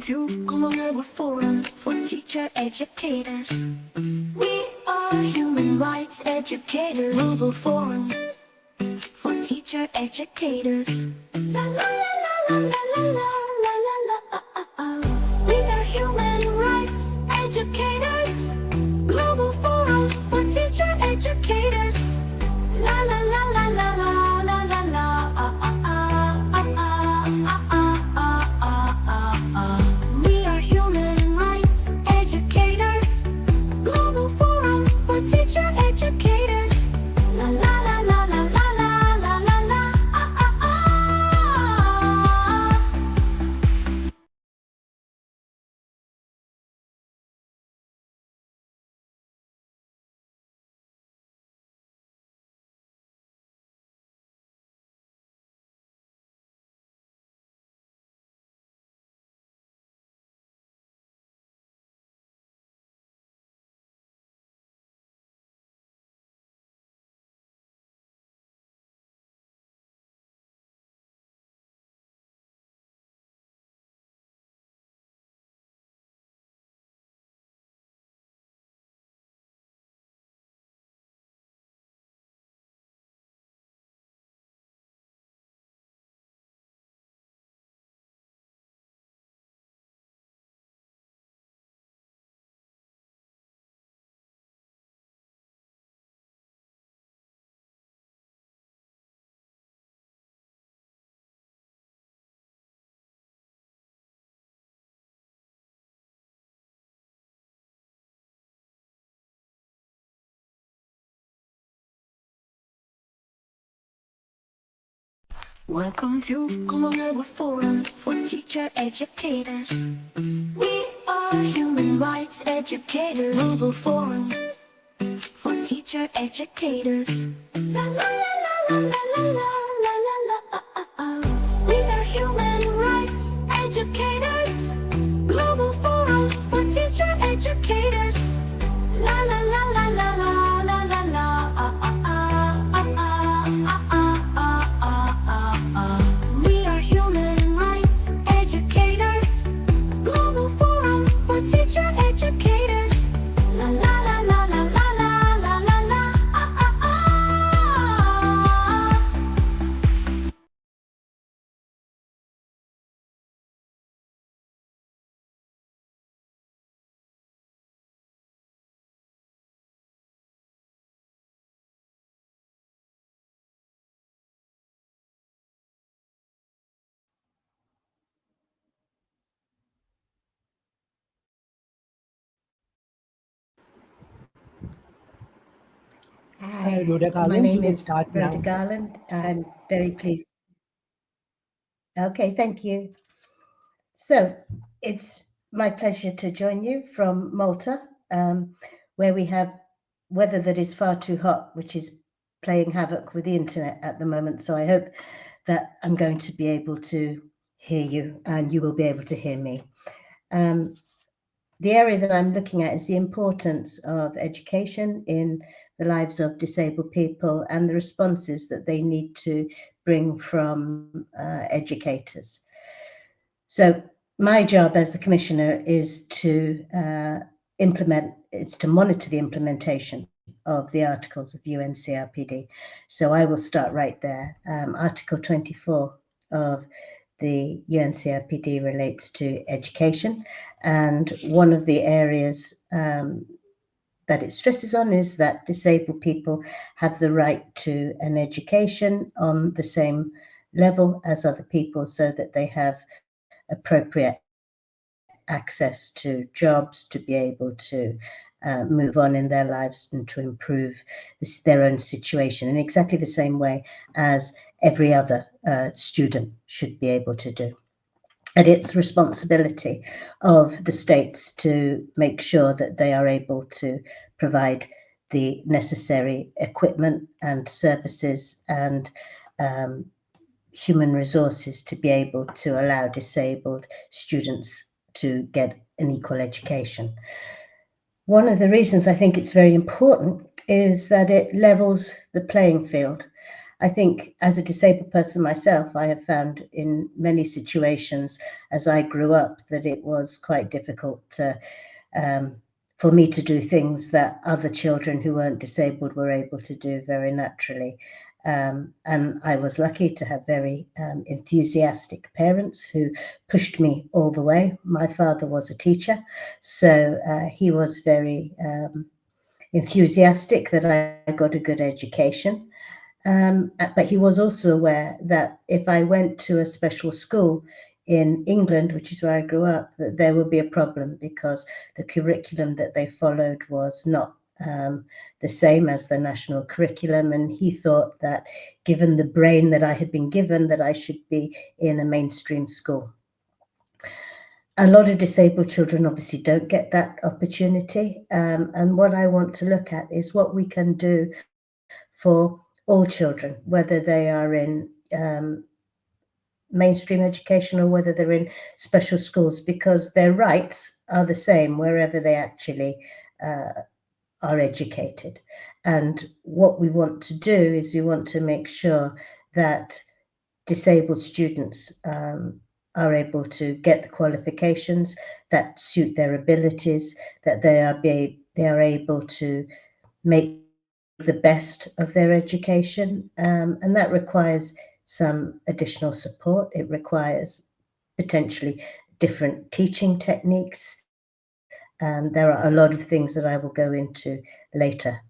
to Global Forum for Teacher Educators. We are human rights educators. Global Forum for Teacher Educators. La la la la la la la la la la. We are human rights educators. Global Forum for Teacher Educators. La la la la la la la la la. We are human rights educators. Global Forum for Teacher Educators. La la la la la la la la la Welcome to Global Forum for Teacher Educators. We are human rights educators. Global Forum for Teacher Educators. La la la la la la la la la la. We are human rights educators. Global Forum for Teacher Educators. La la la la la la la la la. We are human rights educators. Global Forum for Teacher Educators. La la la la la la la la la Hi, Rhoda Garland. My name You may is start Rhoda now. Garland. I'm very pleased. Okay, thank you. So it's my pleasure to join you from Malta, where we have weather that is far too hot, which is playing havoc with the internet at the moment. So I hope that I'm going to be able to hear you and you will be able to hear me. The area that I'm looking at is the importance of education in the lives of disabled people and the responses that they need to bring from educators. So my job as the Commissioner is to monitor the implementation of the articles of UNCRPD. So I will start right there. Article 24 of the UNCRPD relates to education, and one of the areas that it stresses on is that disabled people have the right to an education on the same level as other people, so that they have appropriate access to jobs, to be able to move on in their lives and to improve their own situation in exactly the same way as every other student should be able to do. And it's the responsibility of the states to make sure that they are able to provide the necessary equipment and services and human resources to be able to allow disabled students to get an equal education. One of the reasons I think it's very important is that it levels the playing field. I think as a disabled person myself, I have found in many situations as I grew up that it was quite difficult for me to do things that other children who weren't disabled were able to do very naturally. And I was lucky to have very enthusiastic parents who pushed me all the way. My father was a teacher, so he was very enthusiastic that I got a good education. But he was also aware that if I went to a special school in England, which is where I grew up, that there would be a problem because the curriculum that they followed was not the same as the national curriculum. And he thought that given the brain that I had been given, that I should be in a mainstream school. A lot of disabled children obviously don't get that opportunity. And what I want to look at is what we can do for all children, whether they are in mainstream education or whether they're in special schools, because their rights are the same wherever they actually are educated. And what we want to do is we want to make sure that disabled students are able to get the qualifications that suit their abilities, that they are able to make the best of their education, and that requires some additional support. It requires potentially different teaching techniques. There are a lot of things that I will go into later.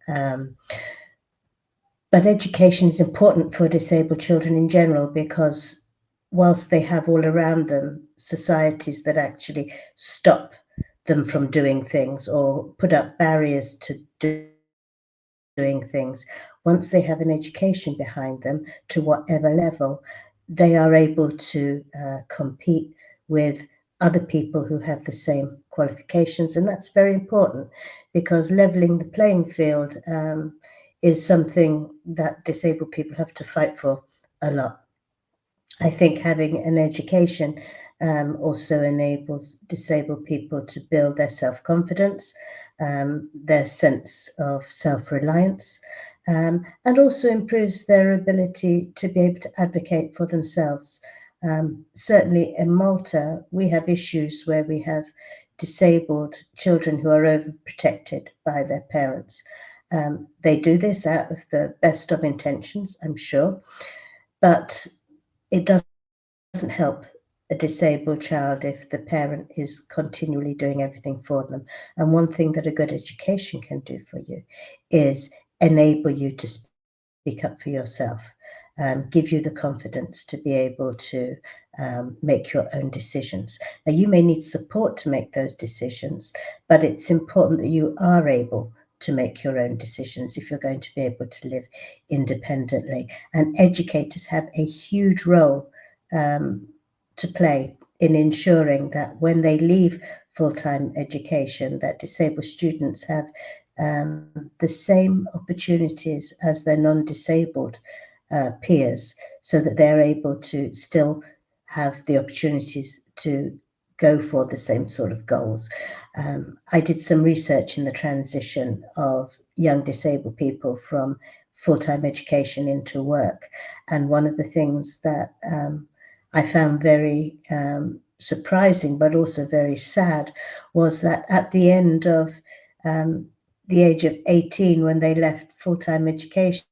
But education is important for disabled children in general because whilst they have all around them societies that actually stop them from doing things or put up barriers to doing things, once they have an education behind them to whatever level, they are able to compete with other people who have the same qualifications. And that's very important because leveling the playing field is something that disabled people have to fight for a lot. I think having an education also enables disabled people to build their self-confidence, their sense of self-reliance, and also improves their ability to be able to advocate for themselves. Certainly in Malta, we have issues where we have disabled children who are overprotected by their parents. They do this out of the best of intentions, I'm sure, but it doesn't help a disabled child if the parent is continually doing everything for them. And one thing that a good education can do for you is enable you to speak up for yourself, give you the confidence to be able to make your own decisions. Now, you may need support to make those decisions, but it's important that you are able to make your own decisions if you're going to be able to live independently. And educators have a huge role to play in ensuring that when they leave full-time education, that disabled students have the same opportunities as their non-disabled peers, so that they're able to still have the opportunities to go for the same sort of goals. I did some research in the transition of young disabled people from full-time education into work. And one of the things that I found very surprising, but also very sad, was that at the end of the age of 18, when they left full-time education,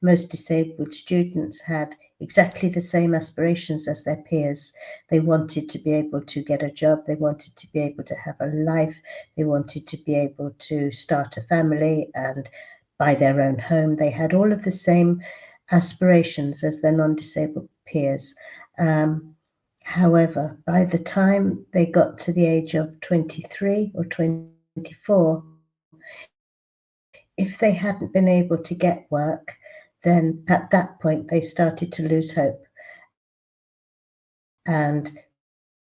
most disabled students had exactly the same aspirations as their peers. They wanted to be able to get a job, they wanted to be able to have a life, they wanted to be able to start a family and buy their own home. They had all of the same aspirations as their non-disabled peers. However, by the time they got to the age of 23 or 24, if they hadn't been able to get work, then at that point they started to lose hope. And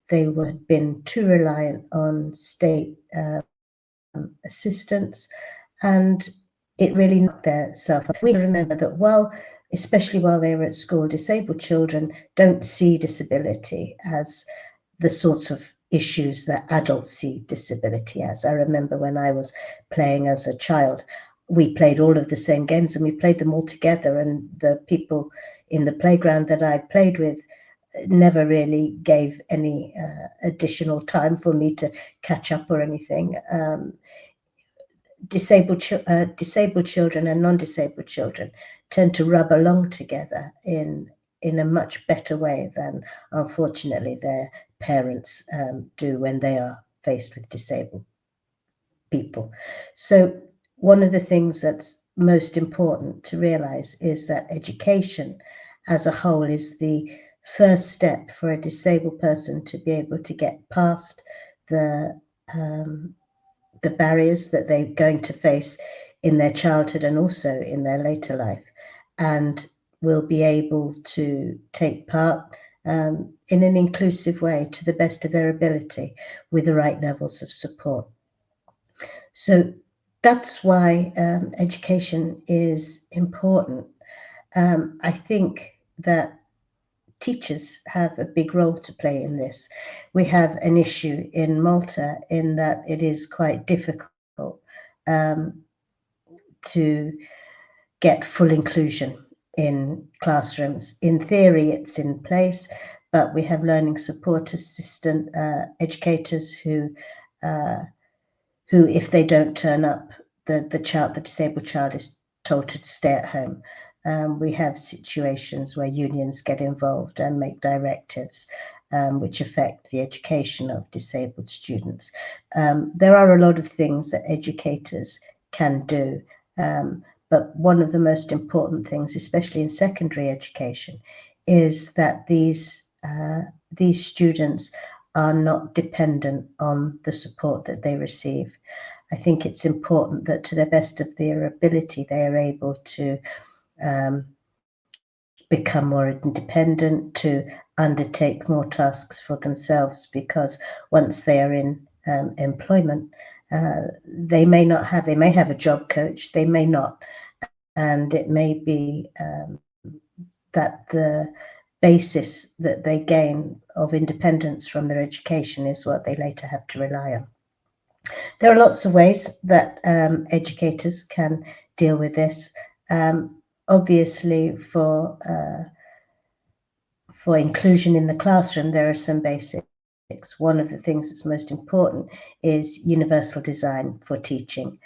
they had been too reliant on state assistance, and it really knocked their self. We remember that especially while they were at school, disabled children don't see disability as the sorts of issues that adults see disability as. I remember when I was playing as a child, we played all of the same games, and we played them all together, and the people in the playground that I played with never really gave any additional time for me to catch up or anything. Disabled children and non-disabled children tend to rub along together in a much better way than, unfortunately, their parents do when they are faced with disabled people. So one of the things that's most important to realize is that education as a whole is the first step for a disabled person to be able to get past the barriers that they're going to face in their childhood and also in their later life, and will be able to take part in an inclusive way to the best of their ability with the right levels of support. So that's why education is important. I think that teachers have a big role to play in this. We have an issue in Malta in that it is quite difficult to get full inclusion in classrooms. In theory, it's in place, but we have learning support assistant educators who, if they don't turn up, the disabled child is told to stay at home. We have situations where unions get involved and make directives which affect the education of disabled students. There are a lot of things that educators can do, but one of the most important things, especially in secondary education, is that these students are not dependent on the support that they receive. I think it's important that, to the best of their ability, they are able to become more independent, to undertake more tasks for themselves, because once they are in employment, they may have a job coach, they may not, and it may be that the basis that they gain of independence from their education is what they later have to rely on. There are lots of ways that educators can deal with this. Obviously, for inclusion in the classroom, there are some basics. One of the things that's most important is universal design for teaching.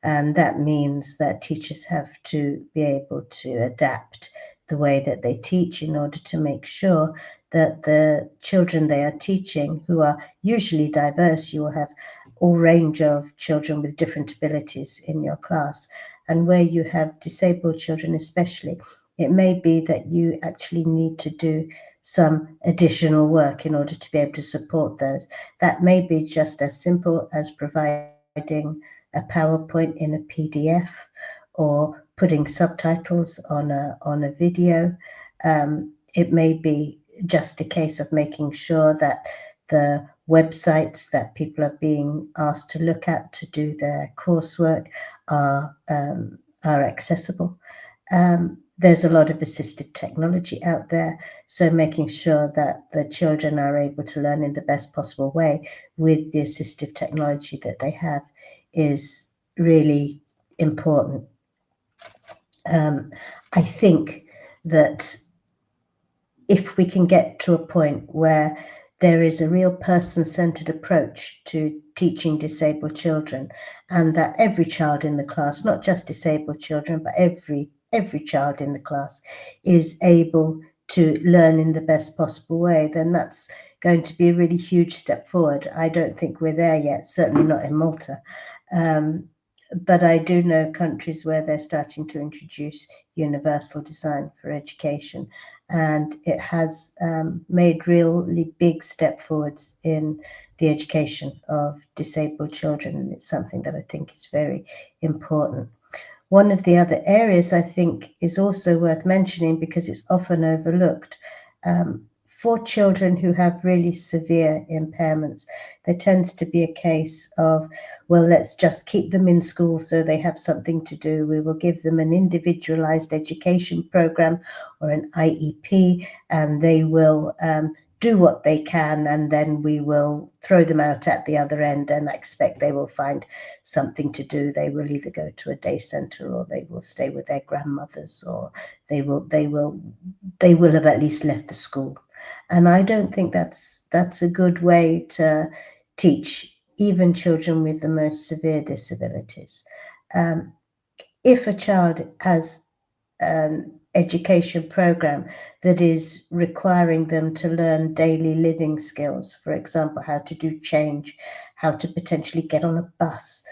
And that means that teachers have to be able to adapt the way that they teach in order to make sure that the children they are teaching, who are usually diverse, you will have all range of children with different abilities in your class. And where you have disabled children especially, it may be that you actually need to do some additional work in order to be able to support those. That may be just as simple as providing a PowerPoint in a PDF or putting subtitles on a video. It may be just a case of making sure that the websites that people are being asked to look at to do their coursework are accessible. There's a lot of assistive technology out there, so making sure that the children are able to learn in the best possible way with the assistive technology that they have is really important. I think that if we can get to a point where there is a real person-centered approach to teaching disabled children, and that every child in the class, not just disabled children, but every child in the class is able to learn in the best possible way, then that's going to be a really huge step forward. I don't think we're there yet, certainly not in Malta. But I do know countries where they're starting to introduce universal design for education, and it has made really big step forwards in the education of disabled children, and it's something that I think is very important. One of the other areas I think is also worth mentioning, because it's often overlooked, for children who have really severe impairments, there tends to be a case of, well, let's just keep them in school so they have something to do. We will give them an individualized education program or an IEP, and they will do what they can, and then we will throw them out at the other end and expect they will find something to do. They will either go to a day center, or they will stay with their grandmothers, or they will have at least left the school. And I don't think that's a good way to teach even children with the most severe disabilities. If a child has an education program that is requiring them to learn daily living skills, for example, how to do change, how to potentially get on a bus,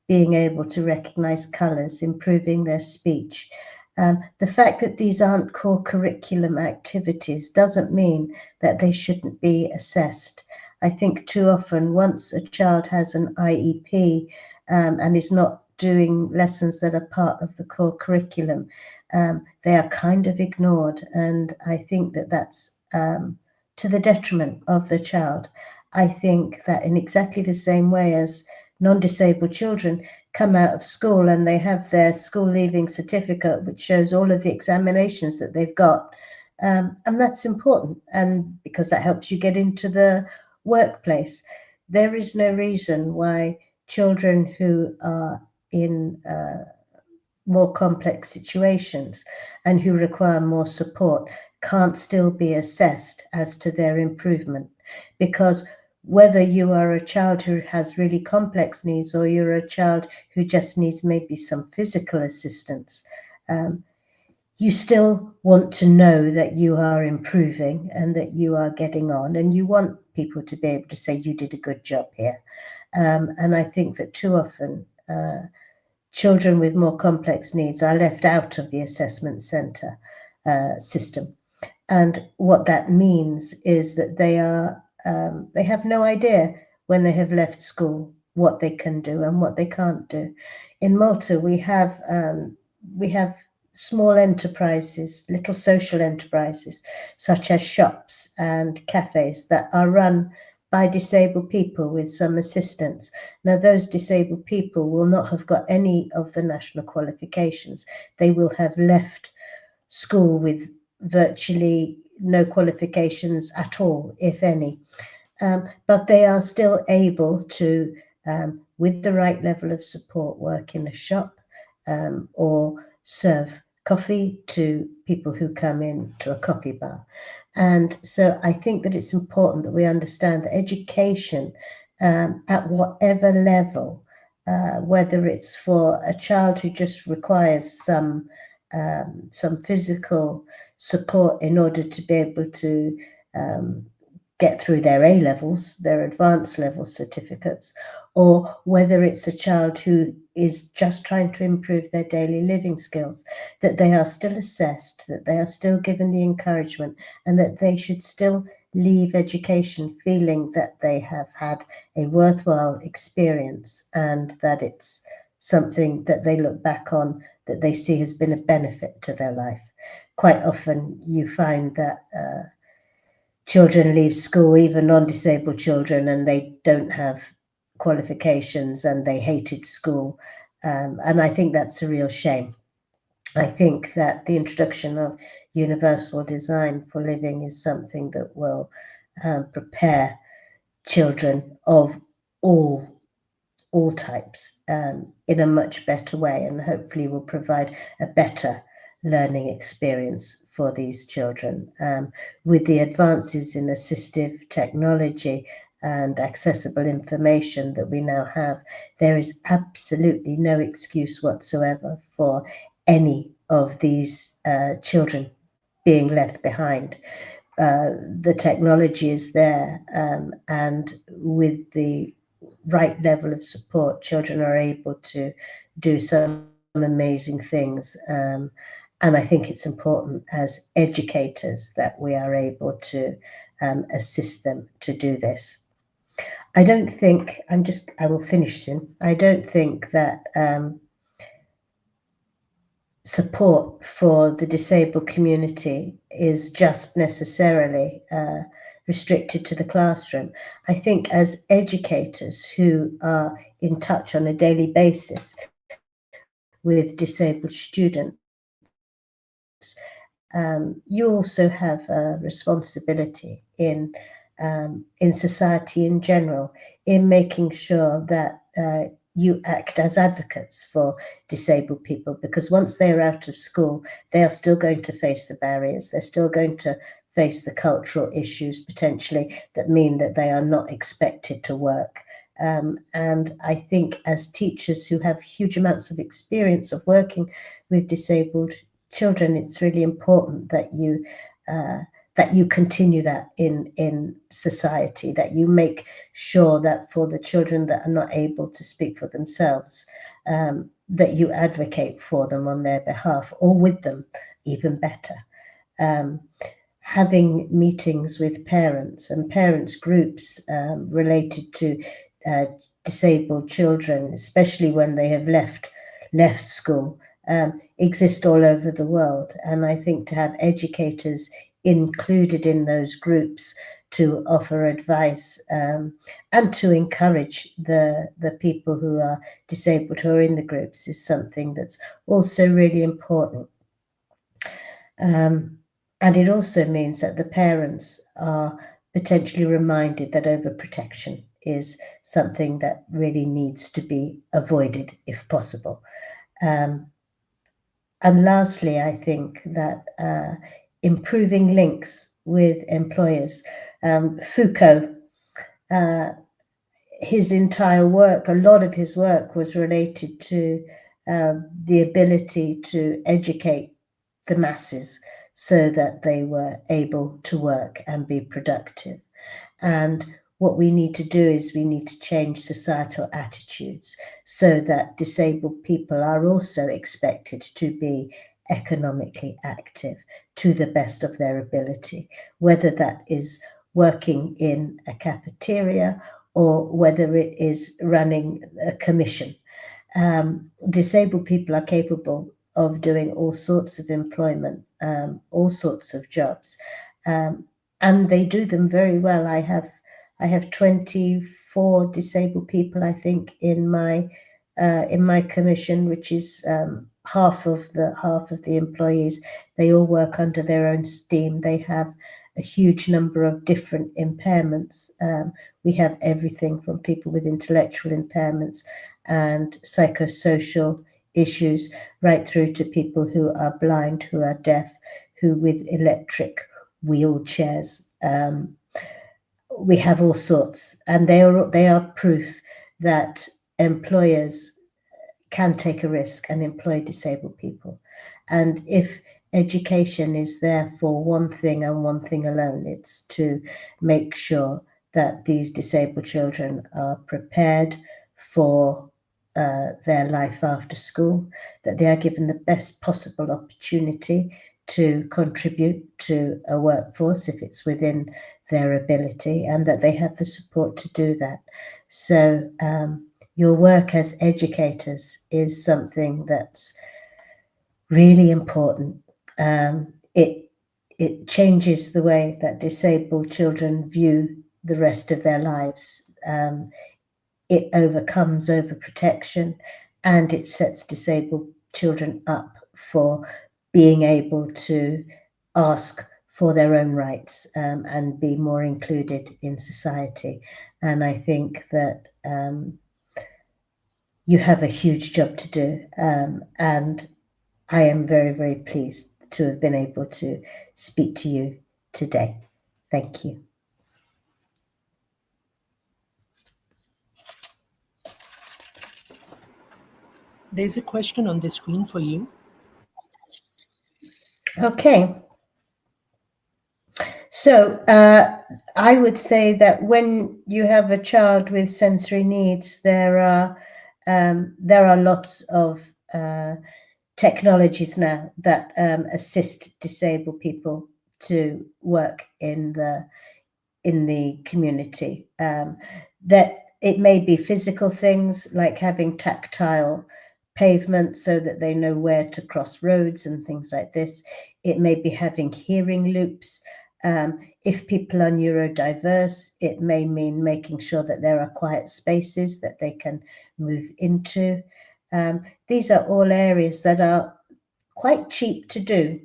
being able to recognize colors, improving their speech. The fact that these aren't core curriculum activities doesn't mean that they shouldn't be assessed. I think too often, once a child has an IEP and is not doing lessons that are part of the core curriculum, they are kind of ignored. And I think that that's to the detriment of the child. I think that in exactly the same way as non-disabled children come out of school and they have their school leaving certificate, which shows all of the examinations that they've got. And that's important, and because that helps you get into the workplace. There is no reason why children who are in more complex situations and who require more support can't still be assessed as to their improvement. Because whether you are a child who has really complex needs, or you're a child who just needs maybe some physical assistance, you still want to know that you are improving and that you are getting on, and you want people to be able to say you did a good job here. And I think that too often children with more complex needs are left out of the assessment centre system. And what that means is that they have no idea when they have left school what they can do and what they can't do. In Malta, we have small enterprises, little social enterprises, such as shops and cafes that are run by disabled people with some assistance. Now, those disabled people will not have got any of the national qualifications. They will have left school with virtually no qualifications at all, if any. But they are still able to, with the right level of support, work in a shop or serve coffee to people who come in to a coffee bar. And so I think that it's important that we understand that education at whatever level, whether it's for a child who just requires some physical support in order to be able to get through their A levels, their advanced level certificates, or whether it's a child who is just trying to improve their daily living skills, that they are still assessed, that they are still given the encouragement, and that they should still leave education feeling that they have had a worthwhile experience, and that it's something that they look back on that they see has been a benefit to their life. Quite often you find that children leave school, even non-disabled children, and they don't have qualifications and they hated school. And I think that's a real shame. I think that the introduction of universal design for living is something that will prepare children of all types in a much better way, and hopefully will provide a better learning experience for these children. With the advances in assistive technology and accessible information that we now have, there is absolutely no excuse whatsoever for any of these children being left behind. The technology is there, and with the right level of support, children are able to do some amazing things. And I think it's important as educators that we are able to assist them to do this. I don't think, I will finish soon. I don't think that support for the disabled community is just necessarily restricted to the classroom. I think as educators who are in touch on a daily basis with disabled students, you also have a responsibility in society in general, in making sure that you act as advocates for disabled people, because once they're out of school, they are still going to face the barriers. They're still going to face the cultural issues potentially that mean that they are not expected to work. And I think as teachers who have huge amounts of experience of working with disabled children, it's really important that you continue that in society, that you make sure that for the children that are not able to speak for themselves, that you advocate for them on their behalf, or with them, even better. Having meetings with parents and parents groups related to disabled children, especially when they have left school, exist all over the world. And I think to have educators included in those groups to offer advice and to encourage the people who are disabled who are in the groups is something that's also really important. And it also means that the parents are potentially reminded that overprotection is something that really needs to be avoided if possible. And lastly, I think that improving links with employers. Foucault, his entire work, a lot of his work was related to the ability to educate the masses so that they were able to work and be productive. And what we need to do is we need to change societal attitudes so that disabled people are also expected to be economically active to the best of their ability, whether that is working in a cafeteria or whether it is running a commission. Disabled people are capable of doing all sorts of employment, all sorts of jobs, and they do them very well. I have 24 disabled people, I think, in my commission, which is half of the employees. They all work under their own steam. They have a huge number of different impairments. We have everything from people with intellectual impairments and psychosocial issues, right through to people who are blind, who are deaf, who with electric wheelchairs. We have all sorts, and they are proof that employers can take a risk and employ disabled people. And if education is there for one thing and one thing alone, it's to make sure that these disabled children are prepared for their life after school, that they are given the best possible opportunity to contribute to a workforce if it's within their ability, and that they have the support to do that. So your work as educators is something that's really important. It changes the way that disabled children view the rest of their lives. It overcomes overprotection, and it sets disabled children up for being able to ask for their own rights and be more included in society. And I think that you have a huge job to do, and I am very, very pleased to have been able to speak to you today. Thank you. There's a question on the screen for you. Okay. So I would say that when you have a child with sensory needs, there are lots of technologies now that assist disabled people to work in the community. That it may be physical things like having tactile pavement so that they know where to cross roads and things like this. It may be having hearing loops. If people are neurodiverse, it may mean making sure that there are quiet spaces that they can move into. These are all areas that are quite cheap to do,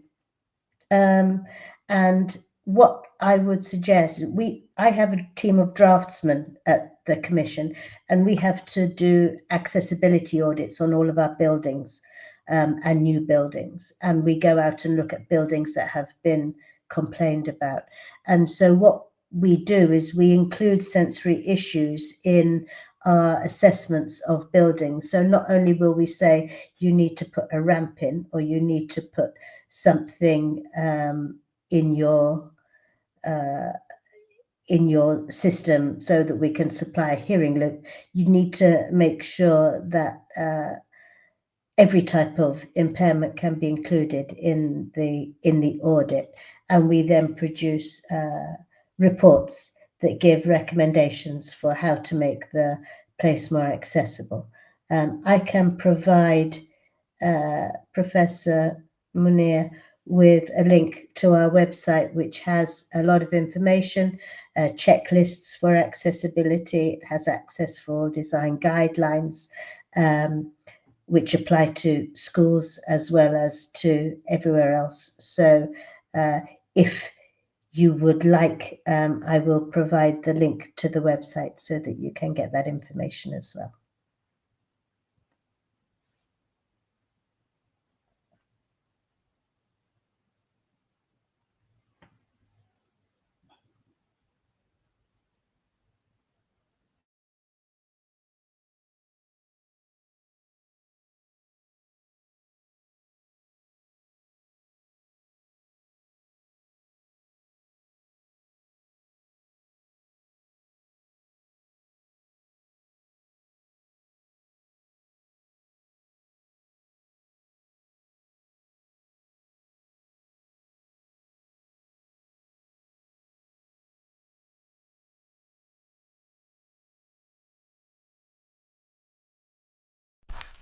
And what I would suggest, I have a team of draftsmen at the Commission, and we have to do accessibility audits on all of our buildings and new buildings. And we go out and look at buildings that have been complained about. And so what we do is we include sensory issues in our assessments of buildings. So not only will we say you need to put a ramp in, or you need to put something in your system so that we can supply a hearing loop, you need to make sure that every type of impairment can be included in the audit, and we then produce reports that give recommendations for how to make the place more accessible. I can provide Professor Munir with a link to our website, which has a lot of information, checklists for accessibility. It has access for all design guidelines, which apply to schools as well as to everywhere else. So if you would like, I will provide the link to the website so that you can get that information as well.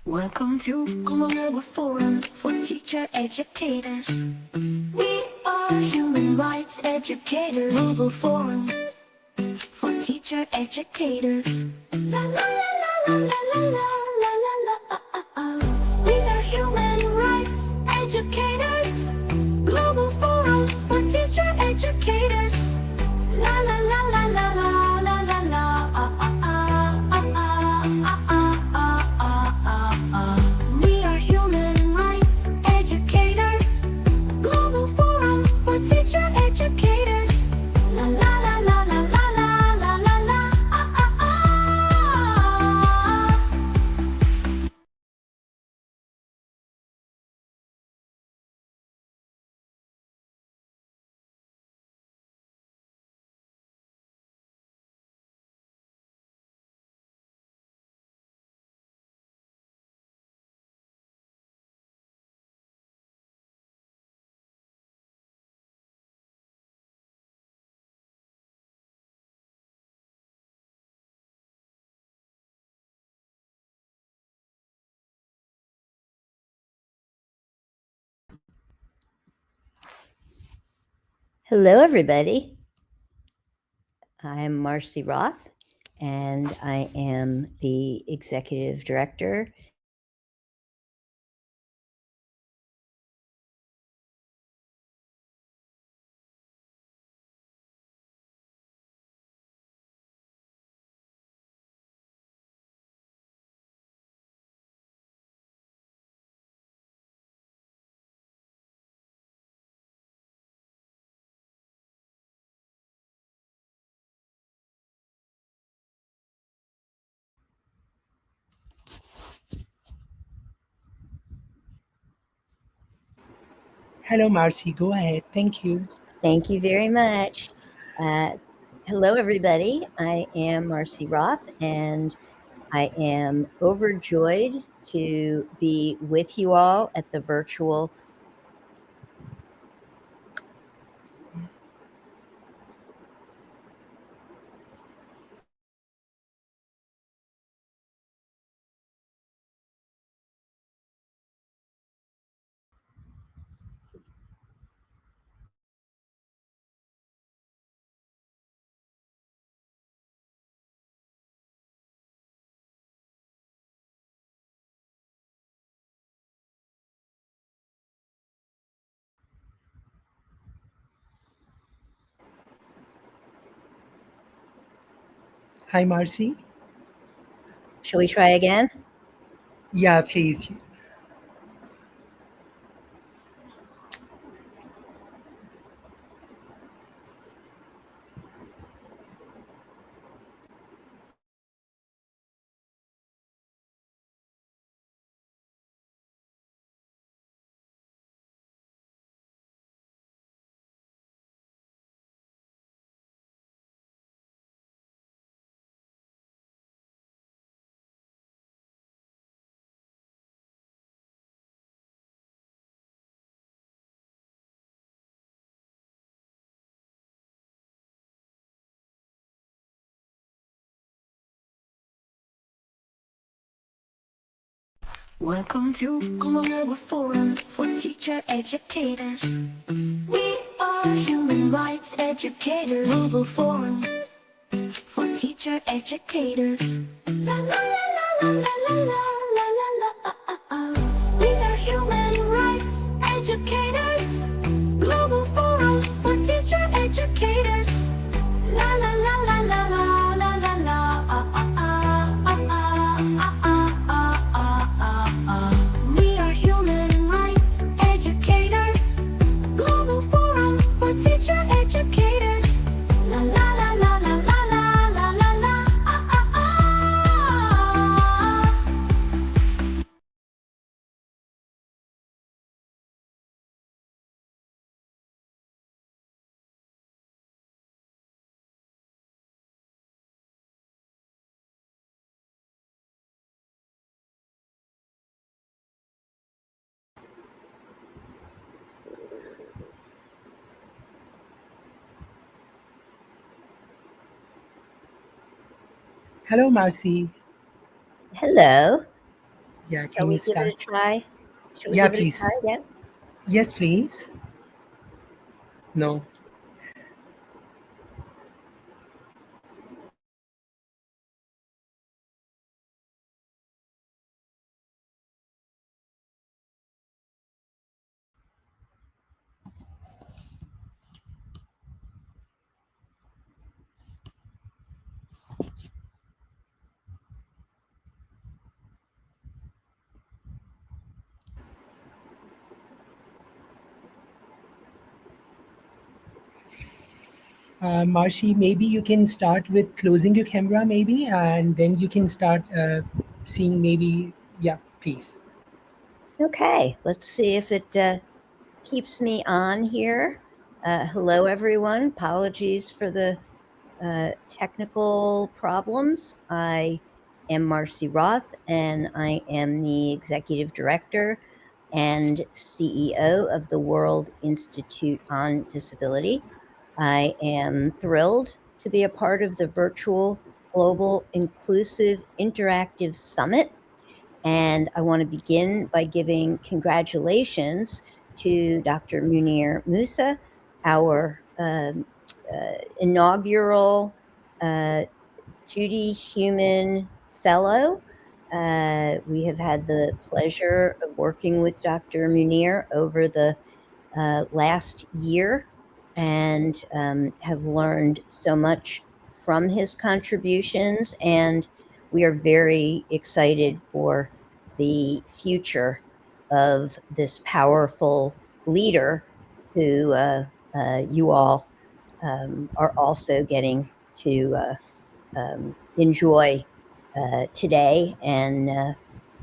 Welcome to Global Forum for Teacher Educators. We are human rights educators. Global Forum for Teacher Educators. La la la la la la la la la la. We are human rights educators. Global Forum for Teacher Educators. La la la la la la la la la. We are human rights educators. Global Forum for Teacher Educators. La la la la la la la la la la. Hello, everybody. I'm Marcie Roth, and I am the Executive Director Hello, Marcie. Go ahead. Thank you. Thank you very much. Hello, everybody. I am Marcie Roth, and I am overjoyed to be with you all at the virtual Hi, Marcie. Shall we try again? Yeah, please. Welcome to Global Forum for Teacher Educators. We are human rights educators. Global Forum for Teacher Educators. La la la la la la la la la la. We are human rights educators. Global Forum for Teacher Educators. La la la la la la la la la. We are human rights educators. Global Forum for Teacher Educators. La la la la la la la la la la. Hello, Marcie. Hello. Yeah, Shall can you we give it start? a try? Shall we Yeah, give it a try please. again? Yes, please. No. Marcie, maybe you can start with closing your camera, maybe, and then you can start seeing maybe. Yeah, please. Okay, let's see if it keeps me on here. Hello, everyone. Apologies for the technical problems. I am Marcie Roth, and I am the Executive Director and CEO of the World Institute on Disability. I am thrilled to be a part of the virtual Global Inclusive Interactive Summit. And I want to begin by giving congratulations to Dr. Munir Musa, our inaugural Judy Human Fellow. We have had the pleasure of working with Dr. Munir over the last year and have learned so much from his contributions. And we are very excited for the future of this powerful leader who you all are also getting to enjoy today. And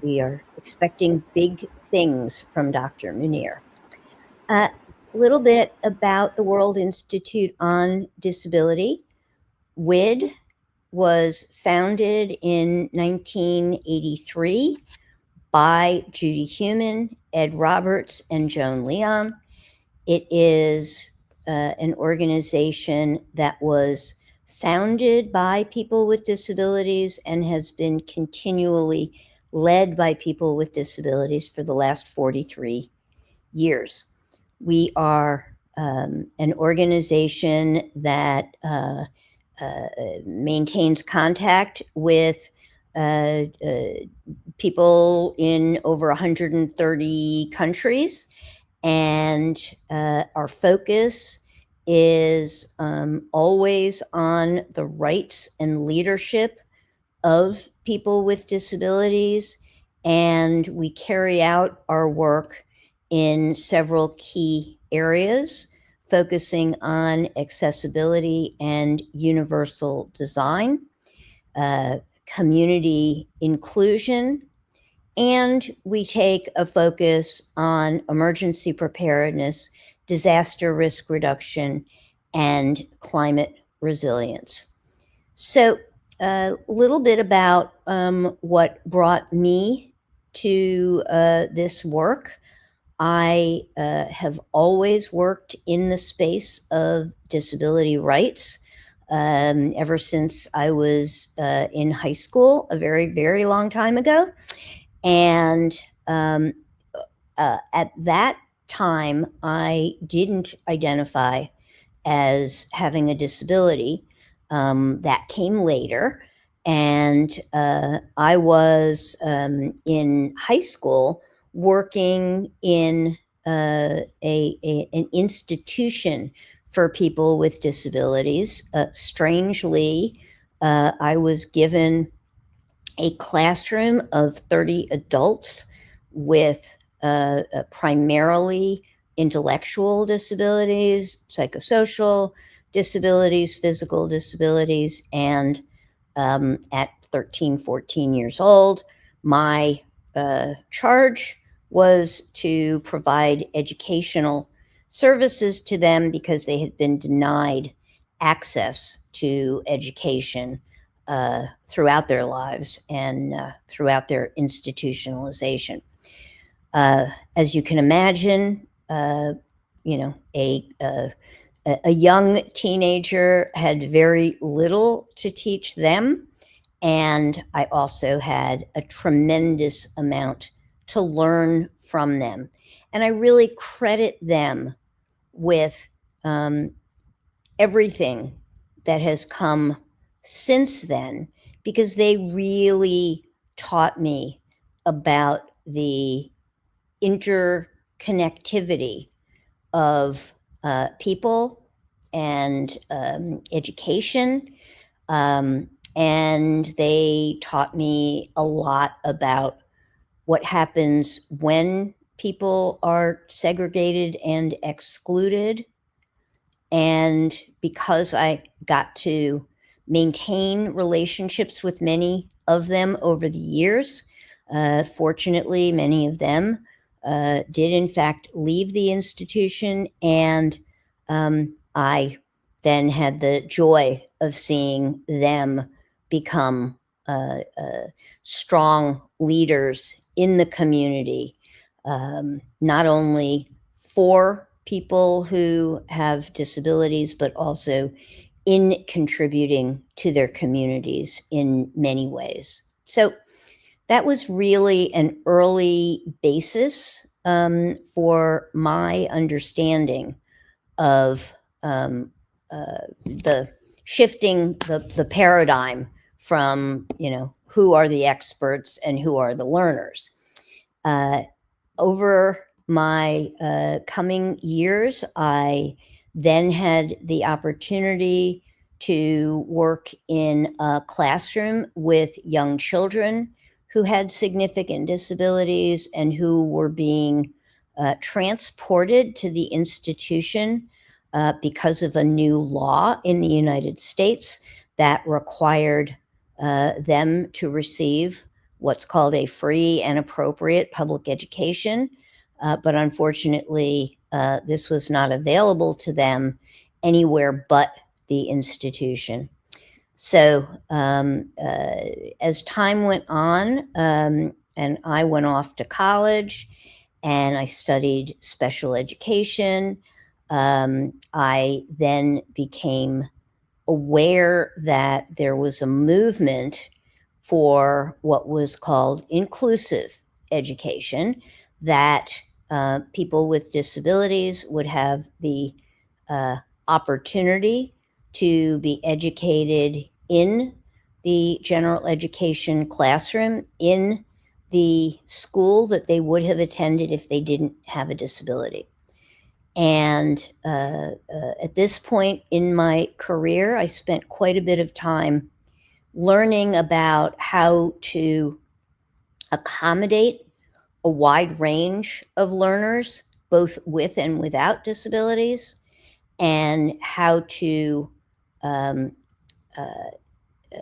we are expecting big things from Dr. Munir. A little bit about the World Institute on Disability. WID was founded in 1983 by Judy Heumann, Ed Roberts, and Joan Leon. It is an organization that was founded by people with disabilities and has been continually led by people with disabilities for the last 43 years. We are an organization that maintains contact with people in over 130 countries, and our focus is always on the rights and leadership of people with disabilities, and we carry out our work in several key areas, focusing on accessibility and universal design, community inclusion, and we take a focus on emergency preparedness, disaster risk reduction, and climate resilience. So, a little bit about what brought me to this work. I have always worked in the space of disability rights ever since I was in high school, a very, very long time ago. And at that time, I didn't identify as having a disability. That came later. And I was in high school working in an institution for people with disabilities. Strangely, I was given a classroom of 30 adults with primarily intellectual disabilities, psychosocial disabilities, physical disabilities, and at 13, 14 years old, my charge was to provide educational services to them because they had been denied access to education throughout their lives and throughout their institutionalization. As you can imagine, you know, a young teenager had very little to teach them, and I also had a tremendous amount to learn from them. And I really credit them with everything that has come since then, because they really taught me about the interconnectivity of people and education. And they taught me a lot about what happens when people are segregated and excluded. And because I got to maintain relationships with many of them over the years, fortunately, many of them did in fact leave the institution. And I then had the joy of seeing them become strong leaders in the community, not only for people who have disabilities, but also in contributing to their communities in many ways. So that was really an early basis for my understanding of the shifting the paradigm from, you know, who are the experts and who are the learners. Over my coming years, I then had the opportunity to work in a classroom with young children who had significant disabilities and who were being transported to the institution because of a new law in the United States that required them to receive what's called a free and appropriate public education. But unfortunately, this was not available to them anywhere but the institution. So as time went on, and I went off to college and I studied special education, I then became aware that there was a movement for what was called inclusive education, that people with disabilities would have the opportunity to be educated in the general education classroom in the school that they would have attended if they didn't have a disability. And at this point in my career, I spent quite a bit of time learning about how to accommodate a wide range of learners, both with and without disabilities, and how to um, uh,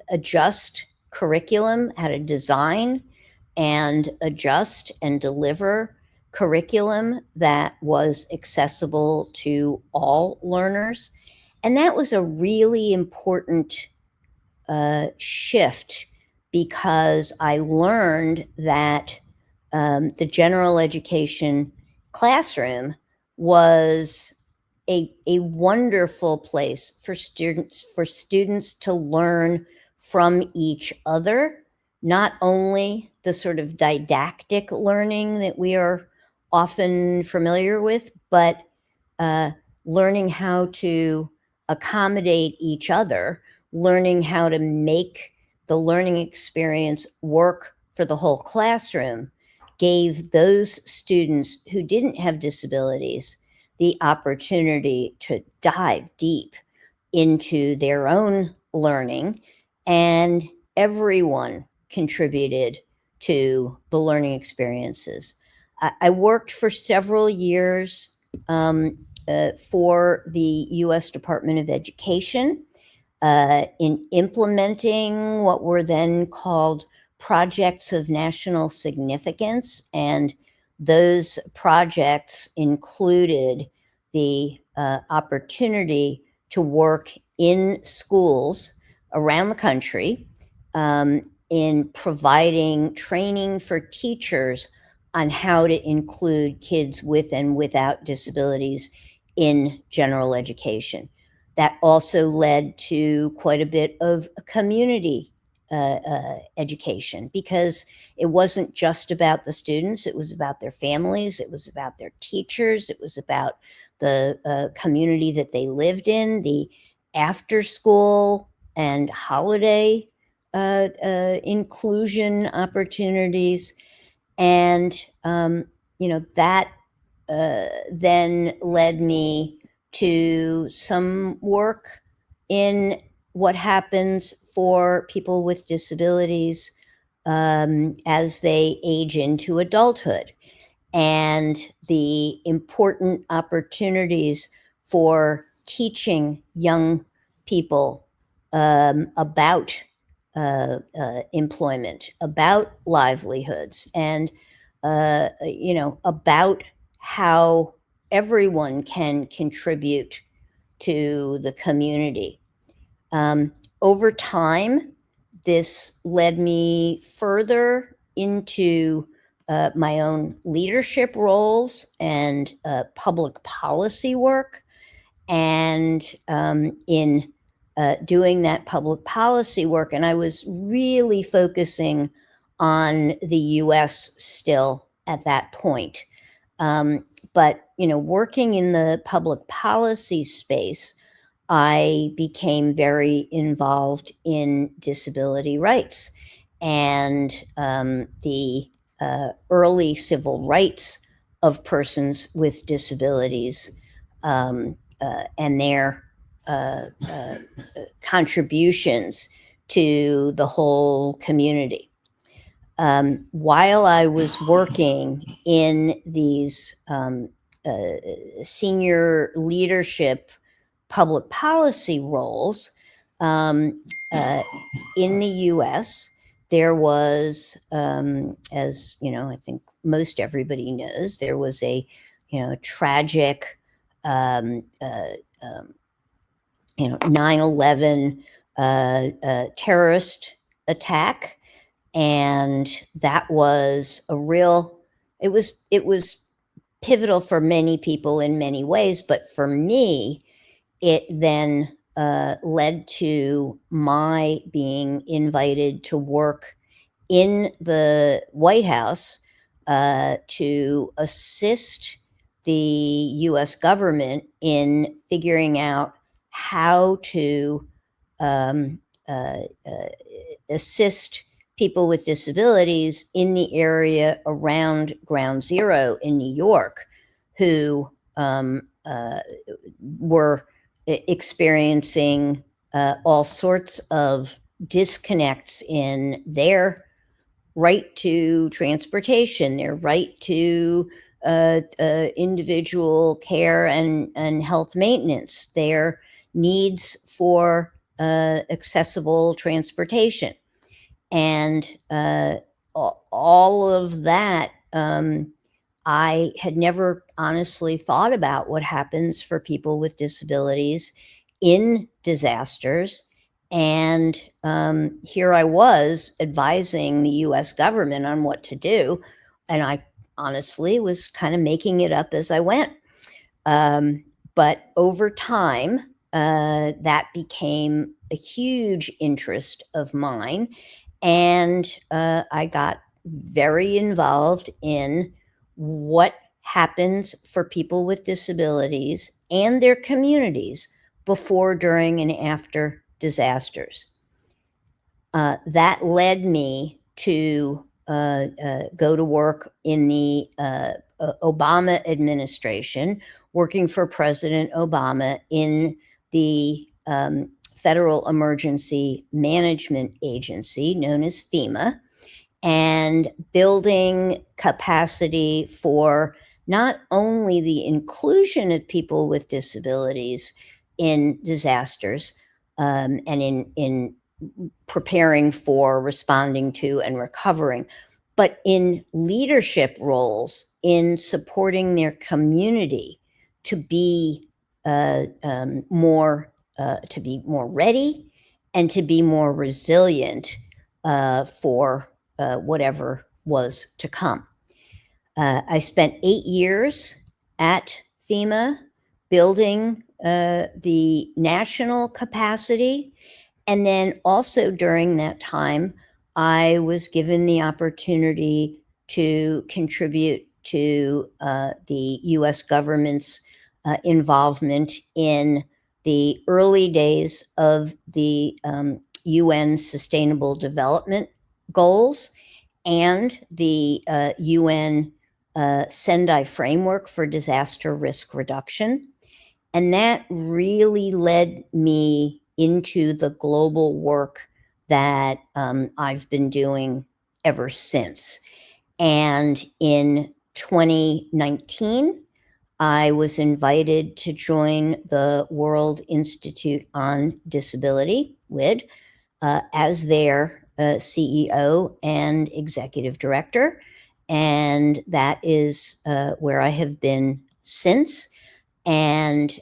adjust curriculum, how to design and adjust and deliver curriculum that was accessible to all learners. And that was a really important shift, because I learned that the general education classroom was a wonderful place for students to learn from each other, not only the sort of didactic learning that we are often familiar with, but uh, learning how to accommodate each other, learning how to make the learning experience work for the whole classroom, gave those students who didn't have disabilities the opportunity to dive deep into their own learning, and everyone contributed to the learning experiences. I worked for several years for the US Department of Education in implementing what were then called projects of national significance. And those projects included the opportunity to work in schools around the country in providing training for teachers on how to include kids with and without disabilities in general education. That also led to quite a bit of community education, because it wasn't just about the students, it was about their families, it was about their teachers, it was about the community that they lived in, the after school and holiday inclusion opportunities. And, that then led me to some work in what happens for people with disabilities as they age into adulthood, and the important opportunities for teaching young people about employment, about livelihoods, and about how everyone can contribute to the community. Over time, this led me further into my own leadership roles and public policy work. And in doing that public policy work, and I was really focusing on the US still at that point. But, working in the public policy space, I became very involved in disability rights and the early civil rights of persons with disabilities, and their contributions to the whole community. While I was working in these senior leadership public policy roles in the US, there was, as I think most everybody knows, there was a tragic 9/11 terrorist attack, and that was it was pivotal for many people in many ways, but for me, it then led to my being invited to work in the White House to assist the US government in figuring out how to um, uh, uh, assist people with disabilities in the area around Ground Zero in New York, who were experiencing all sorts of disconnects in their right to transportation, their right to individual care and health maintenance, their needs for accessible transportation. And all of that, I had never honestly thought about what happens for people with disabilities in disasters. And here I was advising the US government on what to do. And I honestly was kind of making it up as I went. But over time, that became a huge interest of mine. And I got very involved in what happens for people with disabilities and their communities before, during, and after disasters. That led me to go to work in the Obama administration, working for President Obama in the Federal Emergency Management Agency, known as FEMA, and building capacity for not only the inclusion of people with disabilities in disasters and in preparing for, responding to, and recovering, but in leadership roles in supporting their community to be more ready and to be more resilient for whatever was to come. I spent 8 years at FEMA building the national capacity. And then also during that time, I was given the opportunity to contribute to the US government's involvement in the early days of the UN Sustainable Development Goals and the UN Sendai Framework for Disaster Risk Reduction. And that really led me into the global work that I've been doing ever since. And in 2019, I was invited to join the World Institute on Disability, WID, as their CEO and executive director. And that is where I have been since. And,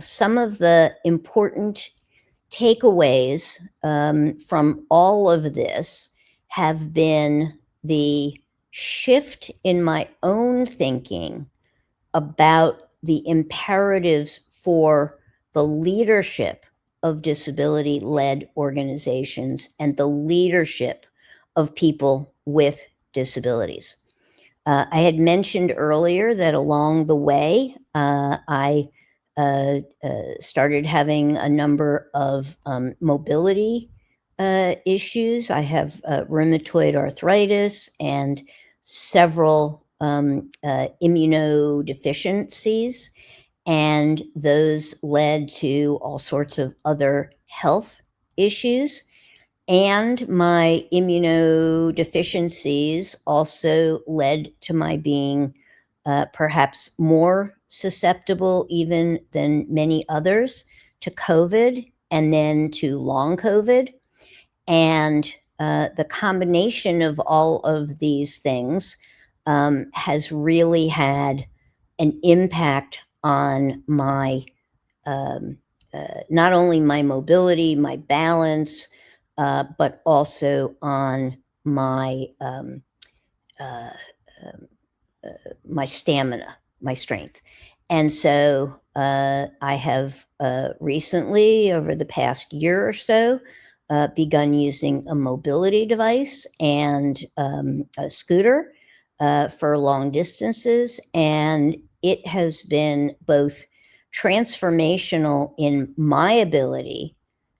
some of the important takeaways from all of this have been the shift in my own thinking about the imperatives for the leadership of disability-led organizations and the leadership of people with disabilities. I had mentioned earlier that along the way, I started having a number of mobility issues. I have rheumatoid arthritis and several immunodeficiencies, and those led to all sorts of other health issues. And my immunodeficiencies also led to my being perhaps more susceptible even than many others to COVID and then to long COVID. And the combination of all of these things has really had an impact on my not only my mobility, my balance, but also on my my stamina, my strength. And so I have recently, over the past year or so, begun using a mobility device and a scooter for long distances. And it has been both transformational in my ability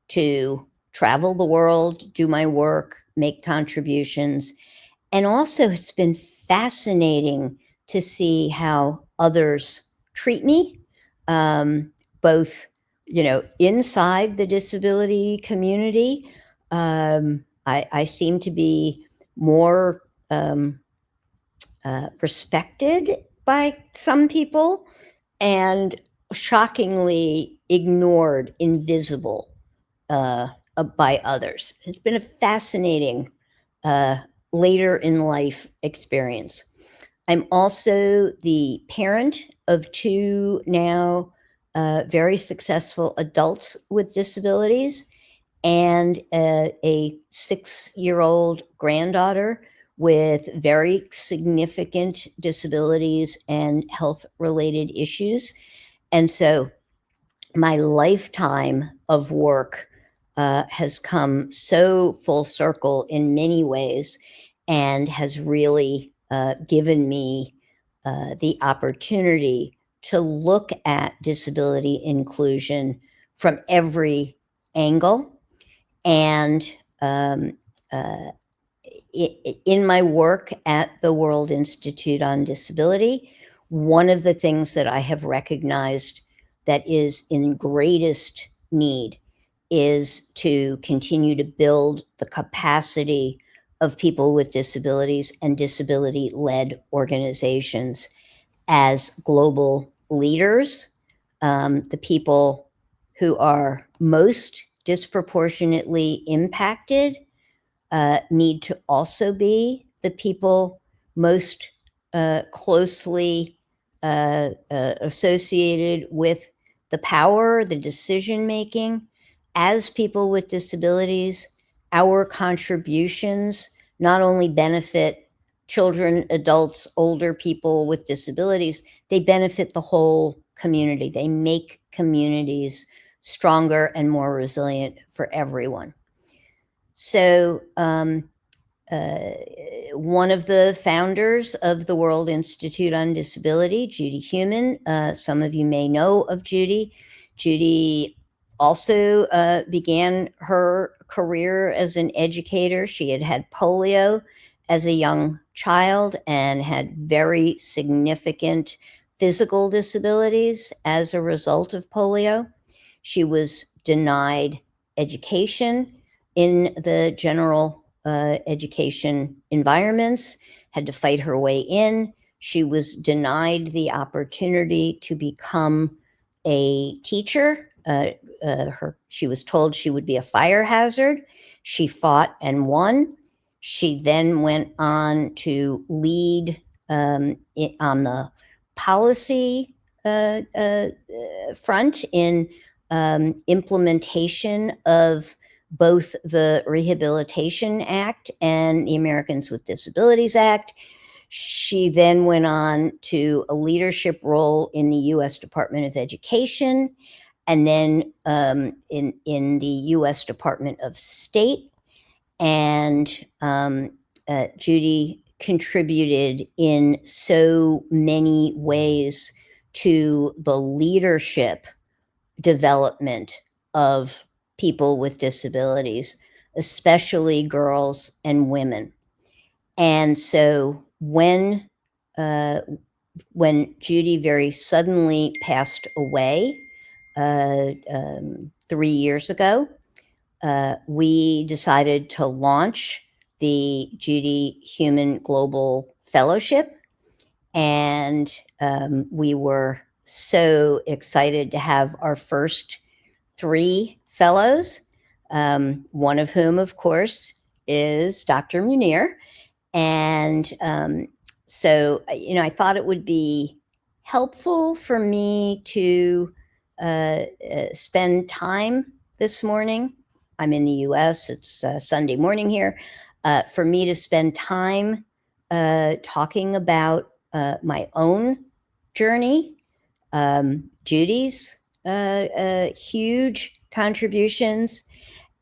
to travel the world, do my work, make contributions. And also, it's been fascinating to see how others treat me, both, inside the disability community. I seem to be more respected by some people and shockingly ignored, invisible by others. It's been a fascinating later in life experience. I'm also the parent of two now very successful adults with disabilities and a 6-year-old granddaughter with very significant disabilities and health related issues. And so my lifetime of work has come so full circle in many ways and has really given me the opportunity to look at disability inclusion from every angle. And uh, in my work at the World Institute on Disability, one of the things that I have recognized that is in greatest need is to continue to build the capacity of people with disabilities and disability-led organizations as global leaders, the people who are most disproportionately impacted need to also be the people most closely associated with the power, the decision making. As people with disabilities, our contributions not only benefit children, adults, older people with disabilities, they benefit the whole community. They make communities stronger and more resilient for everyone. So, one of the founders of the World Institute on Disability, Judy Heumann, some of you may know of Judy. Judy also began her career as an educator. She had had polio as a young child and had very significant physical disabilities as a result of polio. She was denied education in the general education environments, had to fight her way in. She was denied the opportunity to become a teacher. She was told she would be a fire hazard. She fought and won. She then went on to lead on the policy front in implementation of both the Rehabilitation Act and the Americans with Disabilities Act. She then went on to a leadership role in the U.S. Department of Education, and then in the U.S. Department of State. And Judy contributed in so many ways to the leadership development of people with disabilities, especially girls and women. And so when Judy very suddenly passed away 3 years ago, we decided to launch the Judy Heumann Global Fellowship. And we were so excited to have our first 3 fellows, one of whom, of course, is Dr. Munir. And so, I thought it would be helpful for me to spend time this morning. I'm in the US, it's Sunday morning here, for me to spend time talking about my own journey, Judy's huge contributions,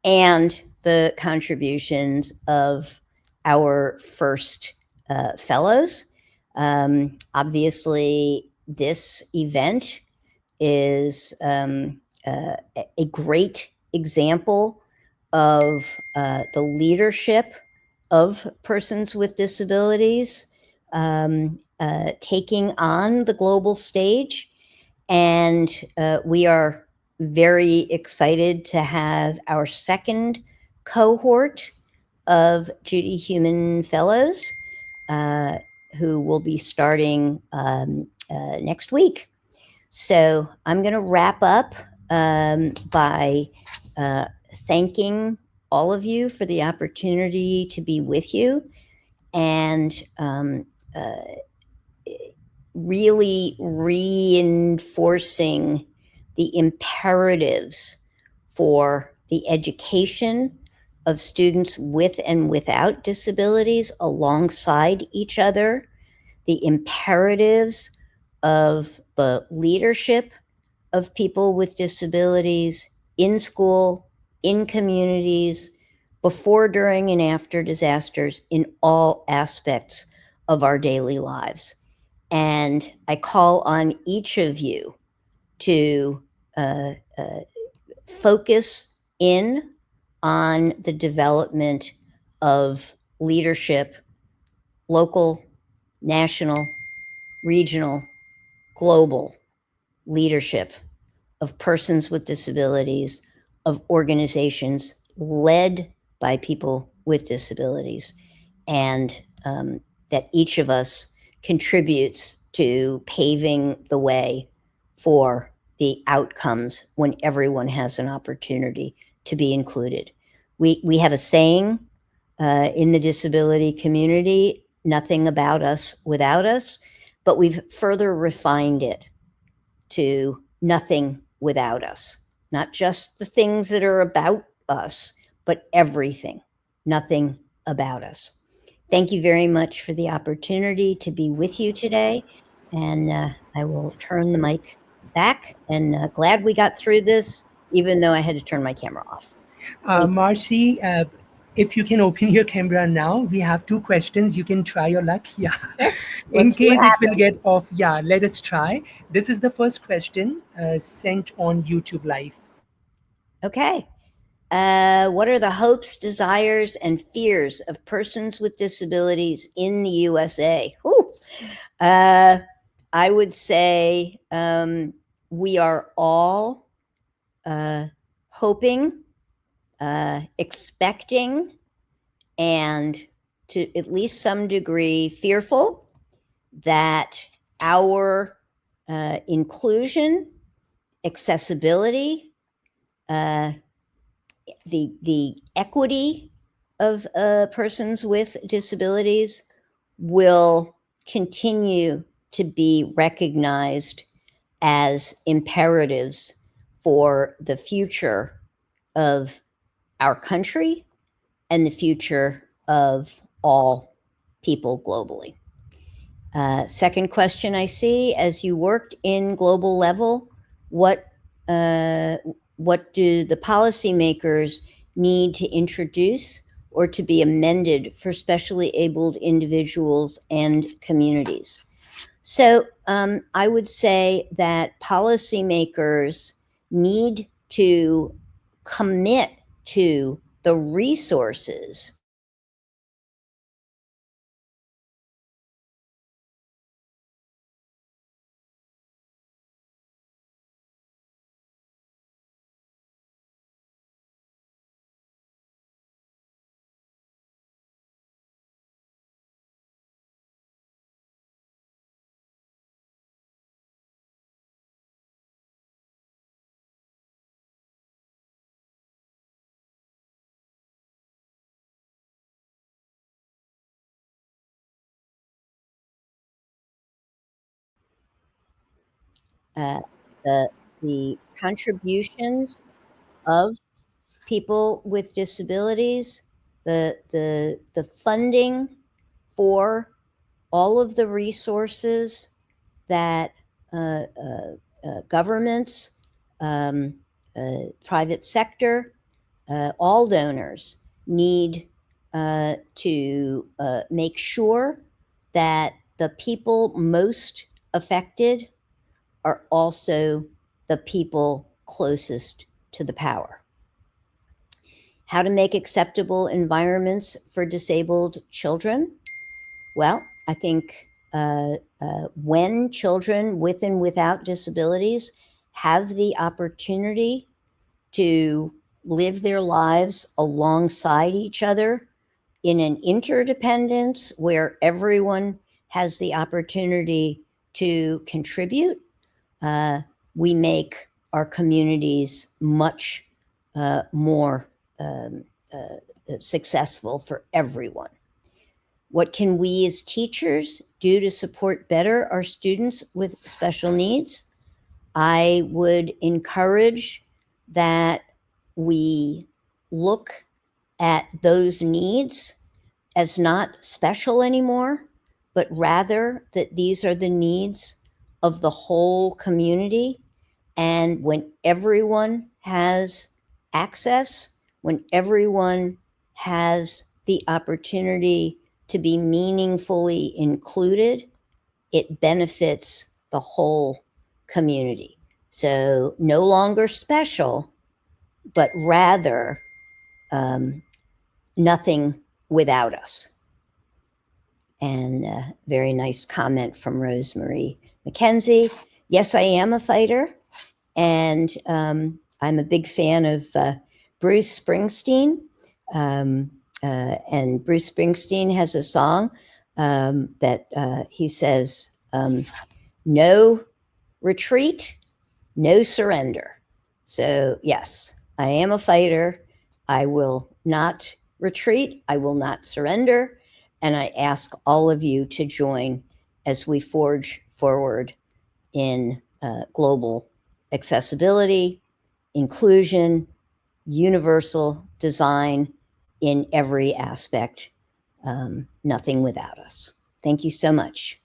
and the contributions of our first fellows. Obviously, this event is a great example of the leadership of persons with disabilities taking on the global stage. And we are very excited to have our second cohort of Judy Human Fellows who will be starting next week. So I'm going to wrap up by thanking all of you for the opportunity to be with you, and really reinforcing the imperatives for the education of students with and without disabilities alongside each other, the imperatives of the leadership of people with disabilities in school, in communities, before, during, and after disasters, in all aspects of our daily lives. And I call on each of you to focus in on the development of leadership, local, national, regional, global leadership of persons with disabilities, of organizations led by people with disabilities, and that each of us contributes to paving the way for the outcomes when everyone has an opportunity to be included. We have a saying in the disability community, nothing about us without us, but we've further refined it to nothing without us, not just the things that are about us, but everything, nothing about us. Thank you very much for the opportunity to be with you today. And I will turn the mic back, and glad we got through this, even though I had to turn my camera off. Marcie, if you can open your camera now, we have 2 questions. You can try your luck. Yeah. In case it will get off, yeah, let us try. This is the first question sent on YouTube Live. Okay. What are the hopes, desires, and fears of persons with disabilities in the USA? I would say we are all hoping, expecting, and to at least some degree fearful that our inclusion, accessibility, the equity of persons with disabilities will continue to be recognized as imperatives for the future of our country and the future of all people globally. Second question I see, as you worked in global level, what do the policymakers need to introduce or to be amended for specially abled individuals and communities? So I would say that policymakers need to commit to the resources the contributions of people with disabilities, the funding for all of the resources that governments, private sector, all donors need to make sure that the people most affected are also the people closest to the power. How to make acceptable environments for disabled children? Well, I think when children with and without disabilities have the opportunity to live their lives alongside each other in an interdependence where everyone has the opportunity to contribute, we make our communities much more successful for everyone. What can we as teachers do to support better our students with special needs? I would encourage that we look at those needs as not special anymore, but rather that these are the needs of the whole community. And when everyone has access, when everyone has the opportunity to be meaningfully included, it benefits the whole community. So no longer special, but rather nothing without us. And a very nice comment from Rosemary McKenzie. Yes, I am a fighter. And I'm a big fan of Bruce Springsteen. And Bruce Springsteen has a song that he says, no retreat, no surrender. So yes, I am a fighter. I will not retreat. I will not surrender. And I ask all of you to join as we forge forward in global accessibility, inclusion, universal design in every aspect, nothing without us. Thank you so much.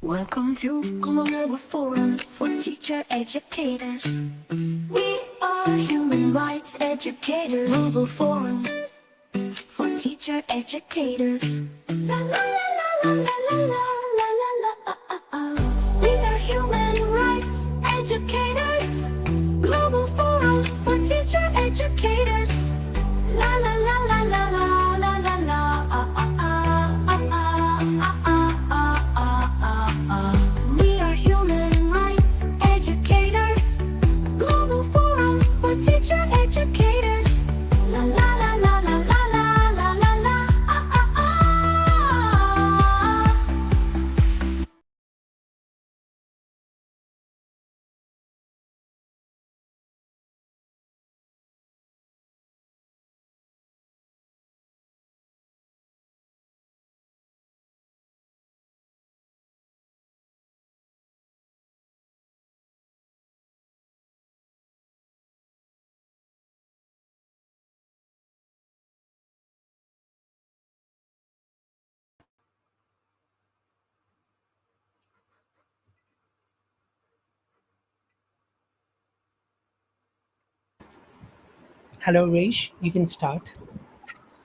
Welcome to Global Forum for Teacher Educators. We are human rights educators. Global Forum for Teacher Educators. La la la la la la la la la la. We are human rights educators. Global Forum for Teacher Educators. La la la la la la la la la. We are human rights educators. Global Forum for Teacher Educators. La la la la la la la la la la. Hello, Raish. You can start.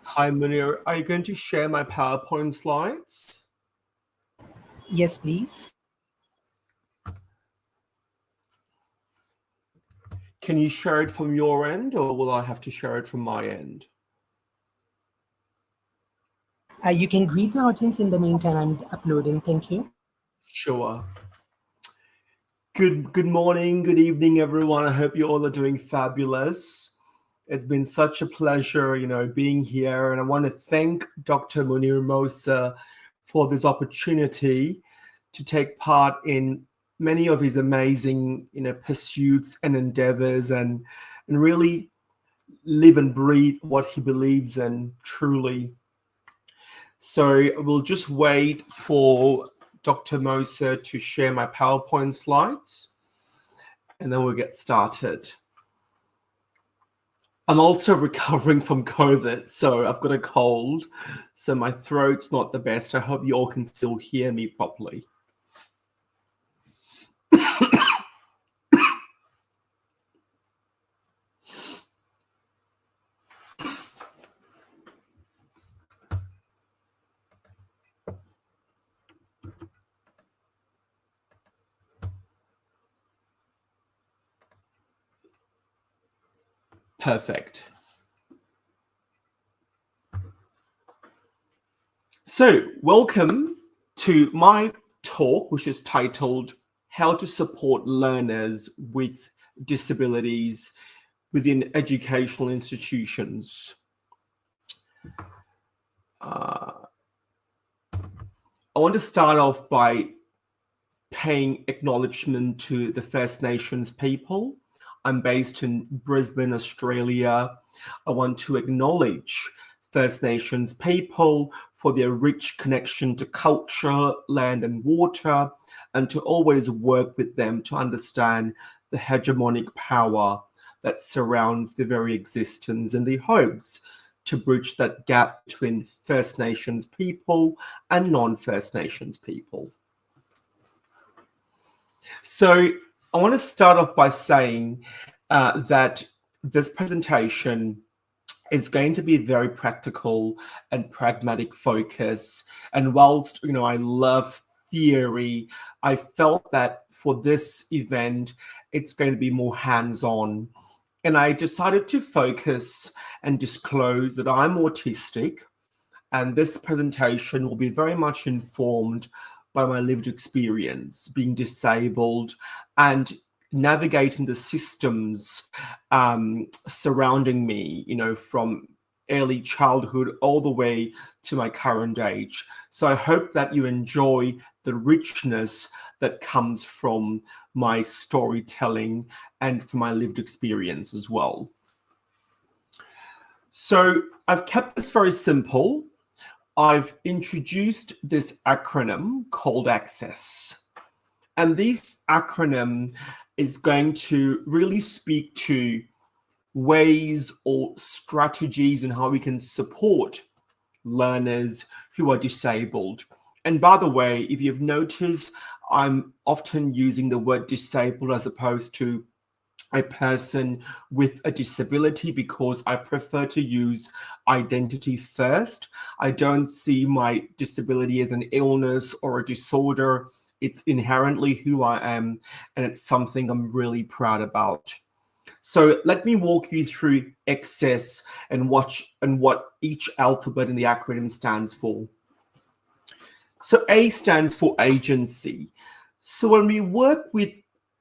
Hi, Munir. Are you going to share my PowerPoint slides? Yes, please. Can you share it from your end, or will I have to share it from my end? You can greet the audience in the meantime. I'm uploading. Thank you. Sure. Good morning, good evening, everyone. I hope you all are doing fabulous. It's been such a pleasure, being here. And I want to thank Dr. Munir Mosa for this opportunity to take part in many of his amazing, pursuits and endeavors, and really live and breathe what he believes in truly. So we'll just wait for Dr. Mosa to share my PowerPoint slides, and then we'll get started. I'm also recovering from COVID, so I've got a cold, so my throat's not the best. I hope you all can still hear me properly. Perfect. So, welcome to my talk, which is titled How to Support Learners with Disabilities Within Educational Institutions. I want to start off by paying acknowledgement to the First Nations people. I'm based in Brisbane, Australia. I want to acknowledge First Nations people for their rich connection to culture, land, and water, and to always work with them to understand the hegemonic power that surrounds their very existence, and the hopes to bridge that gap between First Nations people and non-First Nations people. So I want to start off by saying that this presentation is going to be very practical and pragmatic focus. And whilst, I love theory, I felt that for this event, it's going to be more hands-on. And I decided to focus and disclose that I'm autistic, and this presentation will be very much informed by my lived experience, being disabled and navigating the systems surrounding me, from early childhood all the way to my current age. So I hope that you enjoy the richness that comes from my storytelling and from my lived experience as well. So I've kept this very simple. I've introduced this acronym called ACCESS. And this acronym is going to really speak to ways or strategies and how we can support learners who are disabled. And by the way, if you've noticed, I'm often using the word disabled as opposed to a person with a disability, because I prefer to use identity first. I don't see my disability as an illness or a disorder. It's inherently who I am, and it's something I'm really proud about. So let me walk you through ACCESS and what each alphabet in the acronym stands for. So A stands for agency. So when we work with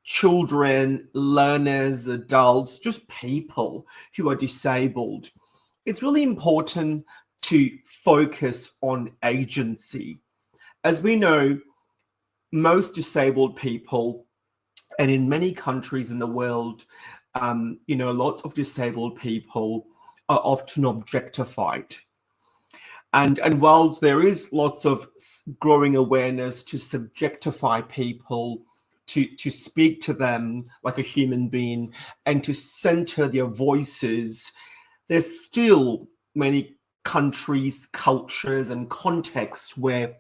children, learners, adults, just people who are disabled, it's really important to focus on agency. As we know, most disabled people, and in many countries in the world, lots of disabled people are often objectified. And whilst there is lots of growing awareness to subjectify people, to speak to them like a human being and to center their voices, there's still many countries, cultures, and contexts where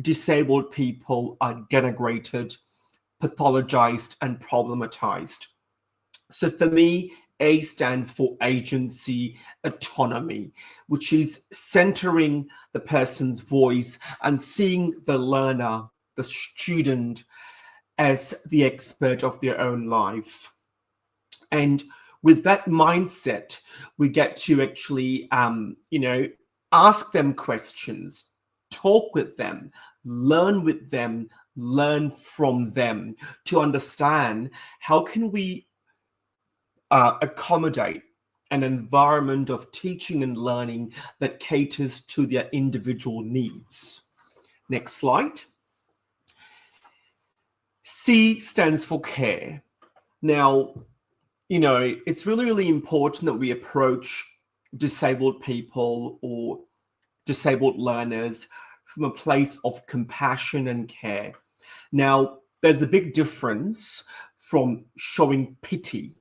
disabled people are denigrated, pathologized, and problematized. So for me, A stands for agency, autonomy, which is centering the person's voice and seeing the learner, the student, as the expert of their own life. And with that mindset, we get to actually, ask them questions, talk with them, learn from them to understand how can we accommodate an environment of teaching and learning that caters to their individual needs. Next slide. C stands for care. Now, it's really, really important that we approach disabled people or disabled learners from a place of compassion and care. Now, there's a big difference from showing pity.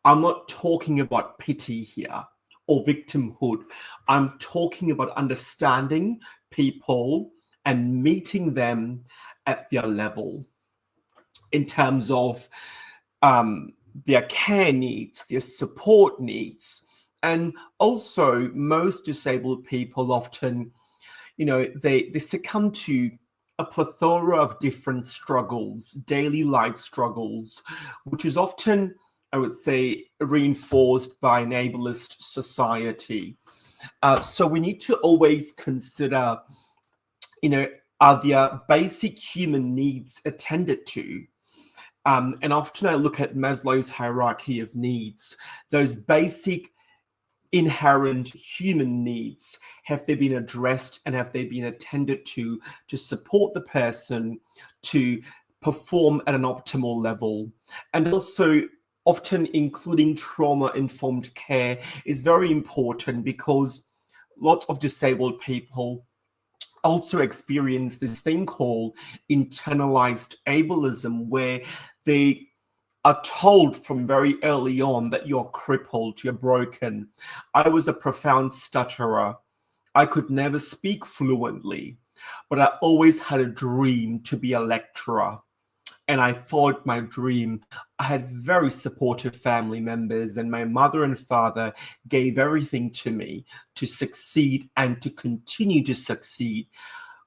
I'm not talking about pity here or victimhood. I'm talking about understanding people and meeting them at their level in terms of their care needs, their support needs. And also, most disabled people often, they succumb to a plethora of different struggles, daily life struggles, which is often, I would say, reinforced by an ableist society. So we need to always consider, are their basic human needs attended to? And often I look at Maslow's hierarchy of needs. Those basic inherent human needs, have they been addressed and have they been attended to support the person to perform at an optimal level? And also, often including trauma-informed care is very important, because lots of disabled people also experience this thing called internalized ableism, where they are told from very early on that you're crippled, you're broken. I was a profound stutterer. I could never speak fluently, but I always had a dream to be a lecturer. And I followed my dream. I had very supportive family members, and my mother and father gave everything to me to succeed and to continue to succeed.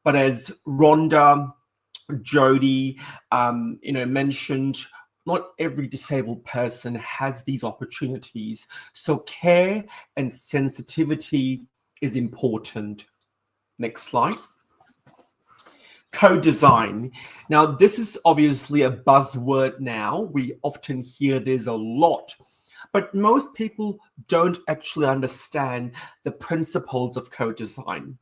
But as Rhonda, Jody, mentioned, not every disabled person has these opportunities. So care and sensitivity is important. Next slide. Co-design. Now, this is obviously a buzzword now. We often hear this a lot, but most people don't actually understand the principles of co-design.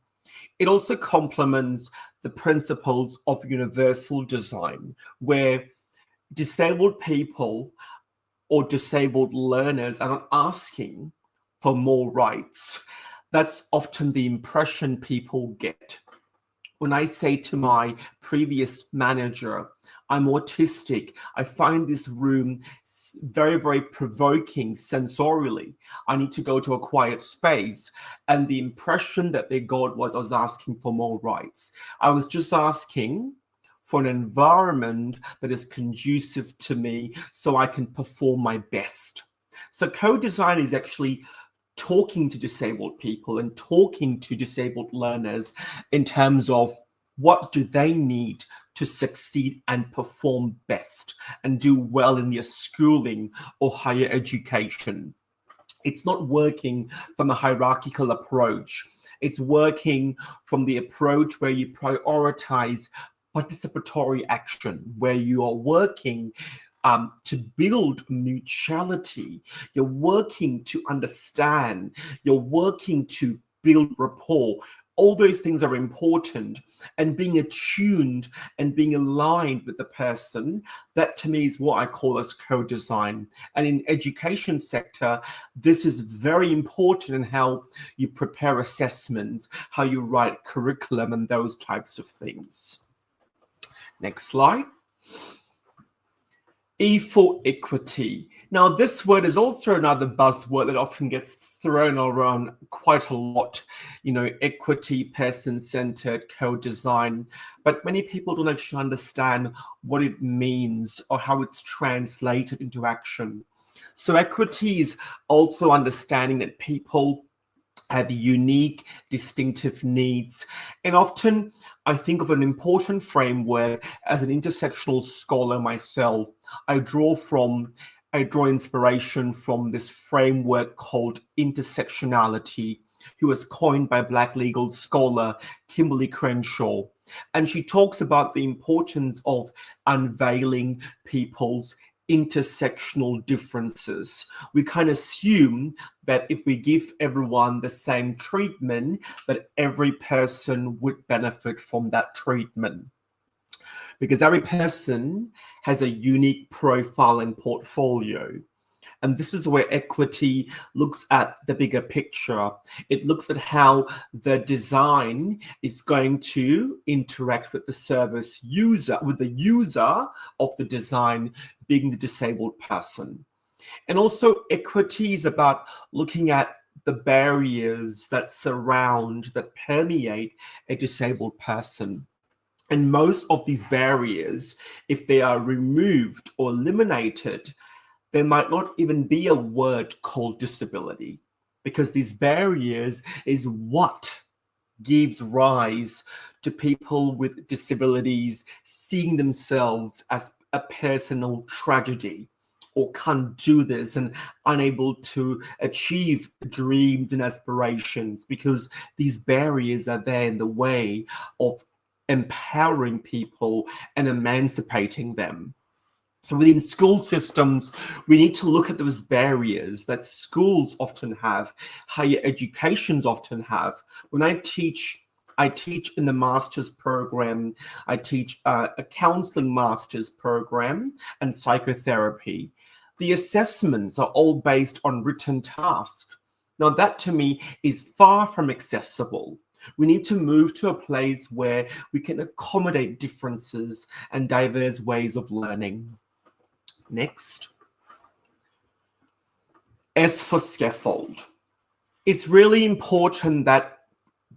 It also complements the principles of universal design, where disabled people or disabled learners are not asking for more rights. That's often the impression people get. When I say to my previous manager, I'm autistic, I find this room very, very provoking sensorially. I need to go to a quiet space. And the impression that they got was I was asking for more rights. I was just asking for an environment that is conducive to me so I can perform my best. So co-design is actually talking to disabled people and talking to disabled learners in terms of what do they need to succeed and perform best and do well in their schooling or higher education. It's not working from a hierarchical approach. It's working from the approach where you prioritize participatory action, where you are working to build mutuality. You're working to understand. You're working to build rapport. All those things are important, and being attuned and being aligned with the person, that to me is what I call as co-design. And in education sector, this is very important in how you prepare assessments, how you write curriculum, and those types of things. Next slide. E for equity. Now, this word is also another buzzword that often gets thrown around quite a lot. Equity, person-centered, co-design. But many people don't actually understand what it means or how it's translated into action. So equity is also understanding that people have unique, distinctive needs. And often I think of an important framework as an intersectional scholar myself. I draw inspiration from this framework called intersectionality, who was coined by Black legal scholar Kimberly Crenshaw. And she talks about the importance of unveiling people's intersectional differences. We kind of assume that if we give everyone the same treatment, that every person would benefit from that treatment. Because every person has a unique profile and portfolio. And this is where equity looks at the bigger picture. It looks at how the design is going to interact with the service user, with the user of the design being the disabled person. And also equity is about looking at the barriers that surround, that permeate a disabled person. And most of these barriers, if they are removed or eliminated, there might not even be a word called disability, because these barriers is what gives rise to people with disabilities seeing themselves as a personal tragedy, or can't do this and unable to achieve dreams and aspirations, because these barriers are there in the way of empowering people and emancipating them. So within school systems, we need to look at those barriers that schools often have, higher educations often have. When I teach in the master's program. I teach a counseling master's program and psychotherapy. The assessments are all based on written tasks. Now that to me is far from accessible. We need to move to a place where we can accommodate differences and diverse ways of learning. Next. S for scaffold. It's really important that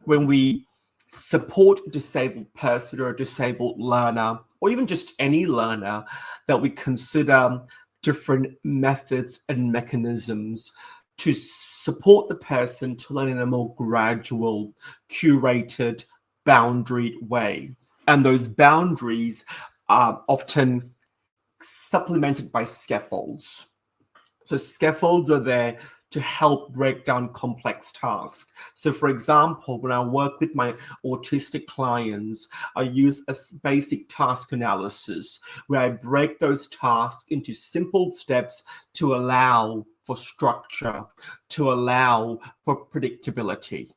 when we support a disabled person or a disabled learner, or even just any learner, that we consider different methods and mechanisms to support the person to learn in a more gradual, curated, boundaried way. And those boundaries are often supplemented by scaffolds. So scaffolds are there to help break down complex tasks. So for example, when I work with my autistic clients, I use a basic task analysis where I break those tasks into simple steps to allow for structure, to allow for predictability.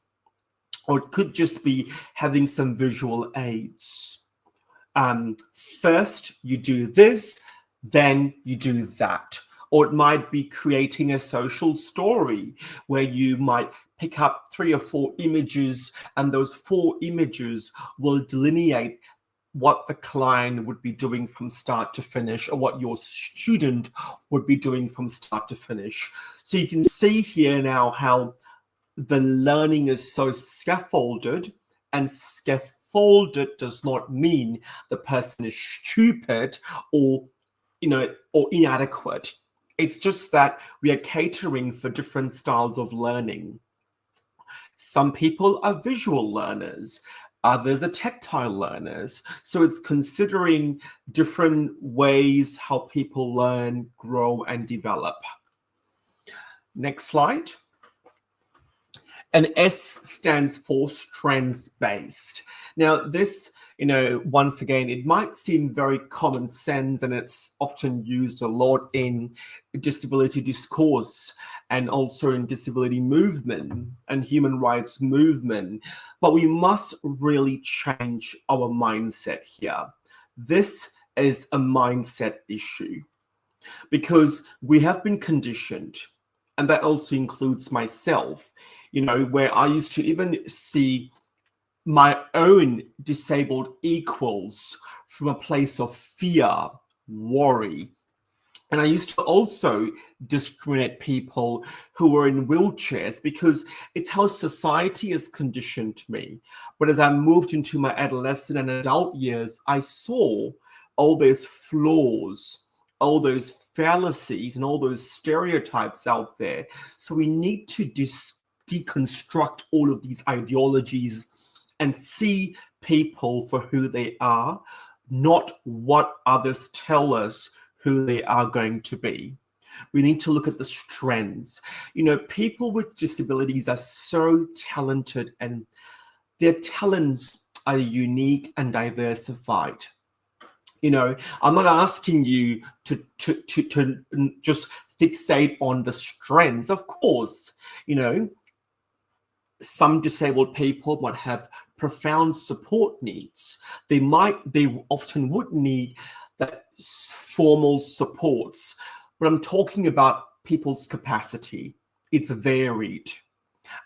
Or it could just be having some visual aids. First, you do this, then you do that. Or it might be creating a social story where you might pick up 3 or 4 images, and those 4 images will delineate what the client would be doing from start to finish, or what your student would be doing from start to finish. So you can see here now how the learning is so scaffolded, and scaffolded does not mean the person is stupid or inadequate. It's just that we are catering for different styles of learning. Some people are visual learners, others are tactile learners. So it's considering different ways how people learn, grow, and develop. Next slide. And S stands for strengths-based. Now this, once again, it might seem very common sense, and it's often used a lot in disability discourse and also in disability movement and human rights movement. But we must really change our mindset here. This is a mindset issue because we have been conditioned, and that also includes myself, where I used to even see my own disabled equals from a place of fear, worry. And I used to also discriminate people who were in wheelchairs because it's how society has conditioned me. But as I moved into my adolescent and adult years, I saw all those flaws, all those fallacies, and all those stereotypes out there. So we need to deconstruct all of these ideologies and see people for who they are, not what others tell us who they are going to be. We need to look at the strengths. People with disabilities are so talented, and their talents are unique and diversified. I'm not asking you to just fixate on the strengths. Of course, some disabled people might have profound support needs. They often would need that formal supports, but I'm talking about people's capacity. It's varied.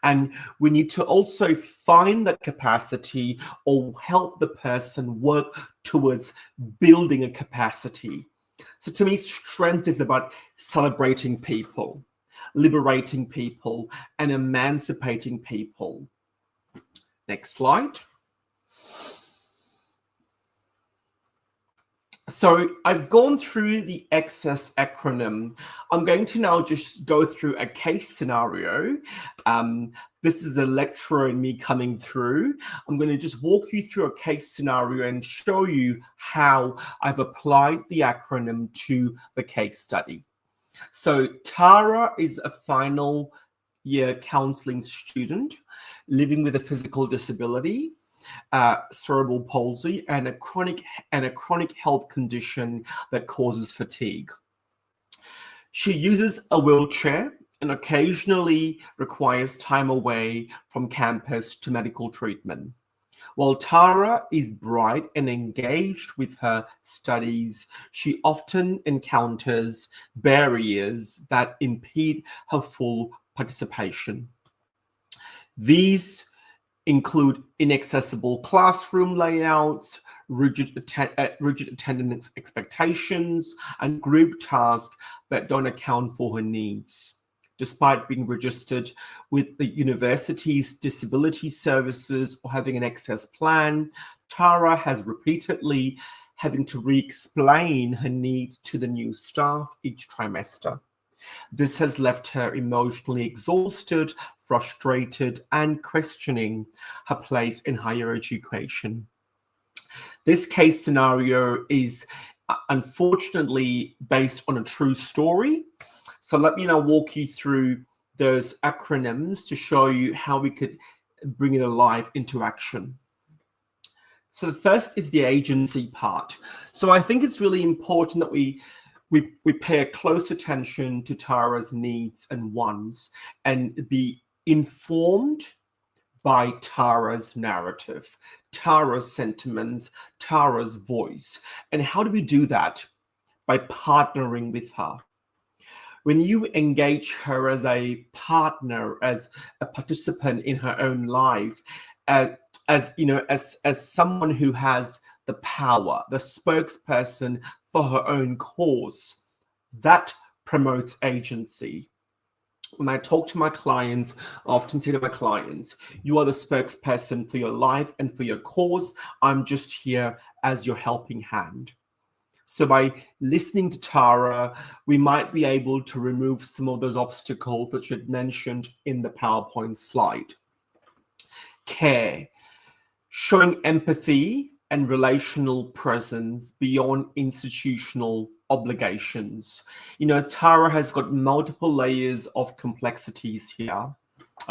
And we need to also find that capacity or help the person work towards building a capacity. So to me, strength is about celebrating people, liberating people, and emancipating people. Next slide. So I've gone through the Access acronym. I'm going to now just go through a case scenario. This is a lecturer and me coming through. I'm going to just walk you through a case scenario and show you how I've applied the acronym to the case study. So Tara is a final year counseling student living with a physical disability, cerebral palsy, and a chronic health condition that causes fatigue. She uses a wheelchair and occasionally requires time away from campus to medical treatment. While Tara is bright and engaged with her studies, she often encounters barriers that impede her full participation. These include inaccessible classroom layouts, rigid attendance expectations, and group tasks that don't account for her needs. Despite being registered with the university's disability services or having an access plan, Tara has repeatedly having to re-explain her needs to the new staff each trimester. This has left her emotionally exhausted, frustrated, and questioning her place in higher education. This case scenario is unfortunately based on a true story. So let me now walk you through those acronyms to show you how we could bring it alive into action. So the first is the agency part. So I think it's really important that we pay a close attention to Tara's needs and wants and be informed by Tara's narrative, Tara's sentiments, Tara's voice. And how do we do that? By partnering with her. When you engage her as a partner, as a participant in her own life, as someone who has the power, the spokesperson for her own cause, that promotes agency. When I talk to my clients, I often say to my clients, you are the spokesperson for your life and for your cause. I'm just here as your helping hand. So by listening to Tara, we might be able to remove some of those obstacles that you had mentioned in the PowerPoint slide. Care, showing empathy and relational presence beyond institutional obligations. You know, Tara has got multiple layers of complexities here,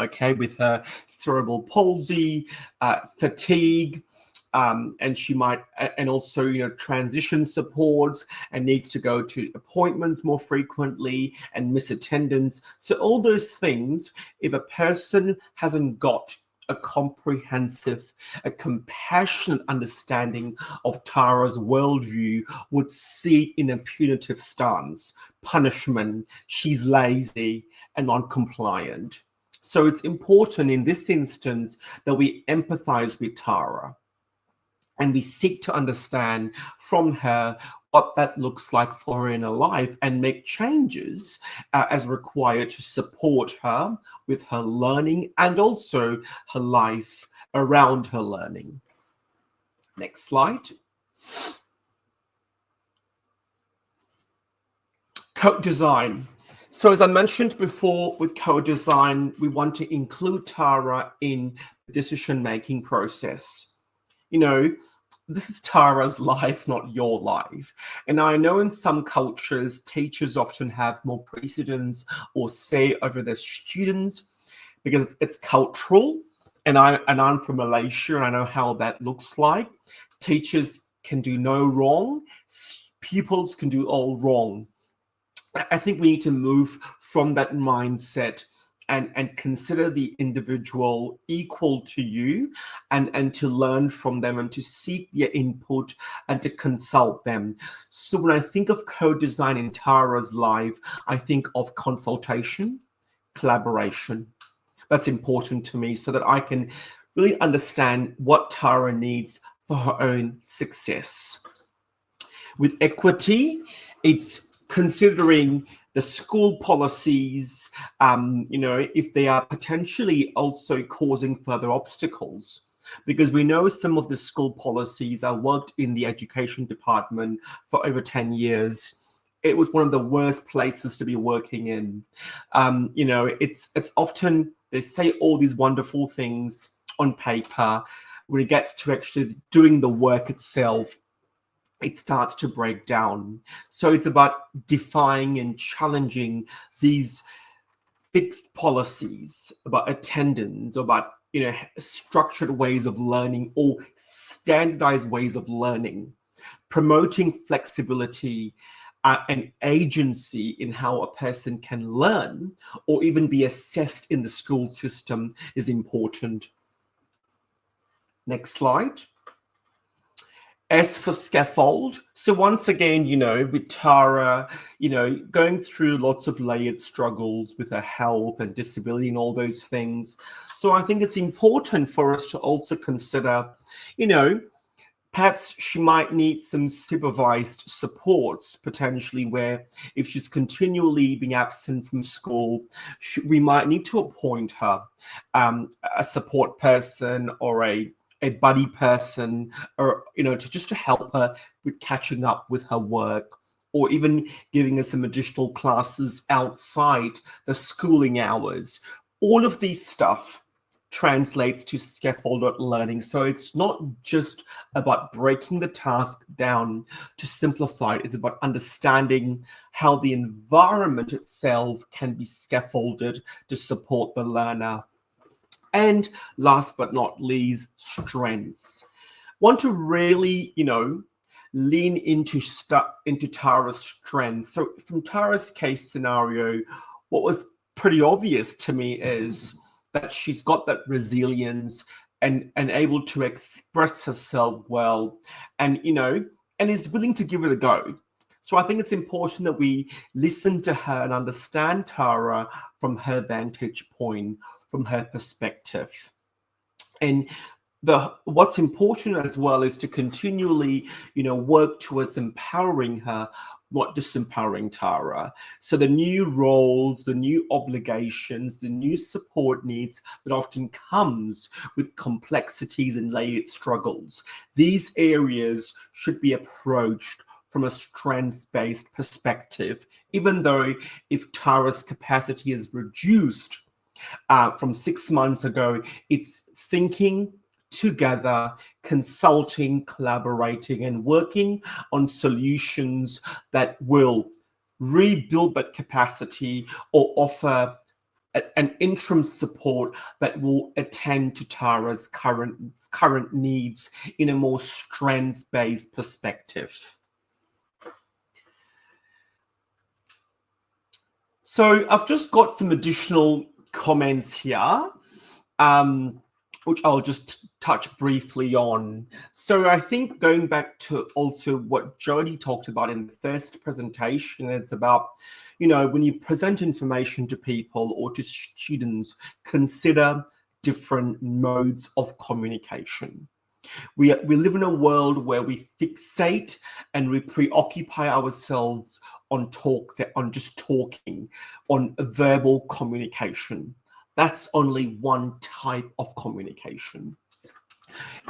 okay, with her cerebral palsy, fatigue, and she might, and also, you know, transition supports and needs to go to appointments more frequently and miss attendance. So all those things, if a person hasn't got a comprehensive, a compassionate understanding of Tara's worldview, would see it in a punitive stance, punishment, she's lazy and non-compliant. So it's important in this instance that we empathize with Tara and we seek to understand from her what that looks like for her in her life and make changes as required to support her with her learning and also her life around her learning. Next slide. Co-design. So as I mentioned before, with co-design, we want to include Tara in the decision-making process. You know, this is Tara's life, not your life. And I know in some cultures, teachers often have more precedence or say over their students because it's cultural. And I'm from Malaysia and I know how that looks like. Teachers can do no wrong. Pupils can do all wrong. I think we need to move from that mindset and consider the individual equal to you and to learn from them and to seek their input and to consult them. So when I think of co-design in Tara's life, I think of consultation, collaboration. That's important to me so that I can really understand what Tara needs for her own success. With equity, It's considering the school policies, if they are potentially also causing further obstacles. Because we know some of the school policies, I worked in the education department for over 10 years. It was one of the worst places to be working in. It's often, they say all these wonderful things on paper. When it gets to actually doing the work itself, it starts to break down. So it's about defying and challenging these fixed policies about attendance, about structured ways of learning or standardized ways of learning, promoting flexibility and agency in how a person can learn or even be assessed in the school system is important. Next slide. S for scaffold. So once again, with Tara, going through lots of layered struggles with her health and disability and all those things. So I think it's important for us to also consider, perhaps she might need some supervised supports, potentially, where if she's continually being absent from school, we might need to appoint her a support person or a buddy person, or to help her with catching up with her work, or even giving her some additional classes outside the schooling hours. All of these stuff translates to scaffolded learning. So it's not just about breaking the task down to simplify it. It's about understanding how the environment itself can be scaffolded to support the learner. And last but not least, strengths. Want to really, lean into Tara's strengths. So from Tara's case scenario, what was pretty obvious to me is that she's got that resilience and able to express herself well, and is willing to give it a go. So I think it's important that we listen to her and understand Tara from her vantage point, from her perspective. And what's important as well is to continually, work towards empowering her, not just empowering Tara. So the new roles, the new obligations, the new support needs that often comes with complexities and layered struggles. These areas should be approached from a strength-based perspective, even though if Tara's capacity is reduced from 6 months ago, it's thinking together, consulting, collaborating, and working on solutions that will rebuild that capacity or offer an interim support that will attend to Tara's current needs in a more strengths-based perspective. So I've just got some additional comments here, which I'll just touch briefly on. So I think going back to also what Jody talked about in the first presentation, it's about, when you present information to people or to students, consider different modes of communication. We live in a world where we fixate and we preoccupy ourselves on just talking, on verbal communication. That's only one type of communication.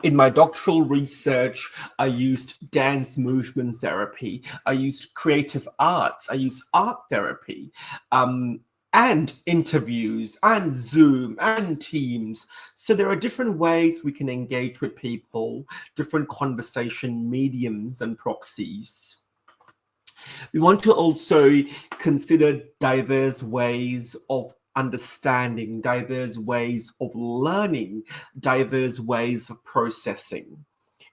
In my doctoral research, I used dance movement therapy. I used creative arts. I used art therapy. And interviews and Zoom and Teams. So there are different ways we can engage with people, different conversation mediums and proxies. We want to also consider diverse ways of understanding, diverse ways of learning, diverse ways of processing.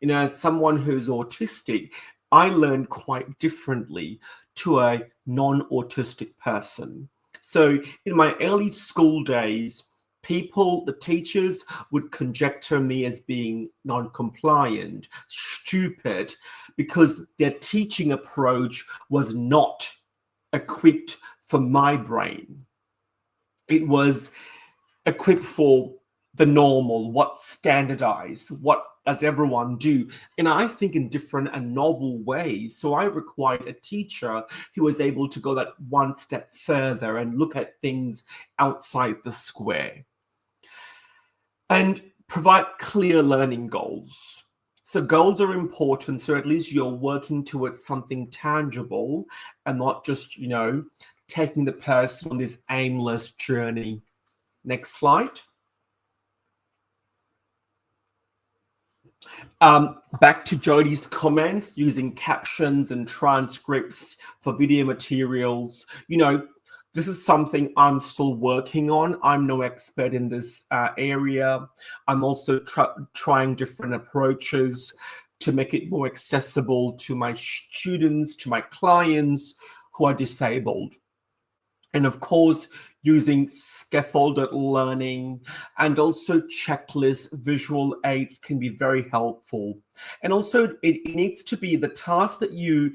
As someone who's autistic, I learn quite differently to a non-autistic person. So in my early school days, the teachers would conjecture me as being non-compliant, stupid, because their teaching approach was not equipped for my brain. It was equipped for the normal, what's standardized, what as everyone do, and I think in different and novel ways. So I required a teacher who was able to go that one step further and look at things outside the square and provide clear learning goals. So goals are important, so at least you're working towards something tangible and not just, taking the person on this aimless journey. Next slide. Back to Jodie's comments, using captions and transcripts for video materials. This is something I'm still working on. I'm no expert in this area. I'm also trying different approaches to make it more accessible to my students, to my clients who are disabled. And of course, using scaffolded learning and also checklists, visual aids can be very helpful. And also it needs to be the task that you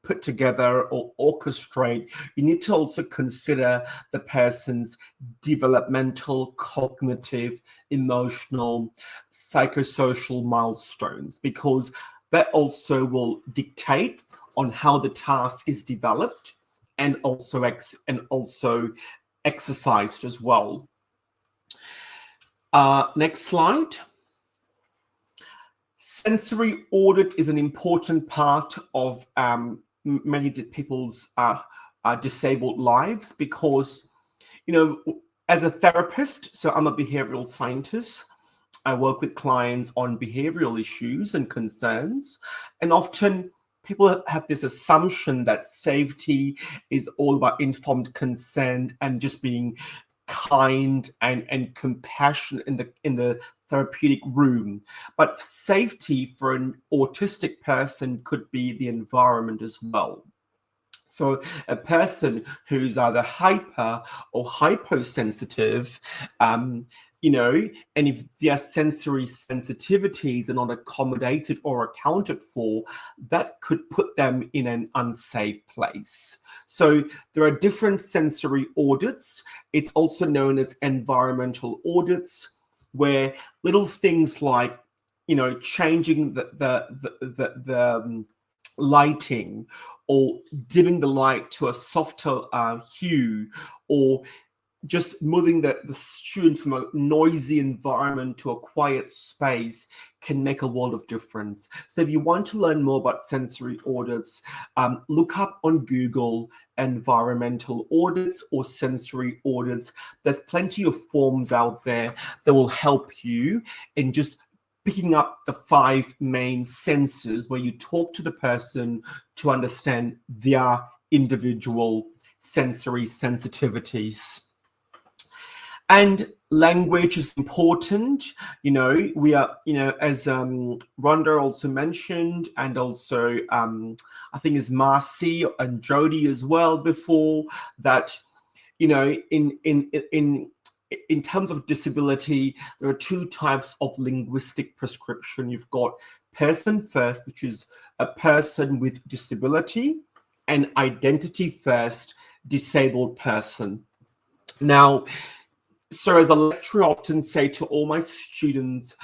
put together or orchestrate. You need to also consider the person's developmental, cognitive, emotional, psychosocial milestones, because that also will dictate on how the task is developed and also exercised as well. Next slide. Sensory audit is an important part of many people's disabled lives, because, as a therapist, so I'm a behavioral scientist, I work with clients on behavioral issues and concerns, and often people have this assumption that safety is all about informed consent and just being kind and compassionate in the therapeutic room. But safety for an autistic person could be the environment as well. So a person who's either hyper or hyposensitive, and if their sensory sensitivities are not accommodated or accounted for, that could put them in an unsafe place. So there are different sensory audits. It's also known as environmental audits, where little things like, changing the lighting, or dimming the light to a softer hue, or just moving the student from a noisy environment to a quiet space can make a world of difference. So if you want to learn more about sensory audits, look up on Google environmental audits or sensory audits. There's plenty of forms out there that will help you in just picking up the 5 main senses, where you talk to the person to understand their individual sensory sensitivities. And language is important. We are, as Rhonda also mentioned, and also I think is Marcie and Jodie as well before, that, in terms of disability, there are 2 types of linguistic prescription. You've got person first, which is a person with disability, and identity first, disabled person. Now, so as a lecturer, I often say to all my students,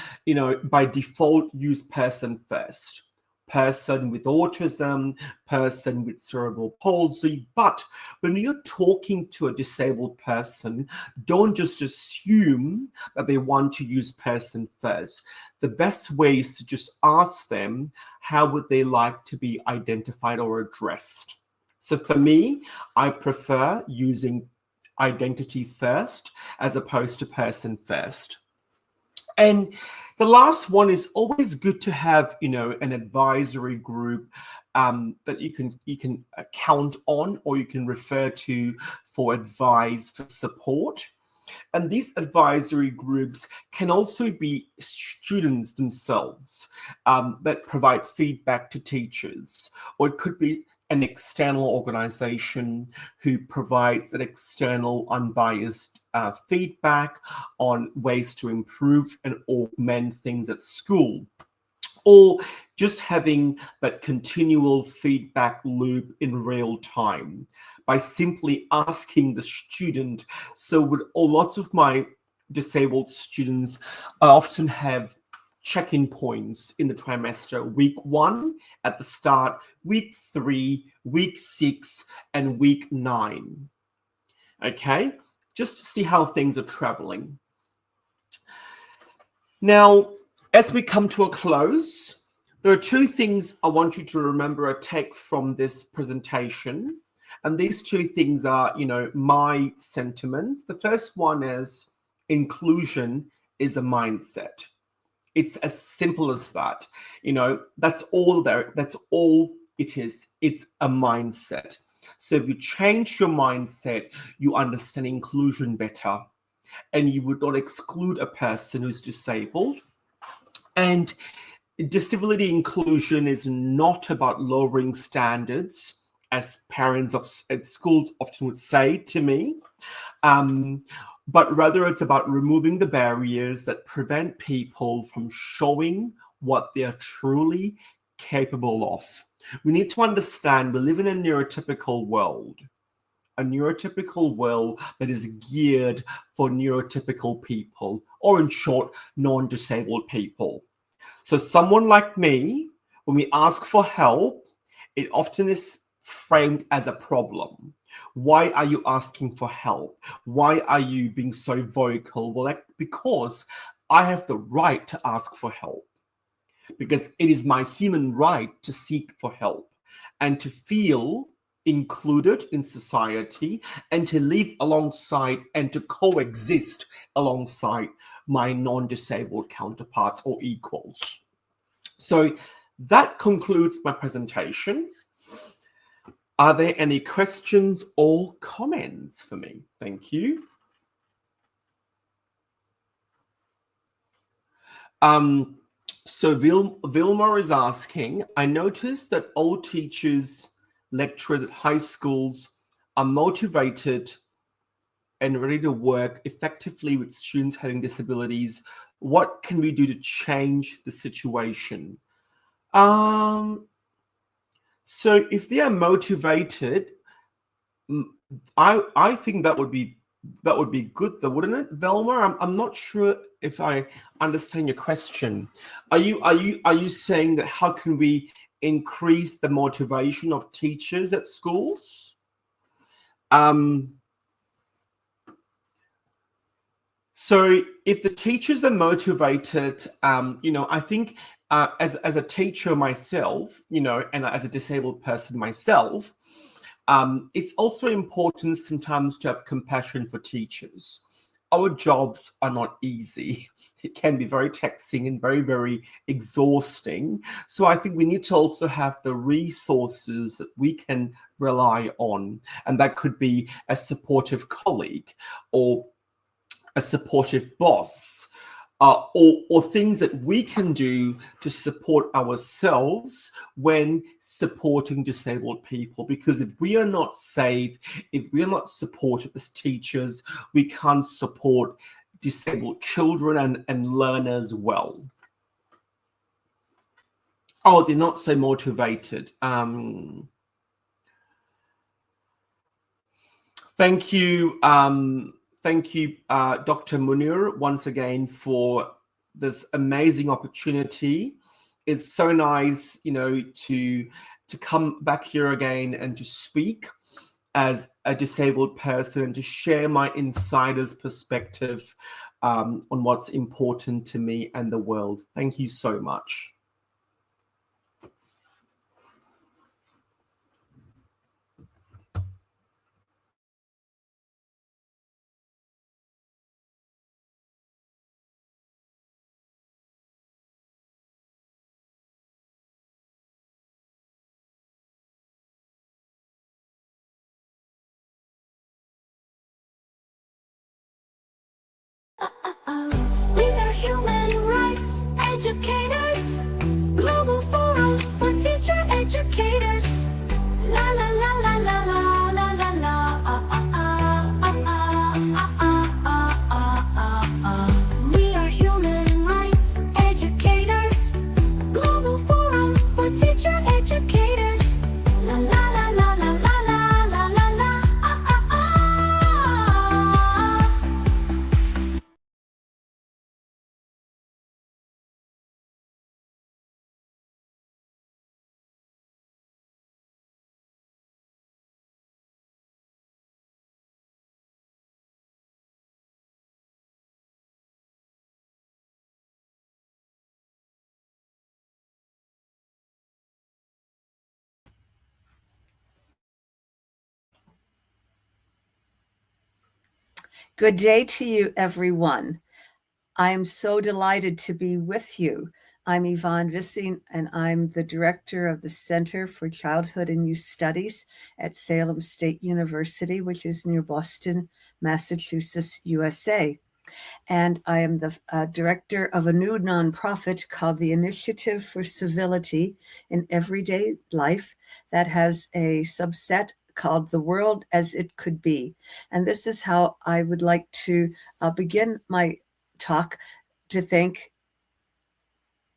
by default, use person first. Person with autism, person with cerebral palsy. But when you're talking to a disabled person, don't just assume that they want to use person first. The best way is to just ask them, how would they like to be identified or addressed? So for me, I prefer using identity first as opposed to person first. And the last one is always good to have, an advisory group that you can count on, or you can refer to for advice, for support. And these advisory groups can also be students themselves that provide feedback to teachers, or it could be an external organization who provides an external unbiased feedback on ways to improve and augment things at school, or just having that continual feedback loop in real time by simply asking the student. So with lots of my disabled students, I often have check-in points in the trimester: week 1 at the start, week 3, week 6, and week 9. Okay, just to see how things are traveling. Now, as we come to a close, there are 2 things I want you to remember or take from this presentation. And these 2 things are, my sentiments. The first one is inclusion is a mindset. It's as simple as that. That's all there. That's all it is. It's a mindset. So if you change your mindset, you understand inclusion better, and you would not exclude a person who's disabled. And disability inclusion is not about lowering standards, as parents at schools often would say to me, but rather it's about removing the barriers that prevent people from showing what they are truly capable of. We need to understand we live in a neurotypical world that is geared for neurotypical people, or in short, non-disabled people. So someone like me, when we ask for help, it often is framed as a problem. Why are you asking for help? Why are you being so vocal? Well, because I have the right to ask for help, because it is my human right to seek for help and to feel included in society, and to live alongside and to coexist alongside my non-disabled counterparts or equals. So that concludes my presentation. Are there any questions or comments for me? Thank you. So Vilma is asking, I noticed that all teachers, lecturers at high schools are motivated and ready to work effectively with students having disabilities. What can we do to change the situation? So if they are motivated, I think that would be good, though, wouldn't it, Velma? I'm not sure if I understand your question. Are you saying that how can we increase the motivation of teachers at schools? So if the teachers are motivated, I think as a teacher myself, and as a disabled person myself, it's also important sometimes to have compassion for teachers. Our jobs are not easy. It can be very taxing and very, very exhausting. So I think we need to also have the resources that we can rely on. And that could be a supportive colleague or a supportive boss, or things that we can do to support ourselves when supporting disabled people. Because if we are not safe, if we are not supported as teachers, we can't support disabled children and learners well. Oh, they're not so motivated. Thank you. Thank you, Dr. Munir, once again for this amazing opportunity. It's so nice, to come back here again and to speak as a disabled person and to share my insider's perspective on what's important to me and the world. Thank you so much. We are human rights educators, global forum for teacher educators. La la la la la la la la la. We are human rights educators, global forum for teacher educators. La la la la la la la la la. Good day to you, everyone. I am so delighted to be with you. I'm Yvonne Vissing, and I'm the director of the Center for Childhood and Youth Studies at Salem State University, which is near Boston, Massachusetts, USA. And I am the director of a new nonprofit called the Initiative for Civility in Everyday Life that has a subset called The World as It Could Be. And this is how I would like to begin my talk, to thank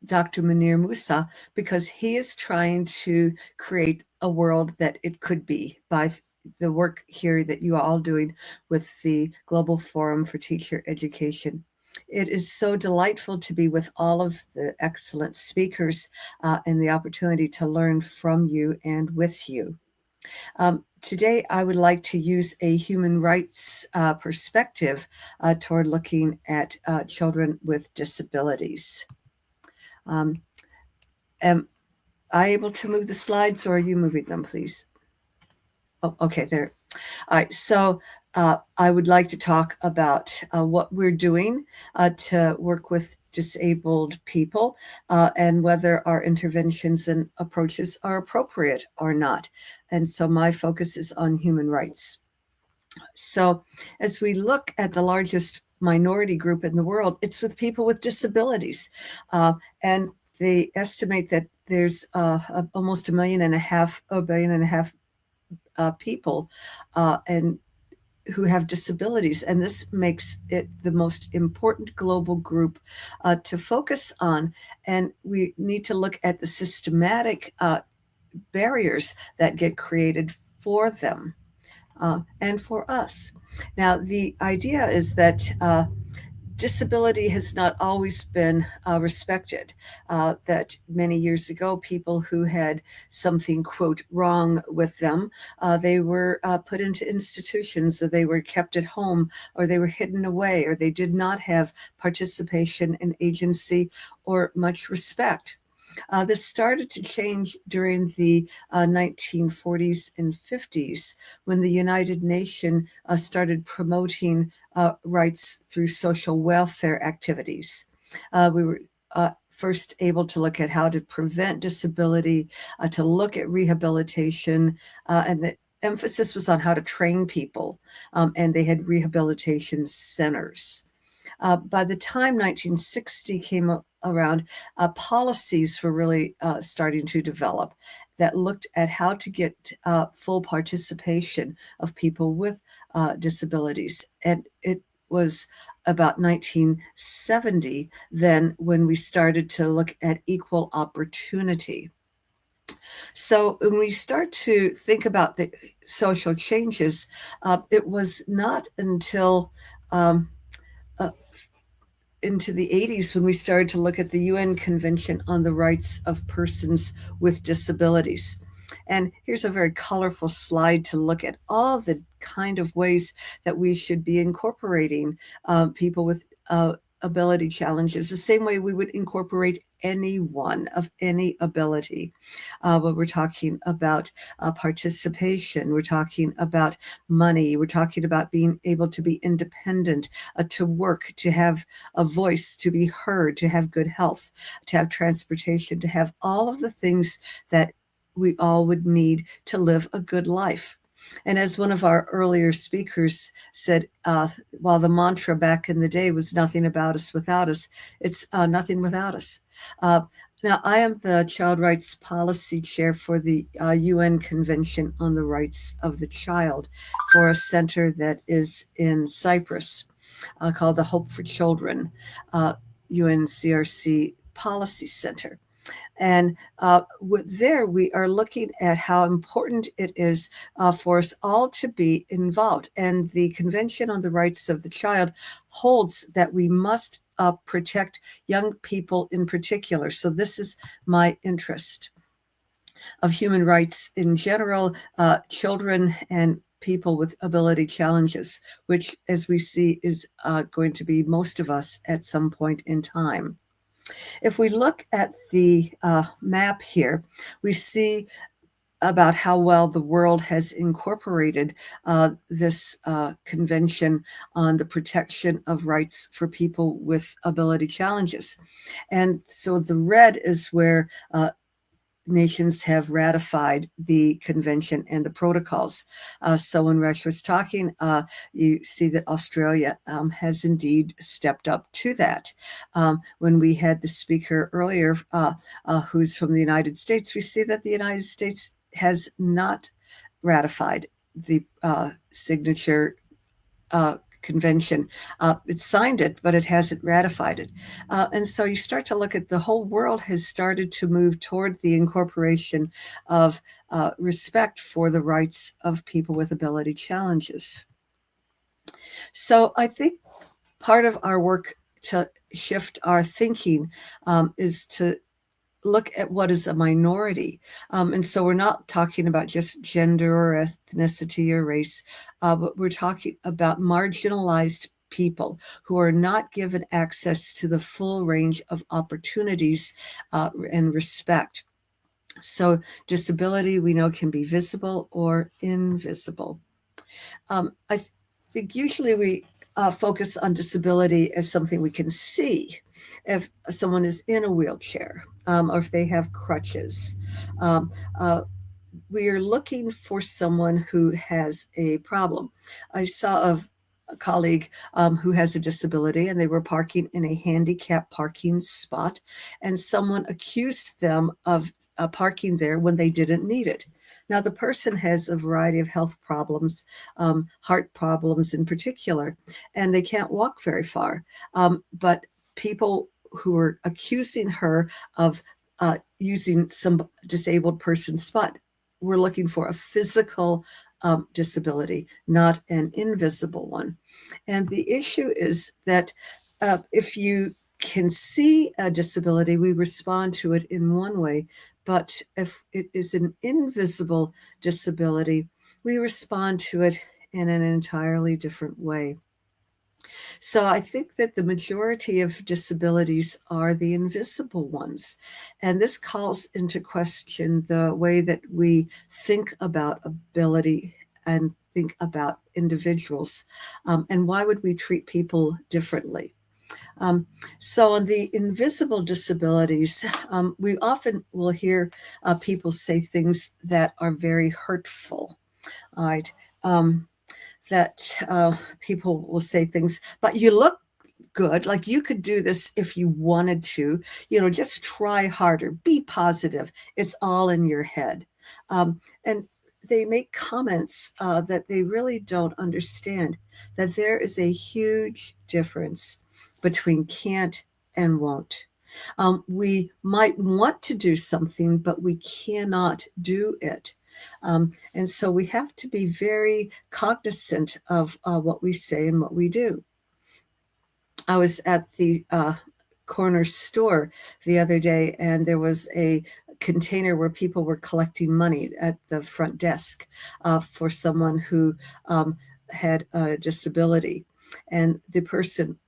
Dr. Munir Musa, because he is trying to create a world that it could be by the work here that you are all doing with the Global Forum for Teacher Education. It is so delightful to be with all of the excellent speakers and the opportunity to learn from you and with you. Today, I would like to use a human rights perspective toward looking at children with disabilities. Am I able to move the slides, or are you moving them, please? Oh, okay, there. All right, so I would like to talk about what we're doing to work with disabled people and whether our interventions and approaches are appropriate or not. And so my focus is on human rights. So as we look at the largest minority group in the world, it's with people with disabilities. And they estimate that there's almost 1.5 billion people and who have disabilities. And this makes it the most important global group to focus on. And we need to look at the systematic barriers that get created for them and for us. Now, the idea is that disability has not always been respected, that many years ago, people who had something, quote, wrong with them, they were put into institutions, or they were kept at home, or they were hidden away, or they did not have participation and agency or much respect. This started to change during the 1940s and 50s, when the United Nations started promoting rights through social welfare activities. We were first able to look at how to prevent disability, to look at rehabilitation, and the emphasis was on how to train people, and they had rehabilitation centers. By the time 1960 came around, policies were really starting to develop that looked at how to get full participation of people with disabilities. And it was about 1970 then when we started to look at equal opportunity. So when we start to think about the social changes, it was not until into the 80s when we started to look at the UN Convention on the Rights of Persons with Disabilities. And here's a very colorful slide to look at all the kind of ways that we should be incorporating people with ability challenges, the same way we would incorporate anyone of any ability. But we're talking about participation, we're talking about money, we're talking about being able to be independent, to work, to have a voice, to be heard, to have good health, to have transportation, to have all of the things that we all would need to live a good life. And as one of our earlier speakers said, while the mantra back in the day was nothing about us without us, it's nothing without us. Now, I am the Child Rights Policy Chair for the UN Convention on the Rights of the Child for a center that is in Cyprus called the Hope for Children UNCRC Policy Center. And there we are looking at how important it is for us all to be involved. And the Convention on the Rights of the Child holds that we must protect young people in particular. So this is my interest of human rights in general, children and people with ability challenges, which, as we see, is going to be most of us at some point in time. If we look at the map here, we see about how well the world has incorporated this convention on the protection of rights for people with ability challenges. And so the red is where nations have ratified the convention and the protocols. So when Resh was talking, you see that Australia has indeed stepped up to that. When we had the speaker earlier, who's from the United States, we see that the United States has not ratified the signature convention. It signed it, but it hasn't ratified it. And so you start to look at the whole world has started to move toward the incorporation of respect for the rights of people with ability challenges. So I think part of our work to shift our thinking is to look at what is a minority. And so we're not talking about just gender or ethnicity or race, but we're talking about marginalized people who are not given access to the full range of opportunities and respect. So disability, we know, can be visible or invisible. I think usually we focus on disability as something we can see. If someone is in a wheelchair or if they have crutches, we are looking for someone who has a problem. I saw a colleague who has a disability, and they were parking in a handicap parking spot, and someone accused them of parking there when they didn't need it. Now, the person has a variety of health problems, heart problems in particular, and they can't walk very far. But people who were accusing her of using some disabled person's spot were looking for a physical disability, not an invisible one. And the issue is that if you can see a disability, we respond to it in one way. But if it is an invisible disability, we respond to it in an entirely different way. So I think that the majority of disabilities are the invisible ones. And this calls into question the way that we think about ability and think about individuals. And why would we treat people differently? So on the invisible disabilities, we often will hear people say things that are very hurtful. All right. That people will say things, but you look good, like you could do this if you wanted to, just try harder, be positive. It's all in your head. And they make comments that they really don't understand, that there is a huge difference between can't and won't. We might want to do something, but we cannot do it. And so we have to be very cognizant of what we say and what we do. I was at the corner store the other day, and there was a container where people were collecting money at the front desk for someone who had a disability. And the person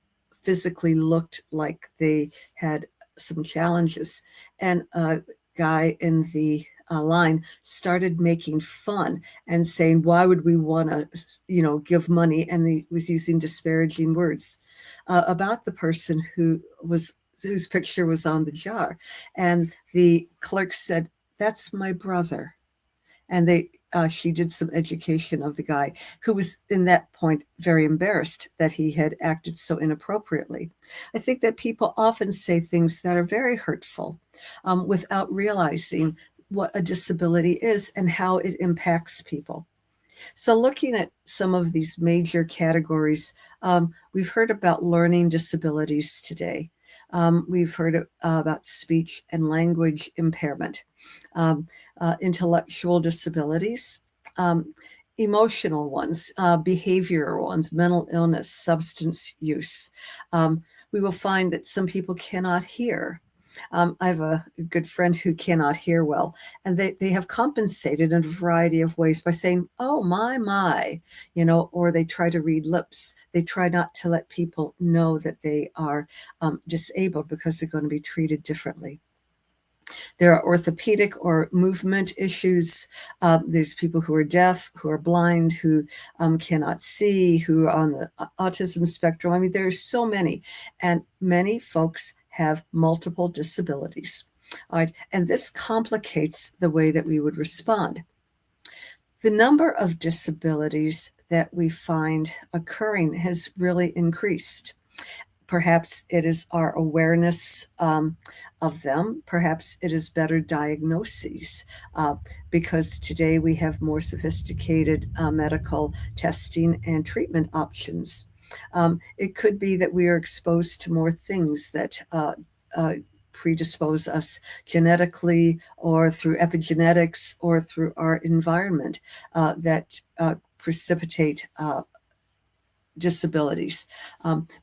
physically looked like they had some challenges. And a guy in the line started making fun and saying, why would we want to, give money? And he was using disparaging words about the person whose picture was on the jar. And the clerk said, that's my brother. And she did some education of the guy, who was in that point very embarrassed that he had acted so inappropriately. I think that people often say things that are very hurtful without realizing what a disability is and how it impacts people. So looking at some of these major categories, we've heard about learning disabilities today. We've heard about speech and language impairment, intellectual disabilities, emotional ones, behavioral ones, mental illness, substance use. We will find that some people cannot hear. I have a good friend who cannot hear well, and they have compensated in a variety of ways by saying, oh, my, or they try to read lips. They try not to let people know that they are disabled because they're going to be treated differently. There are orthopedic or movement issues. There's people who are deaf, who are blind, who cannot see, who are on the autism spectrum. I mean, there are so many, and many folks have multiple disabilities. All right, and this complicates the way that we would respond. The number of disabilities that we find occurring has really increased. Perhaps it is our awareness of them. Perhaps it is better diagnoses, because today we have more sophisticated medical testing and treatment options. It could be that we are exposed to more things that predispose us genetically or through epigenetics or through our environment that precipitate disabilities.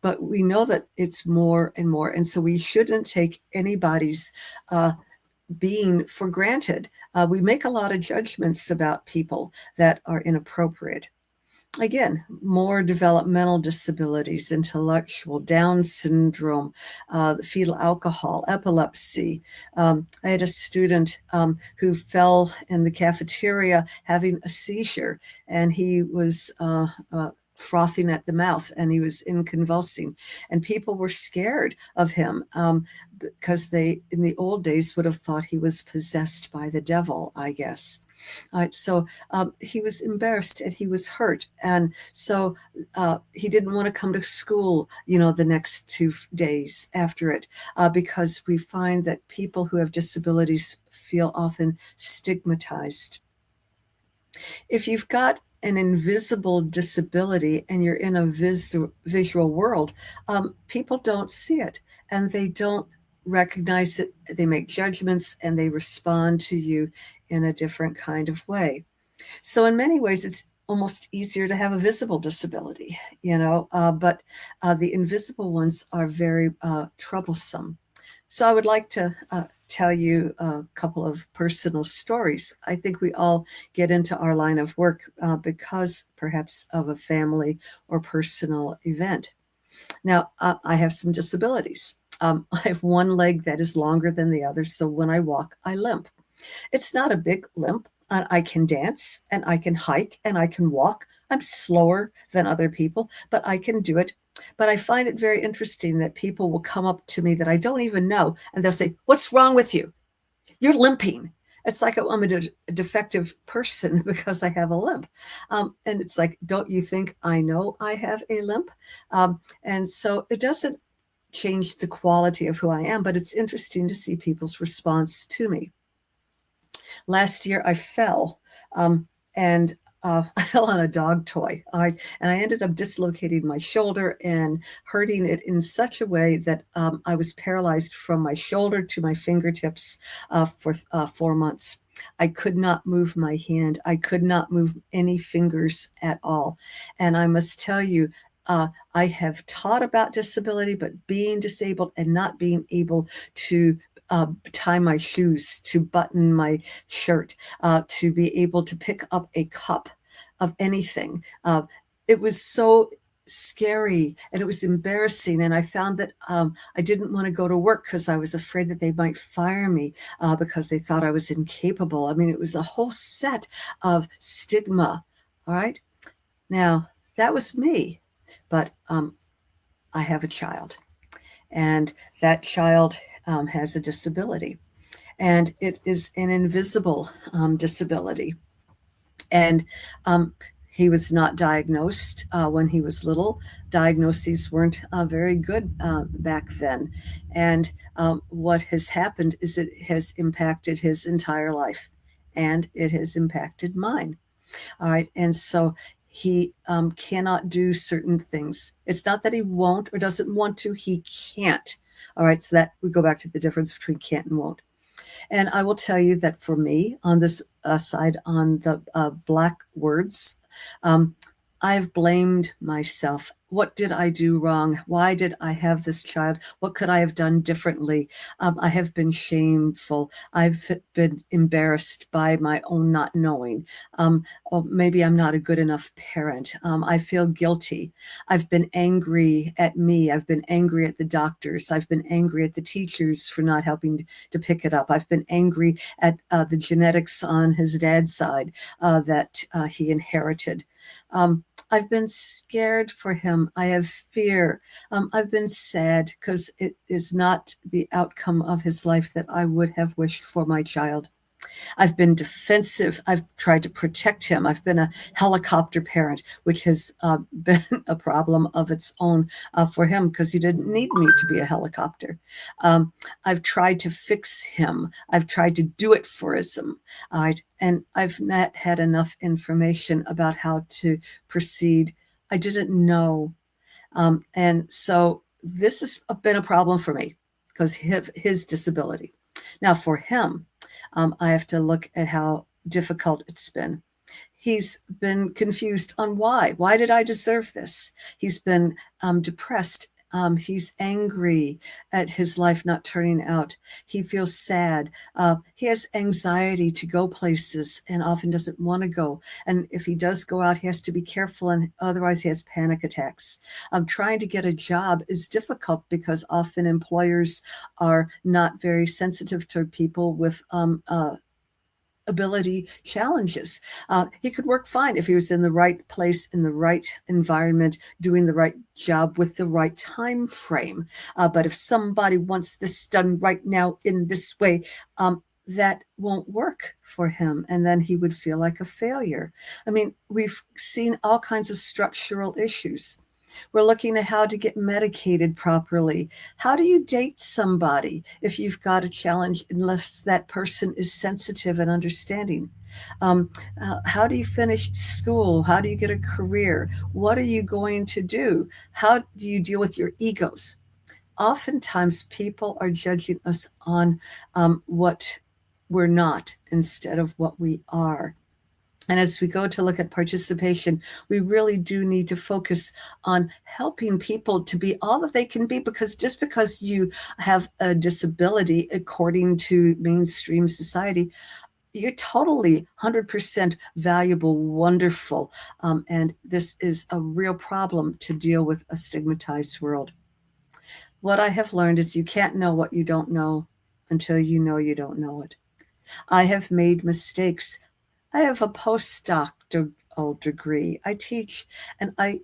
But we know that it's more and more. And so we shouldn't take anybody's being for granted. We make a lot of judgments about people that are inappropriate. Again, more developmental disabilities, intellectual, Down syndrome, fetal alcohol, epilepsy. I had a student who fell in the cafeteria having a seizure, and he was frothing at the mouth, and he was convulsing, and people were scared of him because they, in the old days, would have thought he was possessed by the devil, I guess. So he was embarrassed and he was hurt. And so he didn't want to come to school, the next 2 days after it, because we find that people who have disabilities feel often stigmatized. If you've got an invisible disability and you're in a visual world, people don't see it and they don't recognize it. They make judgments and they respond to you in a different kind of way. So in many ways, it's almost easier to have a visible disability, but the invisible ones are very troublesome. So I would like to tell you a couple of personal stories. I think we all get into our line of work because perhaps of a family or personal event. Now, I have some disabilities. I have one leg that is longer than the other, so when I walk, I limp. It's not a big limp. I can dance and I can hike and I can walk. I'm slower than other people, but I can do it. But I find it very interesting that people will come up to me that I don't even know, and they'll say, "What's wrong with you? You're limping." It's like I'm a defective person because I have a limp. And it's like, don't you think I know I have a limp? And so it doesn't change the quality of who I am, but it's interesting to see people's response to me. Last year I fell, and I fell on a dog toy, and I ended up dislocating my shoulder and hurting it in such a way that I was paralyzed from my shoulder to my fingertips for 4 months. I could not move my hand. I could not move any fingers at all. And I must tell you, I have taught about disability, but being disabled and not being able to tie my shoes, to button my shirt, to be able to pick up a cup of anything. It was so scary and it was embarrassing. And I found that I didn't want to go to work because I was afraid that they might fire me because they thought I was incapable. I mean, it was a whole set of stigma. All right. Now, that was me, but I have a child. And that child has a disability, and it is an invisible disability. And he was not diagnosed when he was little. Diagnoses weren't very good back then. And what has happened is it has impacted his entire life, and it has impacted mine. All right. And so he cannot do certain things. It's not that he won't or doesn't want to, he can't. All right. So that we go back to the difference between can't and won't. And I will tell you that for me, on this side, on the black words, I've blamed myself what did I do wrong? Why did I have this child? What could I have done differently? I have been shameful. I've been embarrassed by my own not knowing. Or maybe I'm not a good enough parent. I feel guilty. I've been angry at me. I've been angry at the doctors. I've been angry at the teachers for not helping to pick it up. I've been angry at the genetics on his dad's side that he inherited. I've been scared for him. I have fear. I've been sad because it is not the outcome of his life that I would have wished for my child. I've been defensive. I've tried to protect him. I've been a helicopter parent, which has been a problem of its own for him because he didn't need me to be a helicopter. I've tried to fix him. I've tried to do it for him. And I've not had enough information about how to proceed. I didn't know. And so this has been a problem for me because his disability. Now for him, I have to look at how difficult it's been. He's been confused on why. Why did I deserve this? He's been depressed. He's angry at his life not turning out. He feels sad. He has anxiety to go places and often doesn't want to go. And if he does go out, he has to be careful, and otherwise he has panic attacks. Trying to get a job is difficult because often employers are not very sensitive to people with ability challenges. He could work fine if he was in the right place, in the right environment, doing the right job with the right time frame. But if somebody wants this done right now in this way, that won't work for him. And then he would feel like a failure. I mean, we've seen all kinds of structural issues. We're looking at how to get medicated properly. How do you date somebody if you've got a challenge unless that person is sensitive and understanding? How do you finish school? How do you get a career? What are you going to do? How do you deal with your egos? Oftentimes people are judging us on what we're not instead of what we are. And as we go to look at participation, we really do need to focus on helping people to be all that they can be, because just because you have a disability, according to mainstream society, you're totally 100% valuable, wonderful. And this is a real problem to deal with a stigmatized world. What I have learned is you can't know what you don't know until you know you don't know it. I have made mistakes. I have a postdoctoral degree. I teach, and I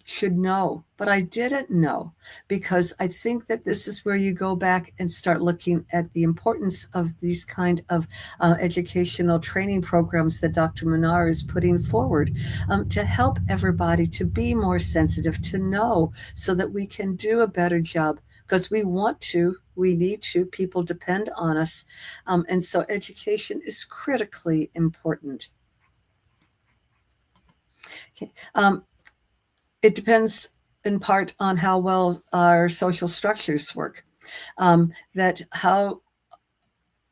should know, but I didn't know, because I think that this is where you go back and start looking at the importance of these kind of educational training programs that Dr. Manar is putting forward to help everybody to be more sensitive, to know, so that we can do a better job, because we want to, we need to, people depend on us. And so education is critically important. Okay. It depends in part on how well our social structures work. That how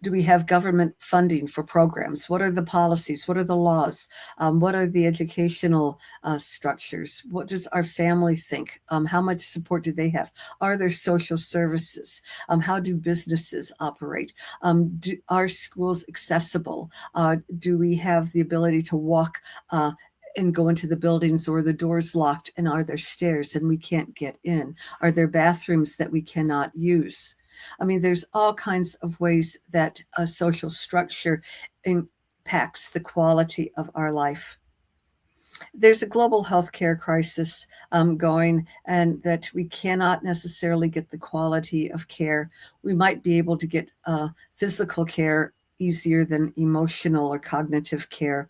do we have government funding for programs? What are the policies? What are the laws? What are the educational structures? What does our family think? How much support do they have? Are there social services? How do businesses operate? Are schools accessible? Do we have the ability to walk and go into the buildings, or the doors locked, and are there stairs and we can't get in? Are there bathrooms that we cannot use? I mean, there's all kinds of ways that a social structure impacts the quality of our life. There's a global healthcare crisis going, and that we cannot necessarily get the quality of care. We might be able to get physical care easier than emotional or cognitive care.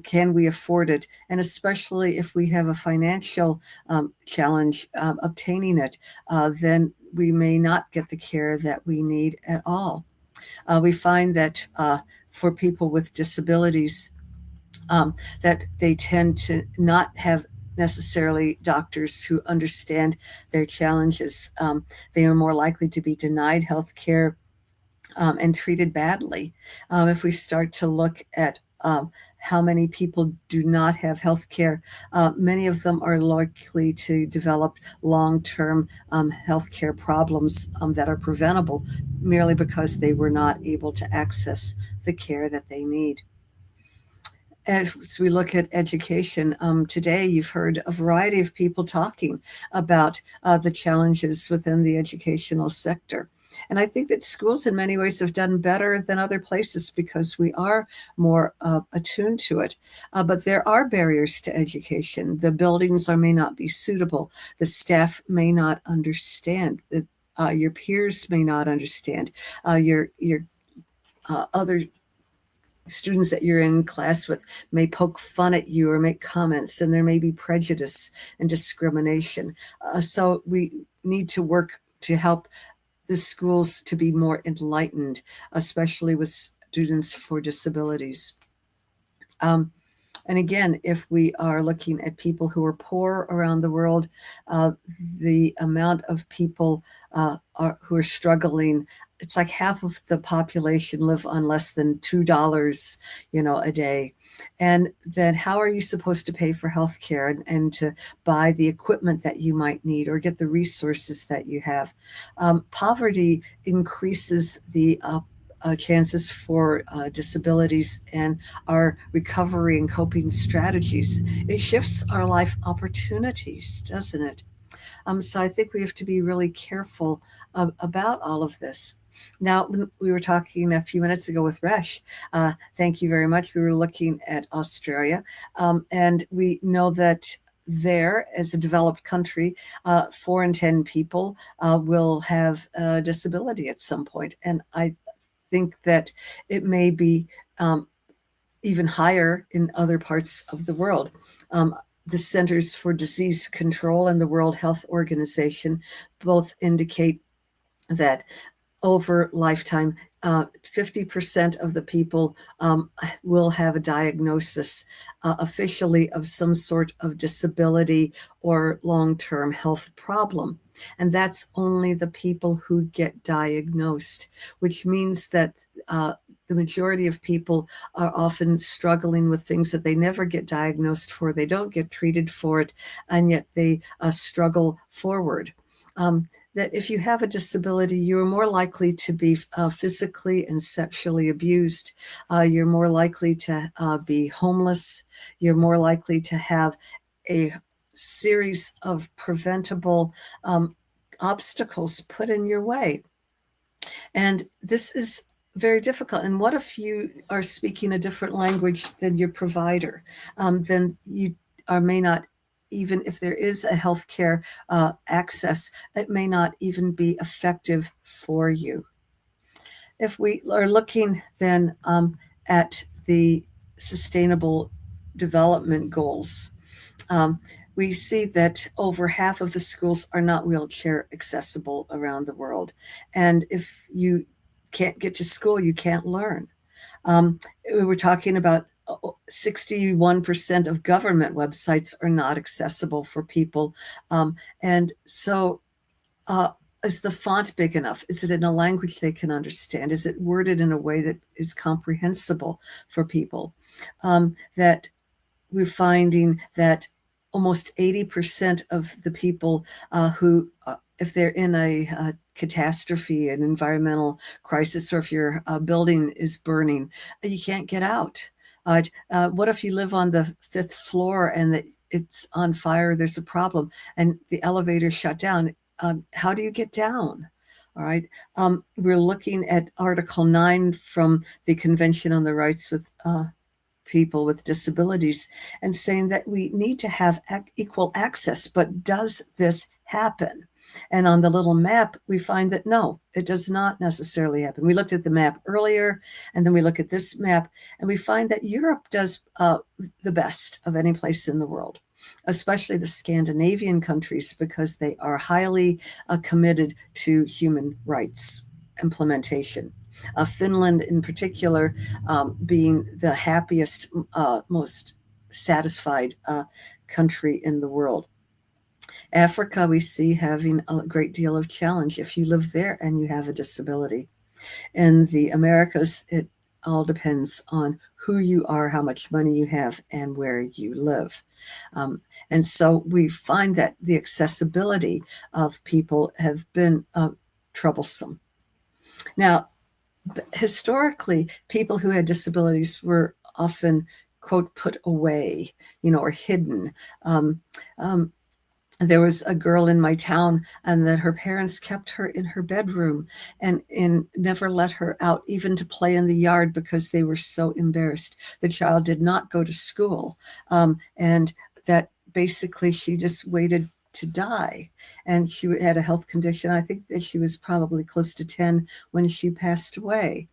Can we afford it? And especially if we have a financial challenge obtaining it, then we may not get the care that we need at all. We find that for people with disabilities, that they tend to not have necessarily doctors who understand their challenges. They are more likely to be denied health care and treated badly. If we start to look at how many people do not have health care. Many of them are likely to develop long-term health care problems that are preventable merely because they were not able to access the care that they need. As we look at education, today you've heard a variety of people talking about the challenges within the educational sector. And I think that schools in many ways have done better than other places because we are more attuned to it. But there are barriers to education. The buildings may not be suitable. The staff may not understand. Your peers may not understand. Your other students that you're in class with may poke fun at you or make comments, and there may be prejudice and discrimination. So we need to work to help the schools to be more enlightened, especially with students for disabilities. And again, if we are looking at people who are poor around the world, the amount of people who are struggling, it's like half of the population live on less than $2, a day. And then how are you supposed to pay for healthcare and to buy the equipment that you might need or get the resources that you have? Poverty increases the chances for disabilities and our recovery and coping strategies. It shifts our life opportunities, doesn't it? So I think we have to be really careful about all of this. Now, when we were talking a few minutes ago with Resh, thank you very much. We were looking at Australia, and we know that there, as a developed country, 4 in 10 people will have a disability at some point. And I think that it may be even higher in other parts of the world. The Centers for Disease Control and the World Health Organization both indicate that over lifetime, 50% of the people will have a diagnosis officially of some sort of disability or long-term health problem. And that's only the people who get diagnosed, which means that the majority of people are often struggling with things that they never get diagnosed for. They don't get treated for it, and yet they struggle forward. That if you have a disability, you're more likely to be physically and sexually abused. You're more likely to be homeless. You're more likely to have a series of preventable obstacles put in your way. And this is very difficult. And what if you are speaking a different language than your provider? Then you may not, even if there is a healthcare access, it may not even be effective for you. If we are looking then at the Sustainable Development Goals, we see that over half of the schools are not wheelchair accessible around the world. And if you can't get to school, you can't learn. We were talking about 61% of government websites are not accessible for people. And so is the font big enough? Is it in a language they can understand? Is it worded in a way that is comprehensible for people? That we're finding that almost 80% of the people who, if they're in a catastrophe, an environmental crisis, or if your building is burning, you can't get out. What if you live on the 5th floor and it's on fire, there's a problem, and the elevator shut down? How do you get down? All right. We're looking at Article 9 from the Convention on the Rights with People with Disabilities and saying that we need to have equal access, but does this happen? And on the little map, we find that no, it does not necessarily happen. We looked at the map earlier, and then we look at this map, and we find that Europe does the best of any place in the world, especially the Scandinavian countries, because they are highly committed to human rights implementation. Finland in particular being the happiest, most satisfied country in the world. Africa, we see having a great deal of challenge if you live there and you have a disability. In the Americas, all depends on who you are, how much money you have, and where you live. And so we find that the accessibility of people have been troublesome. Now, historically, people who had disabilities were often, quote, put away, or hidden. There was a girl in my town, and that her parents kept her in her bedroom and never let her out even to play in the yard because they were so embarrassed. The child did not go to school, and that basically she just waited to die. And she had a health condition. I think that she was probably close to 10 when she passed away.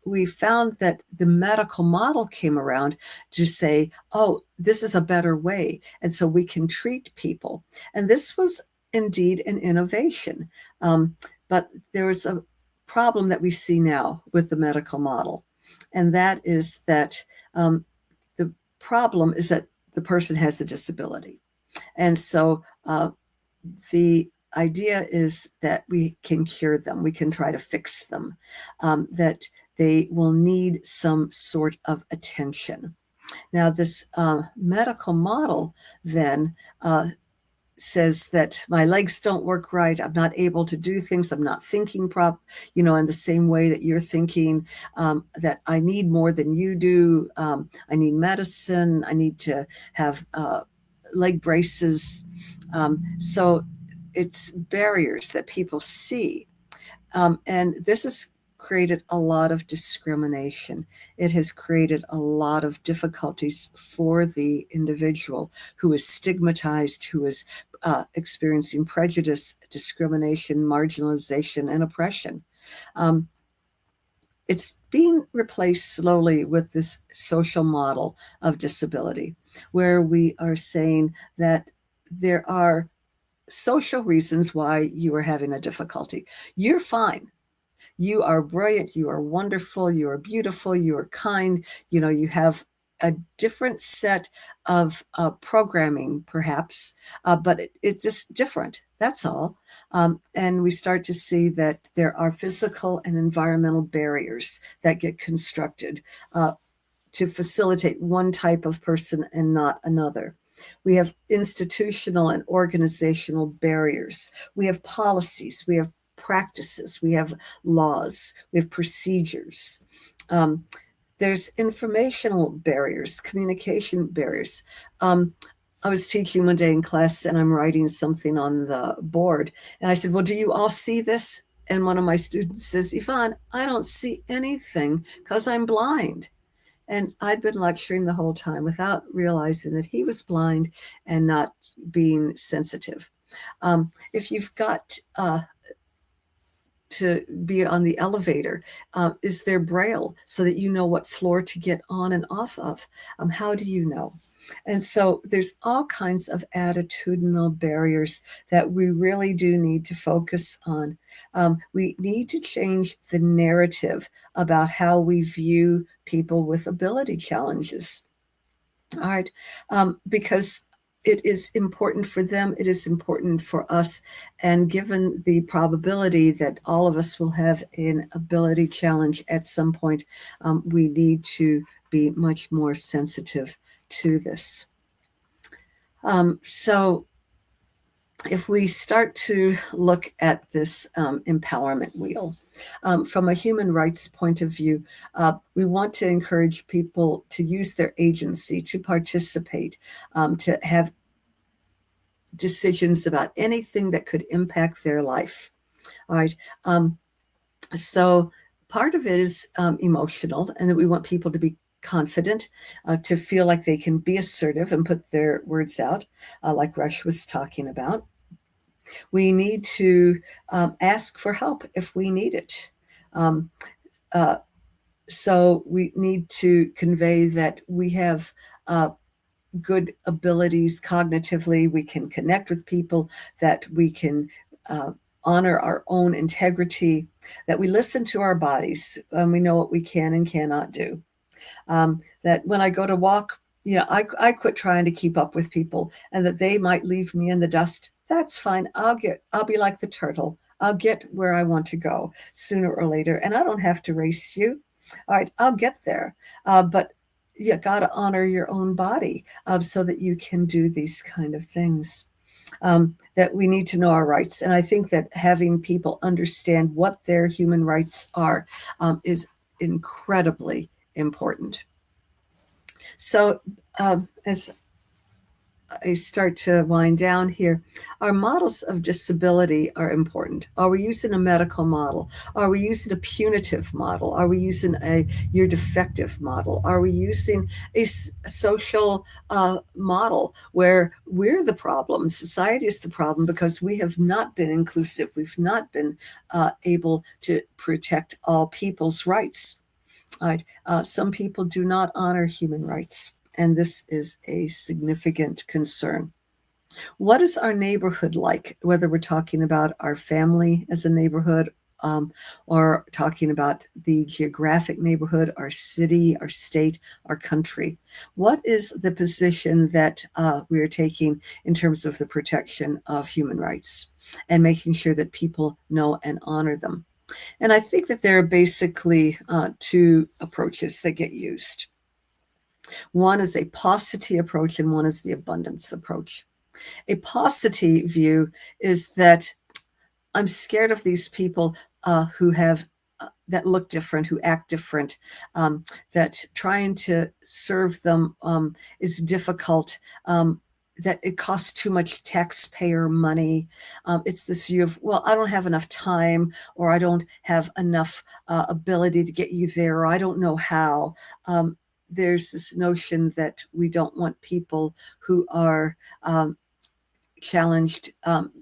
We found that the medical model came around to say, oh, this is a better way. And so we can treat people. And this was indeed an innovation. But there is a problem that we see now with the medical model. And that is that the problem is that the person has a disability. And so the idea is that we can cure them, we can try to fix them, that they will need some sort of attention. Now, this medical model then says that my legs don't work right, I'm not able to do things, I'm not thinking in the same way that you're thinking, that I need more than you do, I need medicine, I need to have leg braces. So it's barriers that people see. And this has created a lot of discrimination. It has created a lot of difficulties for the individual who is stigmatized, who is experiencing prejudice, discrimination, marginalization, and oppression. It's being replaced slowly with this social model of disability, where we are saying that there are social reasons why you are having a difficulty. You're fine. You are brilliant. You are wonderful. You are beautiful. You are kind. You have a different set of programming, perhaps, but it's just different. That's all. And we start to see that there are physical and environmental barriers that get constructed to facilitate one type of person and not another. We have institutional and organizational barriers. We have policies. We have practices. We have laws. We have procedures. There's informational barriers, communication barriers. I was teaching one day in class, and I'm writing something on the board. And I said, well, do you all see this? And one of my students says, Yvonne, I don't see anything because I'm blind. And I'd been lecturing the whole time without realizing that he was blind and not being sensitive. If you've got to be on the elevator, is there Braille so that you know what floor to get on and off of? How do you know? And so there's all kinds of attitudinal barriers that we really do need to focus on. We need to change the narrative about how we view people with ability challenges. All right, because it is important for them, it is important for us, and given the probability that all of us will have an ability challenge at some point, we need to be much more sensitive to this. So if we start to look at this empowerment wheel, from a human rights point of view, we want to encourage people to use their agency, to participate, to have decisions about anything that could impact their life. All right. So part of it is emotional, and that we want people to be confident, to feel like they can be assertive and put their words out, like Rush was talking about. We need to ask for help if we need it. So we need to convey that we have good abilities cognitively, we can connect with people, that we can honor our own integrity, that we listen to our bodies, and we know what we can and cannot do. That when I go to walk, I quit trying to keep up with people, and that they might leave me in the dust. That's fine. I'll be like the turtle. I'll get where I want to go sooner or later, and I don't have to race you. All right, I'll get there. But you got to honor your own body so that you can do these kind of things. That we need to know our rights. And I think that having people understand what their human rights are is incredibly important. So as I start to wind down here, our models of disability are important. Are we using a medical model? Are we using a punitive model? Are we using a you're defective model? Are we using a social model where we're the problem? Society is the problem because we have not been inclusive. We've not been able to protect all people's rights. All right. Some people do not honor human rights, and this is a significant concern. What is our neighborhood like, whether we're talking about our family as a neighborhood or talking about the geographic neighborhood, our city, our state, our country? What is the position that we are taking in terms of the protection of human rights and making sure that people know and honor them? And I think that there are basically two approaches that get used. One is a paucity approach and one is the abundance approach. A paucity view is that I'm scared of these people who have that look different, who act different, that trying to serve them is difficult, that it costs too much taxpayer money. It's this view of, well, I don't have enough time, or I don't have enough ability to get you there, or I don't know how. There's this notion that we don't want people who are challenged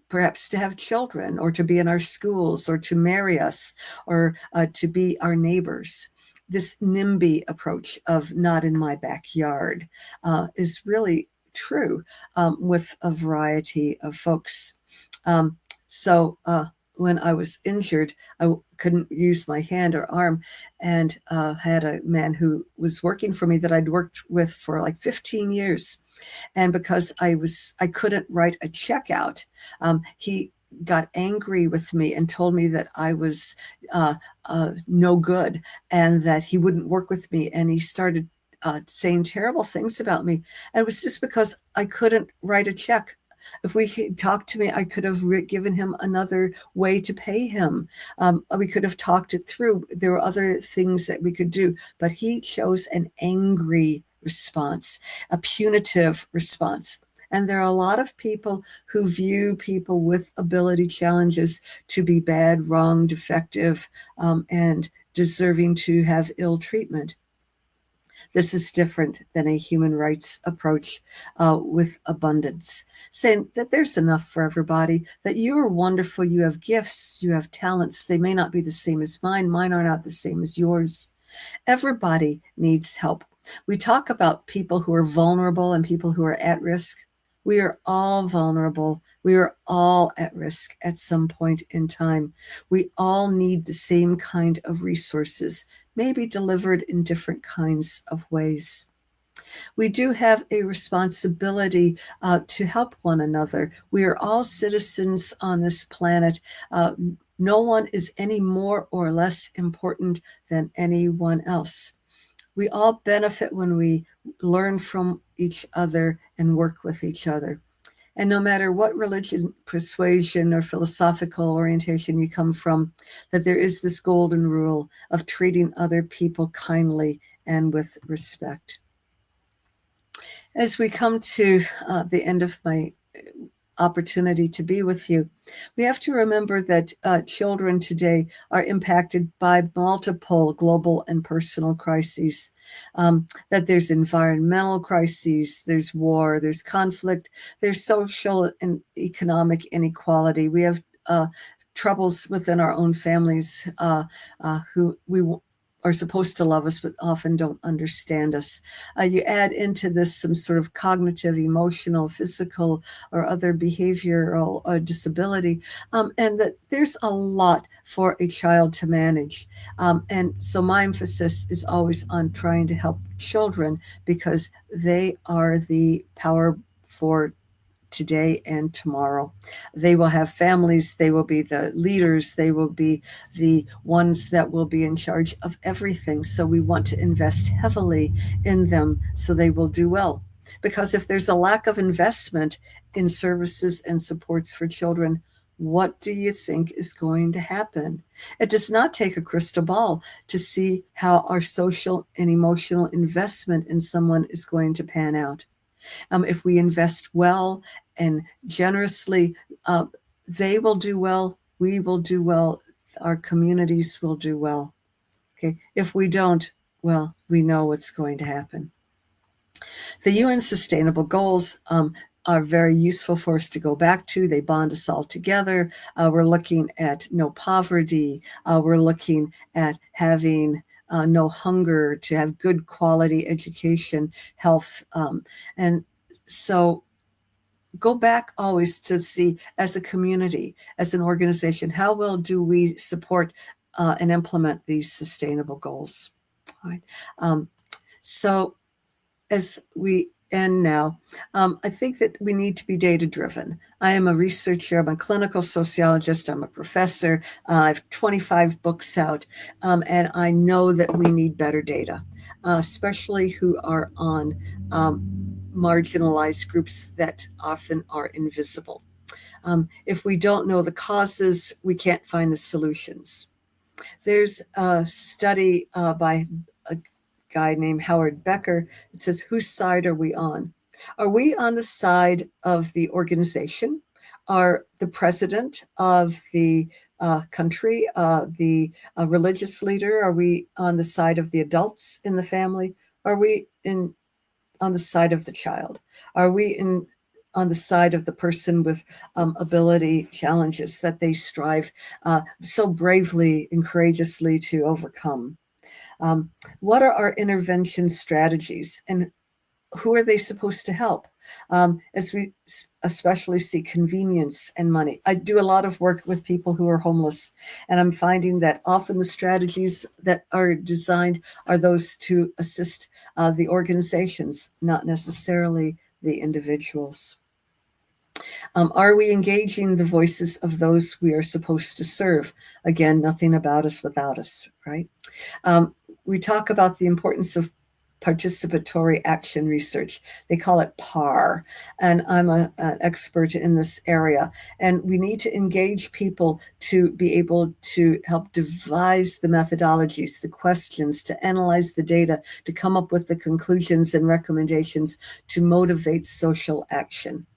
perhaps to have children or to be in our schools or to marry us or to be our neighbors. This NIMBY approach of not in my backyard is really true with a variety of folks. So when I was injured, I couldn't use my hand or arm, and had a man who was working for me that I'd worked with for like 15 years. And because I couldn't write a check out, he got angry with me and told me that I was no good and that he wouldn't work with me. And he started saying terrible things about me. And it was just because I couldn't write a check. If he talked to me, I could have given him another way to pay him. We could have talked it through. There were other things that we could do, but he chose an angry response, a punitive response. And there are a lot of people who view people with ability challenges to be bad, wrong, defective, and deserving to have ill treatment. This is different than a human rights approach with abundance, saying that there's enough for everybody, that you are wonderful, you have gifts, you have talents. They may not be the same as mine. Mine are not the same as yours. Everybody needs help. We talk about people who are vulnerable and people who are at risk. We are all vulnerable. We are all at risk at some point in time. We all need the same kind of resources, maybe delivered in different kinds of ways. We do have a responsibility to help one another. We are all citizens on this planet. No one is any more or less important than anyone else. We all benefit when we learn from each other and work with each other. And no matter what religion, persuasion, or philosophical orientation you come from, that there is this golden rule of treating other people kindly and with respect. As we come to the end of my opportunity to be with you, we have to remember that children today are impacted by multiple global and personal crises, that there's environmental crises, there's war, there's conflict, there's social and economic inequality. We have troubles within our own families who we are supposed to love us, but often don't understand us. You add into this some sort of cognitive, emotional, physical, or other behavioral disability, and that there's a lot for a child to manage. And so my emphasis is always on trying to help children because they are the power for today and tomorrow. They will have families, they will be the leaders, they will be the ones that will be in charge of everything. So we want to invest heavily in them so they will do well. Because if there's a lack of investment in services and supports for children, what do you think is going to happen? It does not take a crystal ball to see how our social and emotional investment in someone is going to pan out. If we invest well and generously, they will do well, we will do well, our communities will do well. Okay, if we don't, well, we know what's going to happen. The UN Sustainable Goals are very useful for us to go back to. They bond us all together. We're looking at no poverty. We're looking at having no hunger, to have good quality education, health. And so go back always to see, as a community, as an organization, how well do we support and implement these sustainable goals? All right. So as we end now, I think that we need to be data-driven. I am a researcher, I'm a clinical sociologist, I'm a professor, I have 25 books out, and I know that we need better data, especially who are on marginalized groups that often are invisible. If we don't know the causes, we can't find the solutions. There's a study by a guy named Howard Becker. It says, whose side are we on? Are we on the side of the organization? Are the president of the country, the religious leader? Are we on the side of the adults in the family? Are we on the side of the child? Are we on the side of the person with ability challenges that they strive so bravely and courageously to overcome? What are our intervention strategies, and who are they supposed to help? As we especially see convenience and money. I do a lot of work with people who are homeless, and I'm finding that often the strategies that are designed are those to assist the organizations, not necessarily the individuals. Are we engaging the voices of those we are supposed to serve? Again, nothing about us without us, right? We talk about the importance of participatory action research. They call it PAR, and I'm an expert in this area. And we need to engage people to be able to help devise the methodologies, the questions, to analyze the data, to come up with the conclusions and recommendations to motivate social action.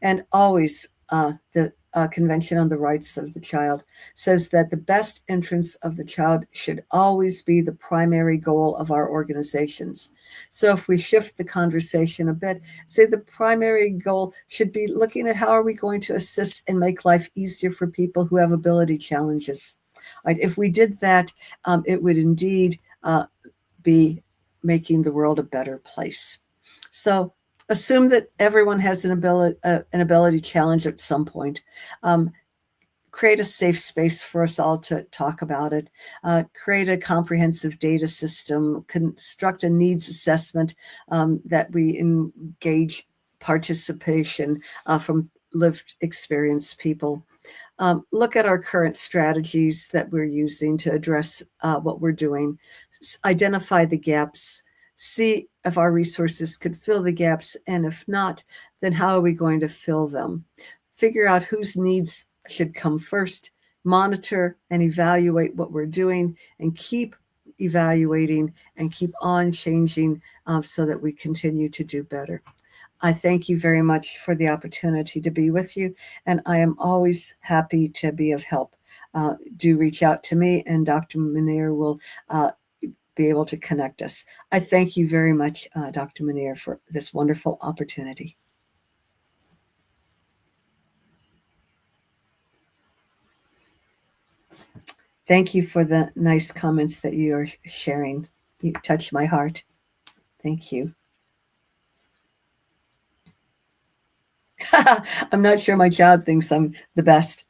And always the Convention on the Rights of the Child says that the best interests of the child should always be the primary goal of our organizations. So if we shift the conversation a bit, say the primary goal should be looking at how are we going to assist and make life easier for people who have ability challenges. Right? If we did that, it would indeed be making the world a better place. So assume that everyone has an ability challenge at some point. Create a safe space for us all to talk about it. Create a comprehensive data system. Construct a needs assessment that we engage participation from lived experience people. Look at our current strategies that we're using to address what we're doing. Identify the gaps. See if our resources could fill the gaps, and if not, then how are we going to fill them? Figure out whose needs should come first, monitor and evaluate what we're doing, and keep evaluating and keep on changing so that we continue to do better. I thank you very much for the opportunity to be with you, and I am always happy to be of help. Do reach out to me, and Dr. Munir will be able to connect us. I thank you very much, Dr. Munir, for this wonderful opportunity. Thank you for the nice comments that you are sharing. You touch my heart. Thank you. I'm not sure my child thinks I'm the best.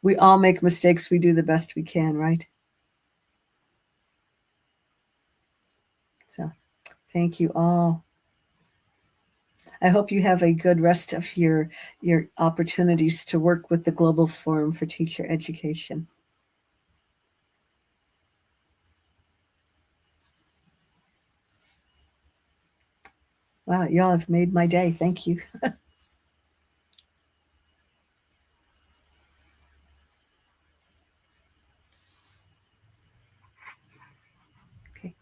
We all make mistakes. We do the best we can, right? So thank you all. I hope you have a good rest of your opportunities to work with the Global Forum for Teacher Education. Wow, y'all have made my day. Thank you. Okay.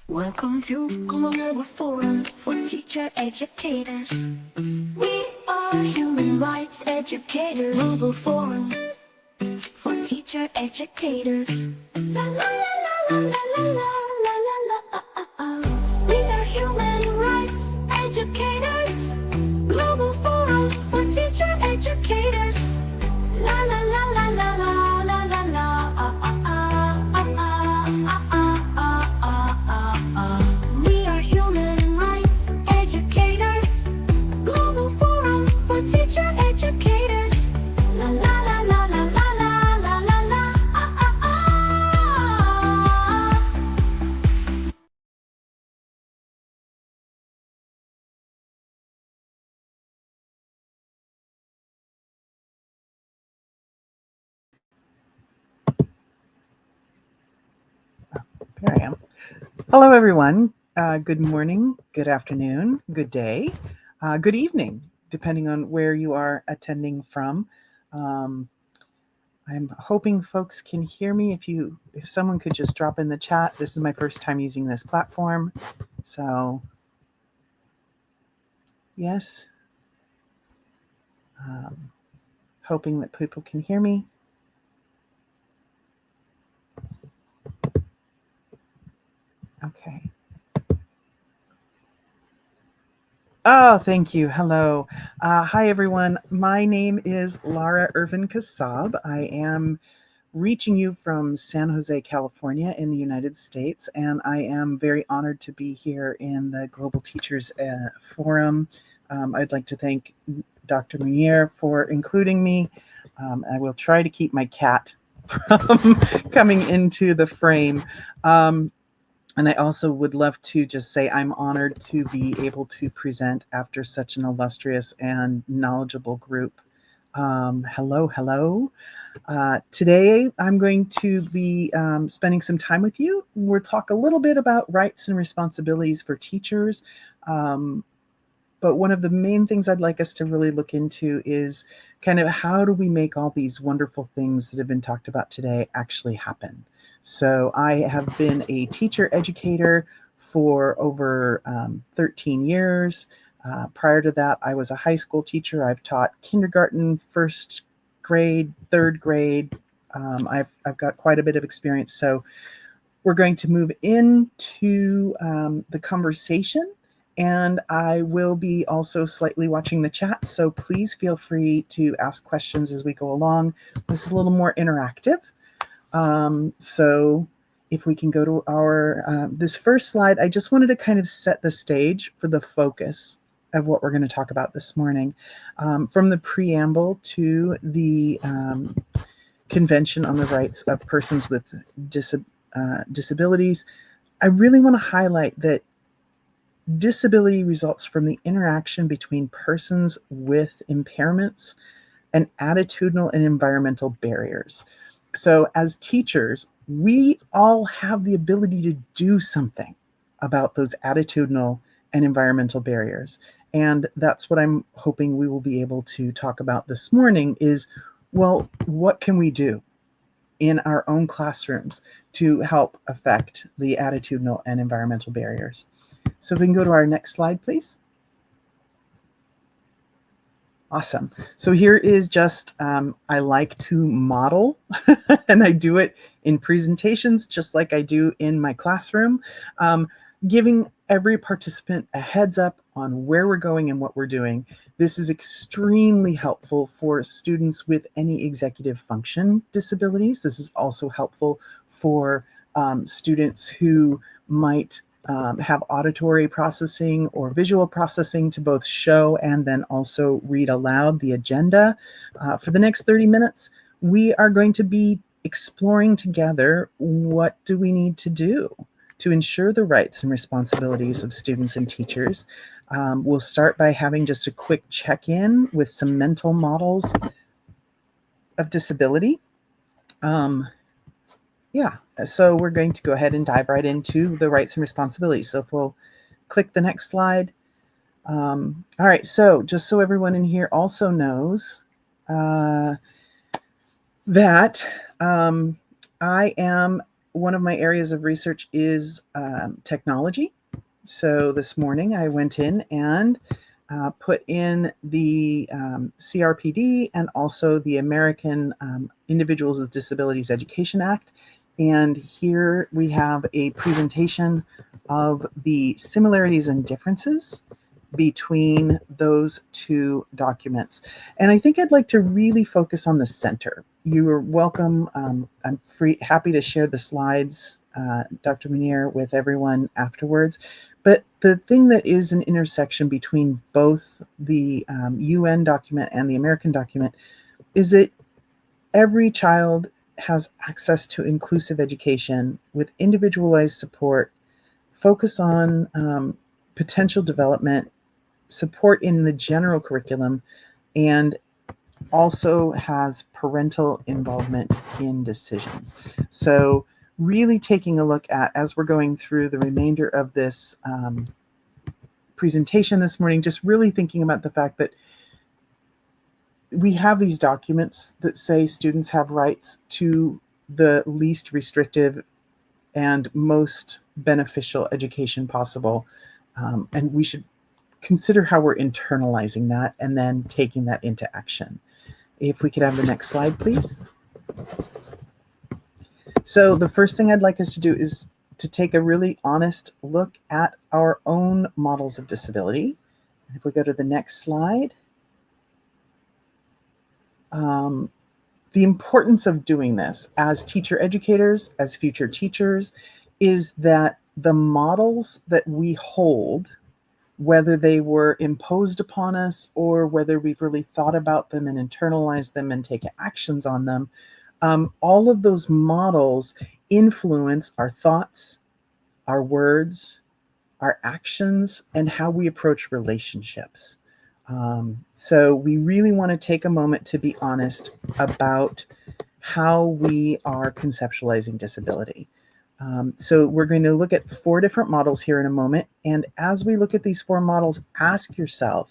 Welcome to Global Forum for Teacher Educators. We are human rights educators. Global Forum for Teacher Educators. La la la la la la la la la la. We are human rights educators. Global Forum for Teacher Educators. La la la la la la la la la. We are human rights educators. Global Forum for Teacher Educators. La la la la la la la la la la. There I am. Hello, everyone. Good morning, good afternoon, good day, good evening, depending on where you are attending from. I'm hoping folks can hear me. If someone could just drop in the chat. This is my first time using this platform, so yes. Hoping that people can hear me. Okay. Oh, thank you. Hello. Hi, everyone. My name is Lara Irvin Kassab. I am reaching you from San Jose, California in the United States, and I am very honored to be here in the Global Teachers Forum. I'd like to thank Dr. Munier for including me. I will try to keep my cat from coming into the frame. And I also would love to just say I'm honored to be able to present after such an illustrious and knowledgeable group. Hello. Today, I'm going to be spending some time with you. We'll talk a little bit about rights and responsibilities for teachers. But one of the main things I'd like us to really look into is kind of how do we make all these wonderful things that have been talked about today actually happen? So I have been a teacher educator for over 13 years. Prior to that, I was a high school teacher. I've taught kindergarten, first grade, third grade. I've got quite a bit of experience. So we're going to move into the conversation, and I will be also slightly watching the chat. So please feel free to ask questions as we go along. This is a little more interactive. So if we can go to our, this first slide, I just wanted to kind of set the stage for the focus of what we're going to talk about this morning. From the preamble to the Convention on the Rights of Persons with Disabilities, I really want to highlight that disability results from the interaction between persons with impairments and attitudinal and environmental barriers. So as teachers, we all have the ability to do something about those attitudinal and environmental barriers. And that's what I'm hoping we will be able to talk about this morning is, well, what can we do in our own classrooms to help affect the attitudinal and environmental barriers? So if we can go to our next slide, please. Awesome. So here is just, I like to model and I do it in presentations just like I do in my classroom, giving every participant a heads up on where we're going and what we're doing. This is extremely helpful for students with any executive function disabilities. This is also helpful for students who might have auditory processing or visual processing to both show and then also read aloud the agenda. For the next 30 minutes, we are going to be exploring together what do we need to do to ensure the rights and responsibilities of students and teachers. We'll start by having just a quick check-in with some mental models of disability. So we're going to go ahead and dive right into the rights and responsibilities. So if we'll click the next slide. All right, so just so everyone in here also knows that one of my areas of research is technology. So this morning I went in and put in the CRPD and also the American Individuals with Disabilities Education Act. And here we have a presentation of the similarities and differences between those two documents. And I think I'd like to really focus on the center. You are welcome. I'm happy to share the slides, Dr. Munir, with everyone afterwards. But the thing that is an intersection between both the UN document and the American document is that every child has access to inclusive education with individualized support, focus on potential development, support in the general curriculum, and also has parental involvement in decisions. So really taking a look at, as we're going through the remainder of this presentation this morning, just really thinking about the fact that we have these documents that say students have rights to the least restrictive and most beneficial education possible. And we should consider how we're internalizing that and then taking that into action. If we could have the next slide, please. So the first thing I'd like us to do is to take a really honest look at our own models of disability. If we go to the next slide. The importance of doing this as teacher educators, as future teachers, is that the models that we hold, whether they were imposed upon us or whether we've really thought about them and internalized them and taken actions on them, all of those models influence our thoughts, our words, our actions, and how we approach relationships. So we really want to take a moment to be honest about how we are conceptualizing disability. So we're going to look at 4 different models here in a moment. And as we look at these 4 models, ask yourself,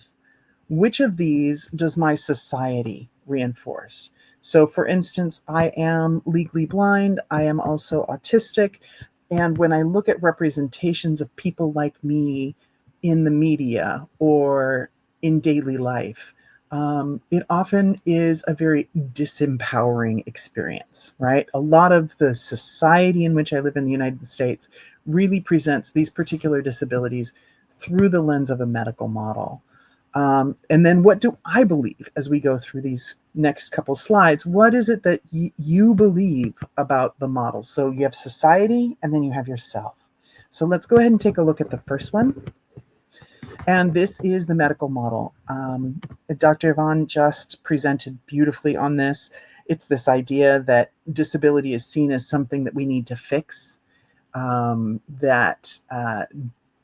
which of these does my society reinforce? So for instance, I am legally blind. I am also autistic. And when I look at representations of people like me in the media or in daily life, it often is a very disempowering experience, right? A lot of the society in which I live in the United States really presents these particular disabilities through the lens of a medical model. And then what do I believe as we go through these next couple slides? What is it that you believe about the models? So you have society and then you have yourself. So let's go ahead and take a look at the first one. And this is the medical model. Dr. Yvonne just presented beautifully on this. It's this idea that disability is seen as something that we need to fix,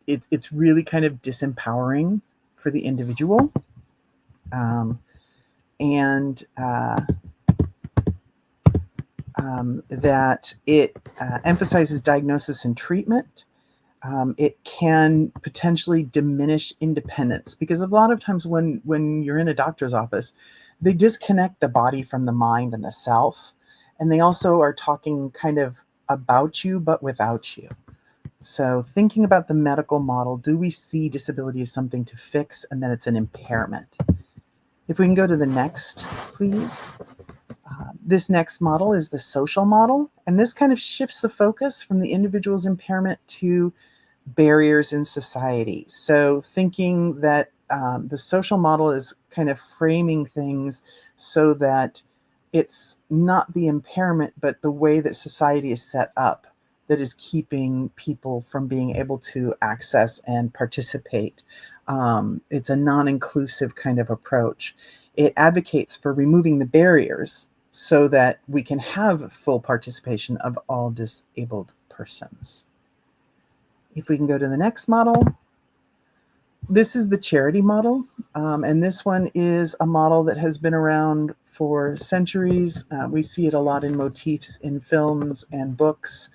it's really kind of disempowering for the individual. That it emphasizes diagnosis and treatment. It can potentially diminish independence, because a lot of times when you're in a doctor's office, they disconnect the body from the mind and the self. And they also are talking kind of about you, but without you. So thinking about the medical model, do we see disability as something to fix and then it's an impairment? If we can go to the next, please. This next model is the social model. And this kind of shifts the focus from the individual's impairment to barriers in society. So thinking that the social model is kind of framing things so that it's not the impairment, but the way that society is set up that is keeping people from being able to access and participate. It's a non-inclusive kind of approach. It advocates for removing the barriers so that we can have full participation of all disabled persons. If we can go to the next model, this is the charity model. And this one is a model that has been around for centuries. We see it a lot in motifs in films and books.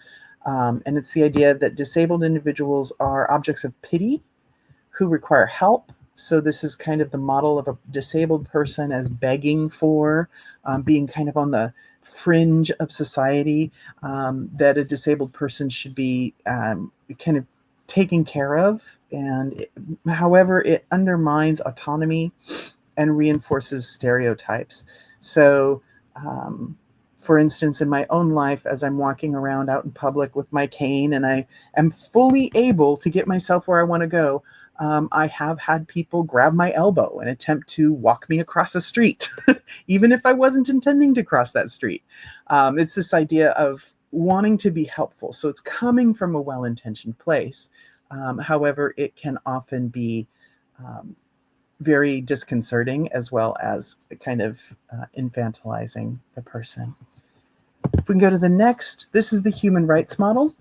And it's the idea that disabled individuals are objects of pity who require help. So this is kind of the model of a disabled person as begging for, being kind of on the fringe of society, that a disabled person should be kind of taken care of. And however, it undermines autonomy and reinforces stereotypes. So, for instance, in my own life, as I'm walking around out in public with my cane and I am fully able to get myself where I want to go, I have had people grab my elbow and attempt to walk me across a street, even if I wasn't intending to cross that street. It's this idea of wanting to be helpful. So it's coming from a well-intentioned place. However, it can often be very disconcerting as well as kind of infantilizing the person. If we can go to the next, this is the human rights model.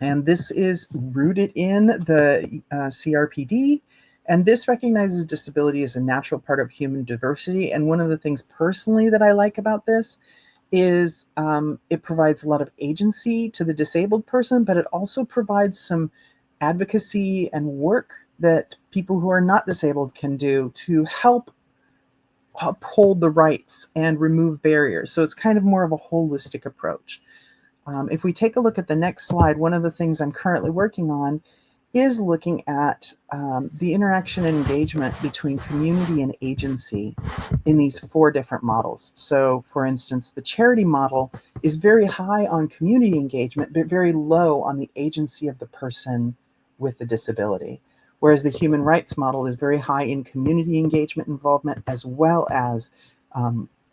And this is rooted in the CRPD. And this recognizes disability as a natural part of human diversity. And one of the things personally that I like about this is it provides a lot of agency to the disabled person, but it also provides some advocacy and work that people who are not disabled can do to help uphold the rights and remove barriers. So it's kind of more of a holistic approach. If we take a look at the next slide, one of the things I'm currently working on is looking at the interaction and engagement between community and agency in these 4 different models. So for instance, the charity model is very high on community engagement, but very low on the agency of the person with the disability. Whereas the human rights model is very high in community engagement involvement as well as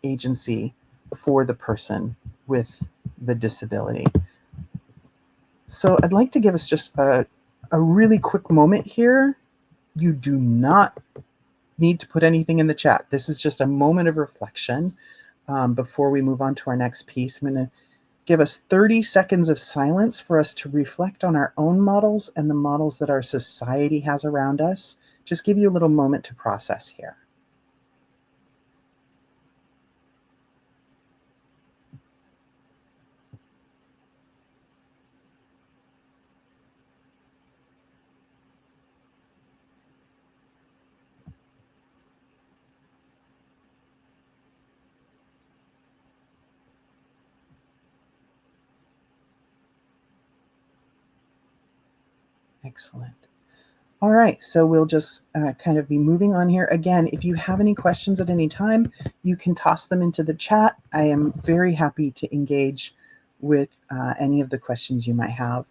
agency for the person with the disability. So I'd like to give us just a really quick moment here. You do not need to put anything in the chat. This is just a moment of reflection before we move on to our next piece. I'm going to give us 30 seconds of silence for us to reflect on our own models and the models that our society has around us. Just give you a little moment to process here. Excellent. All right, so we'll just kind of be moving on here. Again, if you have any questions at any time, you can toss them into the chat. I am very happy to engage with any of the questions you might have.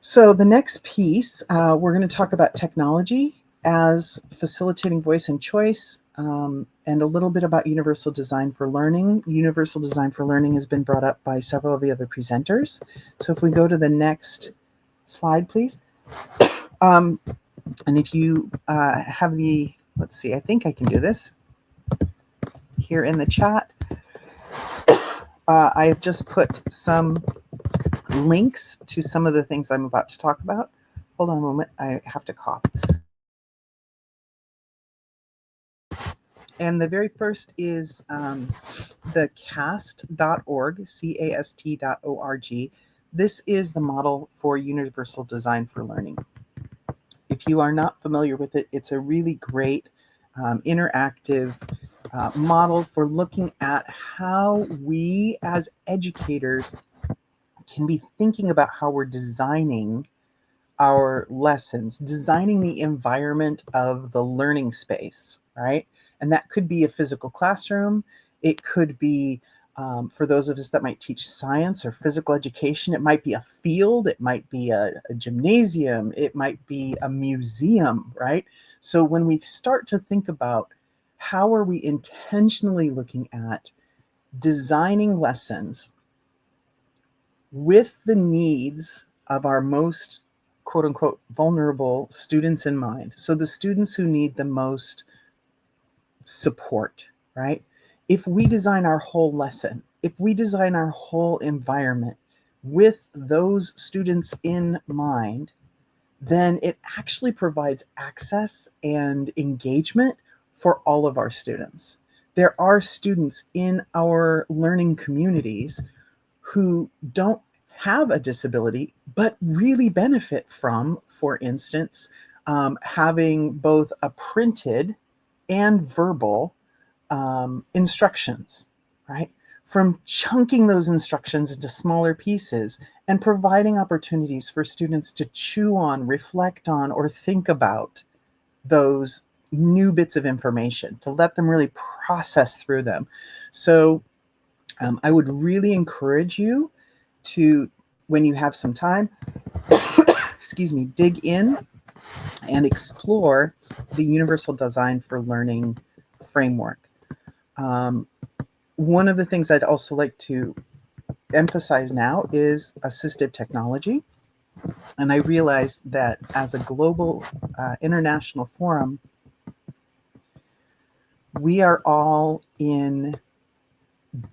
So the next piece, we're going to talk about technology as facilitating voice and choice, and a little bit about universal design for learning. Universal design for learning has been brought up by several of the other presenters. So if we go to the next slide, please. And if you have the, let's see, I think I can do this here in the chat. I have just put some links to some of the things I'm about to talk about. Hold on a moment, I have to cough. And the very first is the cast.org, cast.org. This is the model for universal design for learning. If you are not familiar with it, it's a really great interactive model for looking at how we as educators can be thinking about how we're designing our lessons, designing the environment of the learning space, right? And that could be a physical classroom. It could be For those of us that might teach science or physical education, it might be a field, it might be a gymnasium, it might be a museum, right? So when we start to think about how are we intentionally looking at designing lessons with the needs of our most quote unquote vulnerable students in mind. So the students who need the most support, right? If we design our whole lesson, if we design our whole environment with those students in mind, then it actually provides access and engagement for all of our students. There are students in our learning communities who don't have a disability, but really benefit from, for instance, having both a printed and verbal instructions, right? From chunking those instructions into smaller pieces and providing opportunities for students to chew on, reflect on, or think about those new bits of information, to let them really process through them. So I would really encourage you to, when you have some time, excuse me, dig in and explore the Universal Design for Learning framework. One of the things I'd also like to emphasize now is assistive technology. And I realize that as a global international forum, we are all in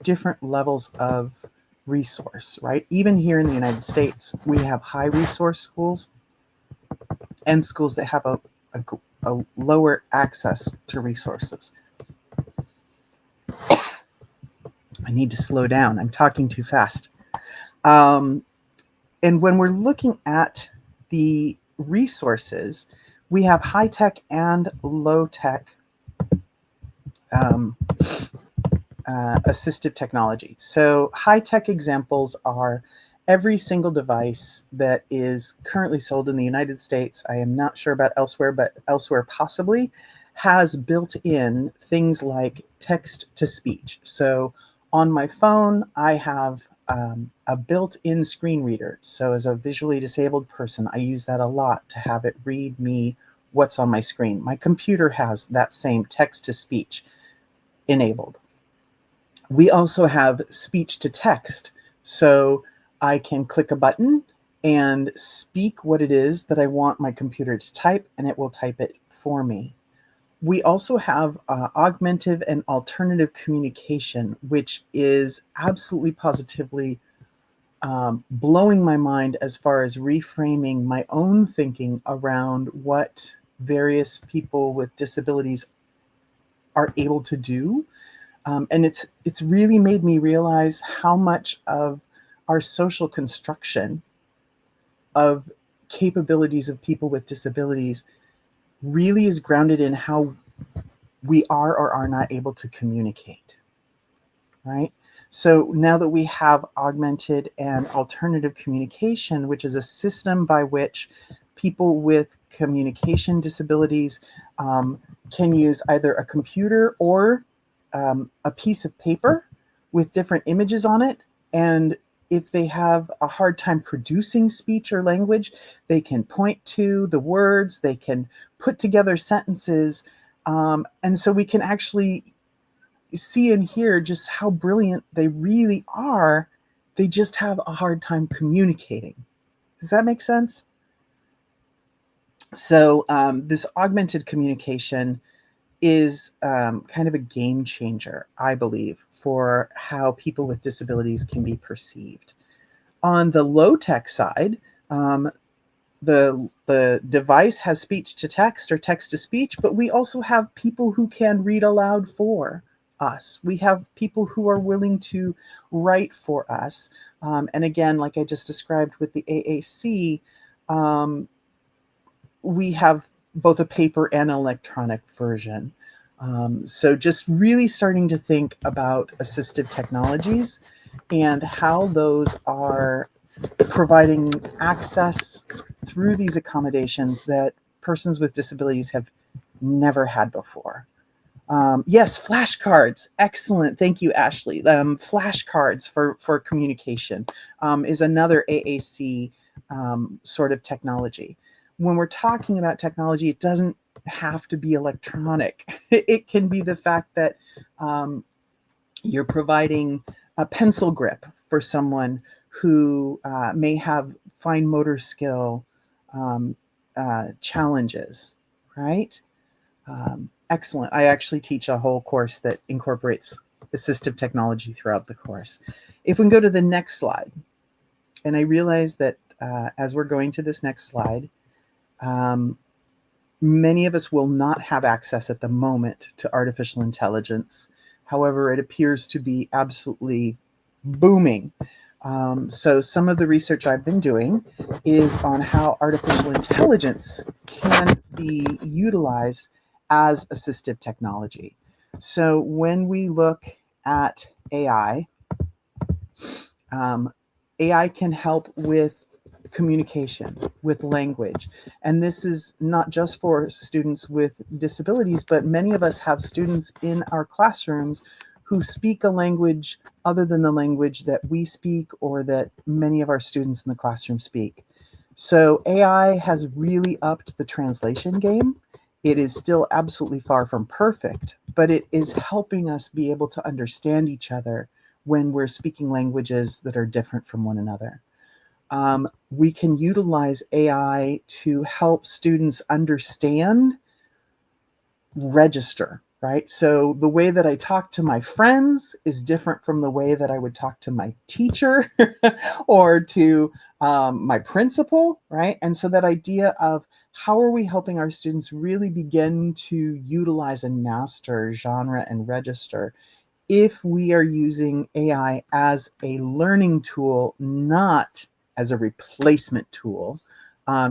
different levels of resource, right? Even here in the United States, we have high resource schools and schools that have a lower access to resources. I need to slow down. I'm talking too fast. And when we're looking at the resources, we have high-tech and low-tech assistive technology. So high-tech examples are every single device that is currently sold in the United States, I am not sure about elsewhere, but elsewhere possibly, has built in things like text-to-speech. So on my phone, I have a built-in screen reader. So as a visually disabled person, I use that a lot to have it read me what's on my screen. My computer has that same text-to-speech enabled. We also have speech to text. So I can click a button and speak what it is that I want my computer to type, and it will type it for me. We also have augmentative and alternative communication, which is absolutely positively blowing my mind as far as reframing my own thinking around what various people with disabilities are able to do. And it's really made me realize how much of our social construction of capabilities of people with disabilities really is grounded in how we are or are not able to communicate, right? So now that we have augmented and alternative communication, which is a system by which people with communication disabilities can use either a computer or a piece of paper with different images on it. And if they have a hard time producing speech or language, they can point to the words, they can put together sentences. And so we can actually see and hear just how brilliant they really are. They just have a hard time communicating. Does that make sense? So this augmented communication is kind of a game changer, I believe, for how people with disabilities can be perceived. On the low-tech side, the device has speech to text or text to speech, but we also have people who can read aloud for us. We have people who are willing to write for us. And again, like I just described with the AAC, we have both a paper and an electronic version. So just really starting to think about assistive technologies and how those are providing access through these accommodations that persons with disabilities have never had before. Yes, flashcards. Excellent. Thank you, Ashley. Flashcards for communication is another AAC sort of technology. When we're talking about technology, it doesn't have to be electronic. It can be the fact that you're providing a pencil grip for someone who may have fine motor skill challenges, right? Excellent. I actually teach a whole course that incorporates assistive technology throughout the course. If we can go to the next slide, and I realize that as we're going to this next slide, many of us will not have access at the moment to artificial intelligence. However, it appears to be absolutely booming. So some of the research I've been doing is on how artificial intelligence can be utilized as assistive technology. So when we look at AI, AI can help with communication, with language. And this is not just for students with disabilities, but many of us have students in our classrooms who speak a language other than the language that we speak or that many of our students in the classroom speak. So AI has really upped the translation game. It is still absolutely far from perfect, but it is helping us be able to understand each other when we're speaking languages that are different from one another. We can utilize AI to help students understand, register, right? So the way that I talk to my friends is different from the way that I would talk to my teacher or to my principal, right? And so that idea of how are we helping our students really begin to utilize and master genre and register if we are using AI as a learning tool, not as a replacement tool.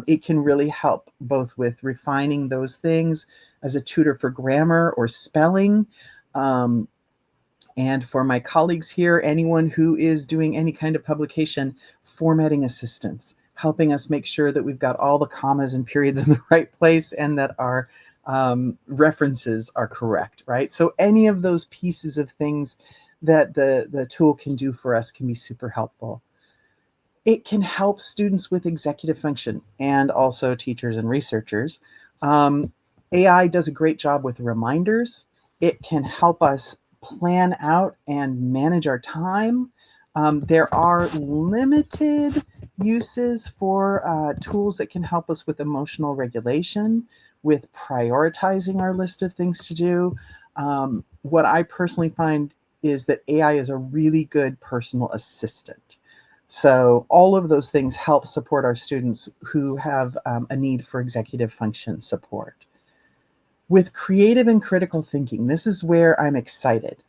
It can really help both with refining those things as a tutor for grammar or spelling. And for my colleagues here, anyone who is doing any kind of publication, formatting assistance, helping us make sure that we've got all the commas and periods in the right place and that our references are correct, right? So any of those pieces of things that the tool can do for us can be super helpful. It can help students with executive function and also teachers and researchers. AI does a great job with reminders. It can help us plan out and manage our time. There are limited uses for tools that can help us with emotional regulation, with prioritizing our list of things to do. What I personally find is that AI is a really good personal assistant. So all of those things help support our students who have a need for executive function support. With creative and critical thinking, this is where I'm excited.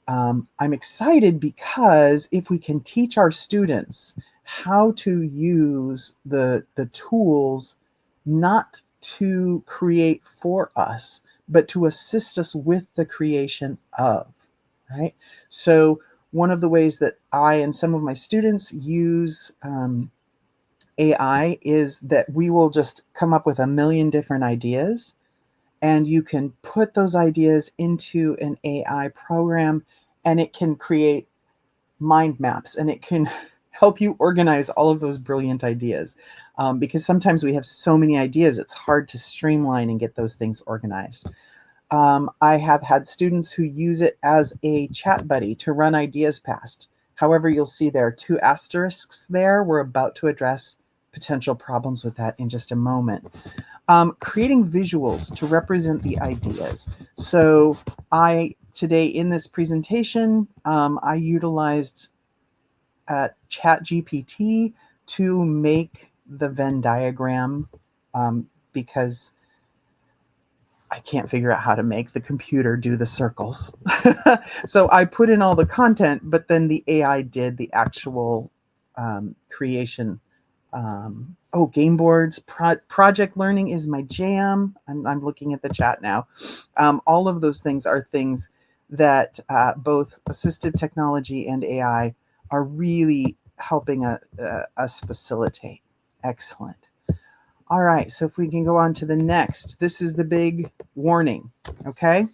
I'm excited because if we can teach our students how to use the tools not to create for us, but to assist us with the creation of, right? So one of the ways that I and some of my students use AI is that we will just come up with a million different ideas, and you can put those ideas into an AI program, and it can create mind maps, and it can help you organize all of those brilliant ideas. Because sometimes we have so many ideas, it's hard to streamline and get those things organized. I have had students who use it as a chat buddy to run ideas past. However, you'll see there are 2 asterisks there. We're about to address potential problems with that in just a moment. Creating visuals to represent the ideas. So today in this presentation, I utilized ChatGPT to make the Venn diagram because I can't figure out how to make the computer do the circles. So I put in all the content, but then the AI did the actual creation. Game boards, project learning is my jam. I'm looking at the chat now. All of those things are things that both assistive technology and AI are really helping us facilitate. Excellent. All right, so if we can go on to the next, this is the big warning, okay?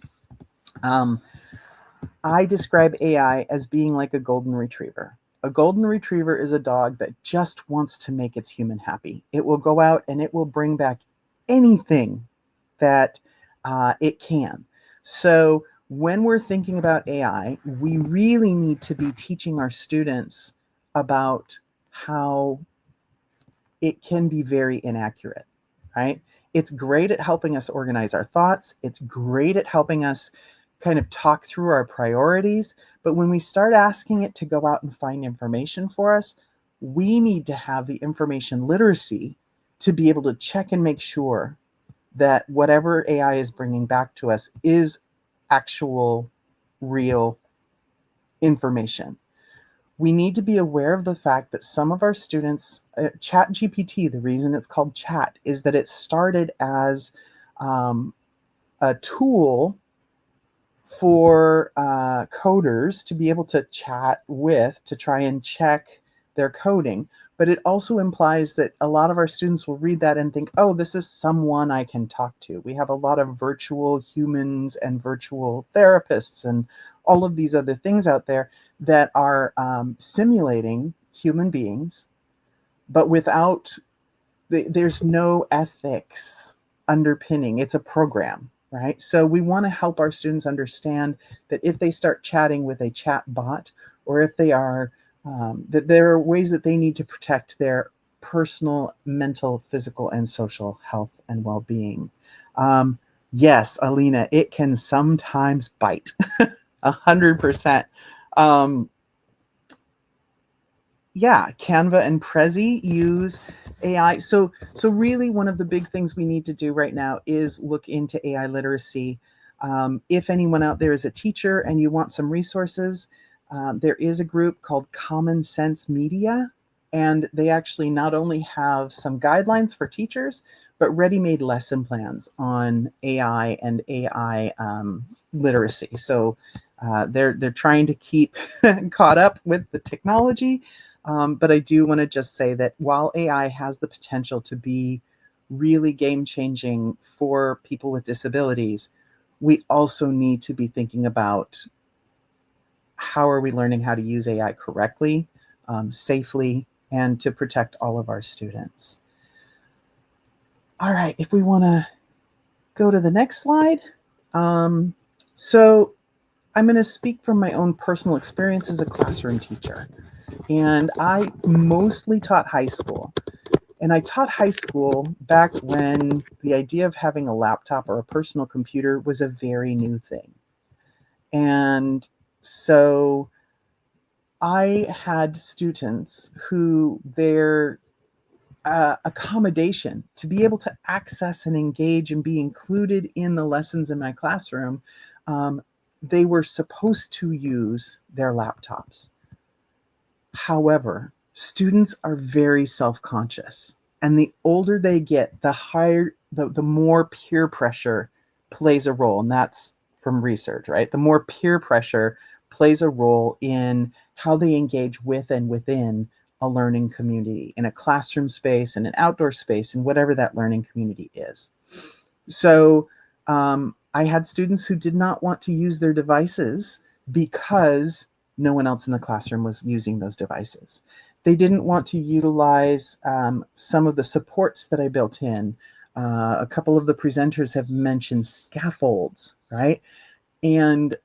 I describe AI as being like a golden retriever. A golden retriever is a dog that just wants to make its human happy. It will go out and it will bring back anything that it can. So when we're thinking about AI, we really need to be teaching our students about how it can be very inaccurate, right? It's great at helping us organize our thoughts. It's great at helping us kind of talk through our priorities. But when we start asking it to go out and find information for us, we need to have the information literacy to be able to check and make sure that whatever AI is bringing back to us is actual, real information. We need to be aware of the fact that some of our students, Chat GPT, the reason it's called Chat is that it started as a tool for coders to be able to chat with to try and check their coding. But it also implies that a lot of our students will read that and think, oh, this is someone I can talk to. We have a lot of virtual humans and virtual therapists and all of these other things out there that are simulating human beings, but without, there's no ethics underpinning. It's a program, right? So we want to help our students understand that if they start chatting with a chat bot, or if they are, that there are ways that they need to protect their personal, mental, physical, and social health and well-being. Yes, Alina, it can sometimes bite. 100%. Yeah, Canva and Prezi use AI. So really one of the big things we need to do right now is look into AI literacy. If anyone out there is a teacher and you want some resources, there is a group called Common Sense Media, and they actually not only have some guidelines for teachers, but ready-made lesson plans on AI and AI literacy. So they're trying to keep caught up with the technology. But I do want to just say that while AI has the potential to be really game-changing for people with disabilities, we also need to be thinking about how are we learning how to use AI correctly, safely, and to protect all of our students. All right, if we want to go to the next slide. So I'm going to speak from my own personal experience as a classroom teacher. And I mostly taught high school. And I taught high school back when the idea of having a laptop or a personal computer was a very new thing. And so I had students who their accommodation to be able to access and engage and be included in the lessons in my classroom, they were supposed to use their laptops. However, students are very self-conscious, and the older they get, the higher, the more peer pressure plays a role. And that's from research, right? The more peer pressure plays a role in how they engage with and within a learning community, in a classroom space, in an outdoor space, and whatever that learning community is. So I had students who did not want to use their devices because no one else in the classroom was using those devices. They didn't want to utilize some of the supports that I built in. A couple of the presenters have mentioned scaffolds, right? And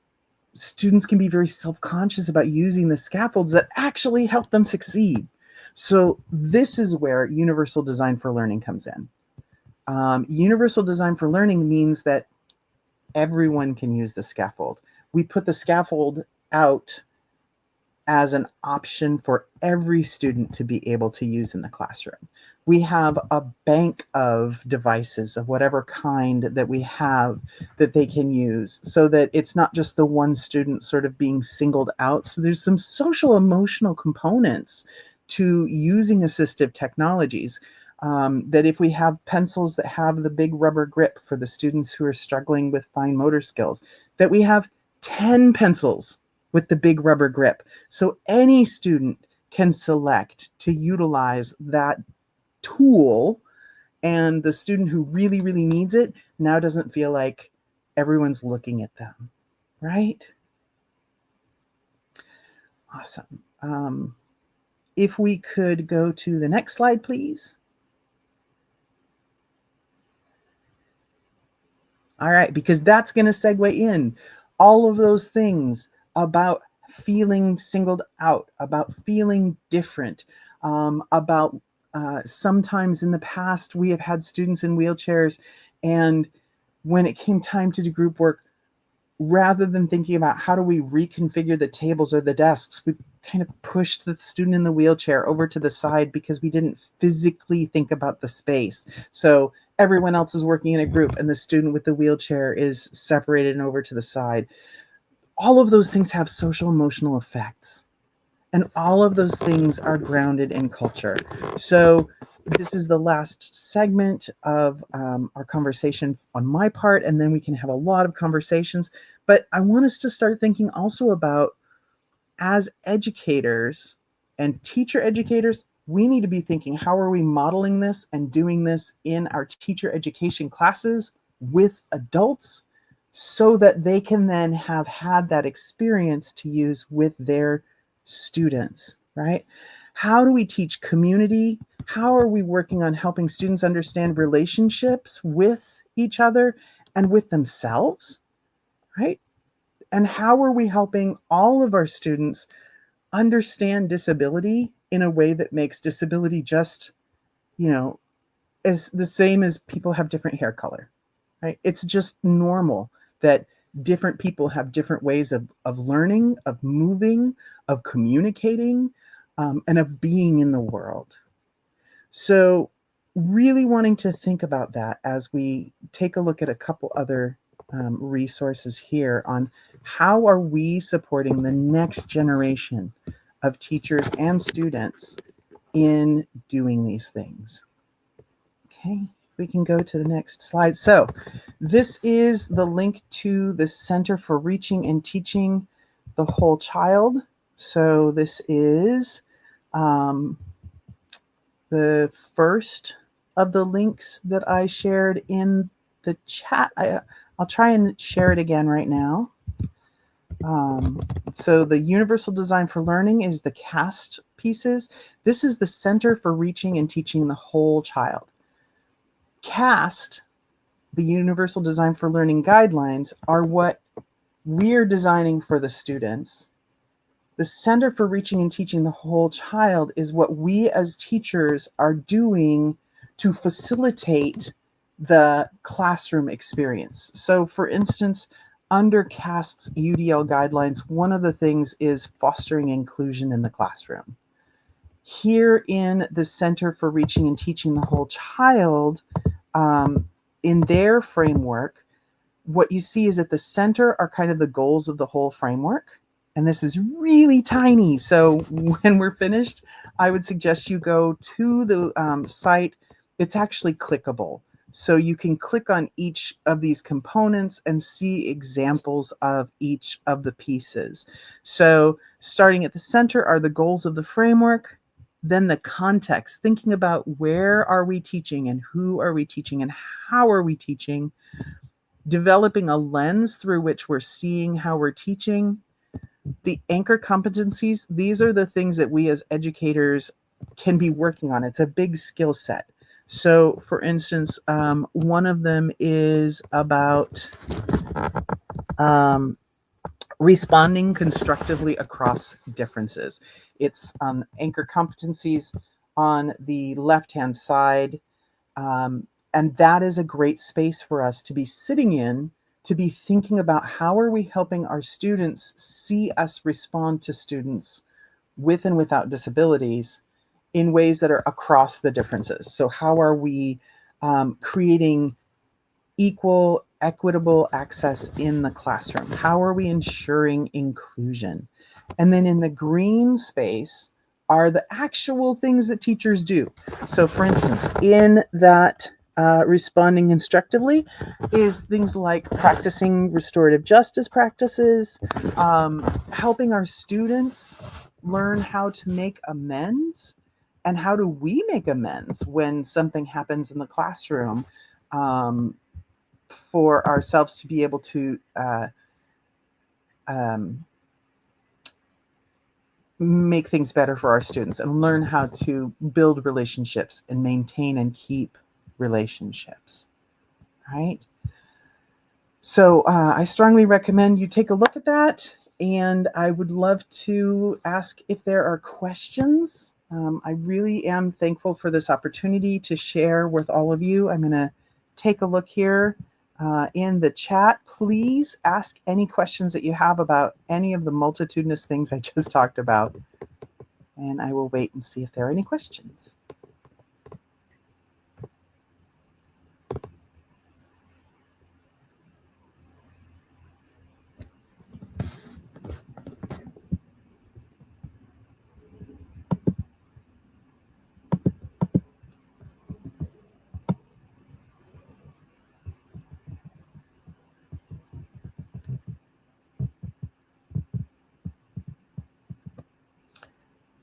students can be very self-conscious about using the scaffolds that actually help them succeed. So this is where universal design for learning comes in. Universal design for learning means that everyone can use the scaffold. We put the scaffold out as an option for every student to be able to use in the classroom. We have a bank of devices of whatever kind that we have that they can use, so that it's not just the one student sort of being singled out. So there's some social emotional components to using assistive technologies. That if we have pencils that have the big rubber grip for the students who are struggling with fine motor skills, that we have 10 pencils with the big rubber grip. So any student can select to utilize that tool, and the student who really, really needs it now doesn't feel like everyone's looking at them. right? Awesome. If we could go to the next slide, please. All right, because that's going to segue in all of those things about feeling singled out, about feeling different, about sometimes in the past we have had students in wheelchairs, and when it came time to do group work, rather than thinking about how do we reconfigure the tables or the desks, we kind of pushed the student in the wheelchair over to the side because we didn't physically think about the space. So everyone else is working in a group and the student with the wheelchair is separated and over to the side. All of those things have social emotional effects. And all of those things are grounded in culture. So this is the last segment of our conversation on my part, and then we can have a lot of conversations. But I want us to start thinking also about, as educators and teacher educators, we need to be thinking, how are we modeling this and doing this in our teacher education classes with adults so that they can then have had that experience to use with their students, right? How do we teach community? How are we working on helping students understand relationships with each other and with themselves, right? And how are we helping all of our students understand disability in a way that makes disability just, as the same as people have different hair color, right? It's just normal that different people have different ways of learning, of moving, of communicating, and of being in the world. So really wanting to think about that as we take a look at a couple other resources here on how are we supporting the next generation of teachers and students in doing these things. Okay, we can go to the next slide. So this is the link to the Center for Reaching and Teaching the Whole Child. So this is the first of the links that I shared in the chat. I'll try and share it again right now. So the Universal Design for Learning is the CAST pieces. This is the Center for Reaching and Teaching the Whole Child. CAST, the Universal Design for Learning guidelines, are what we're designing for the students. The Center for Reaching and Teaching the Whole Child is what we as teachers are doing to facilitate the classroom experience. So for instance, under CAST's UDL guidelines, one of the things is fostering inclusion in the classroom. Here in the Center for Reaching and Teaching the Whole Child, in their framework, what you see is at the center are kind of the goals of the whole framework. And this is really tiny. So when we're finished, I would suggest you go to the site. It's actually clickable. So you can click on each of these components and see examples of each of the pieces. So starting at the center are the goals of the framework, then the context, thinking about where are we teaching and who are we teaching and how are we teaching, developing a lens through which we're seeing how we're teaching. The anchor competencies, these are the things that we as educators can be working on. It's a big skill set. So for instance, one of them is about responding constructively across differences. It's anchor competencies on the left-hand side. And that is a great space for us to be sitting in, to be thinking about how are we helping our students see us respond to students with and without disabilities in ways that are across the differences. So how are we creating equal, equitable access in the classroom? How are we ensuring inclusion? And then in the green space are the actual things that teachers do. So for instance, in that responding instructively is things like practicing restorative justice practices, helping our students learn how to make amends, and how do we make amends when something happens in the classroom, for ourselves to be able to make things better for our students and learn how to build relationships and maintain and keep relationships, right? So I strongly recommend you take a look at that, and I would love to ask if there are questions. I really am thankful for this opportunity to share with all of you. I'm going to take a look here in the chat. Please ask any questions that you have about any of the multitudinous things I just talked about, and I will wait and see if there are any questions.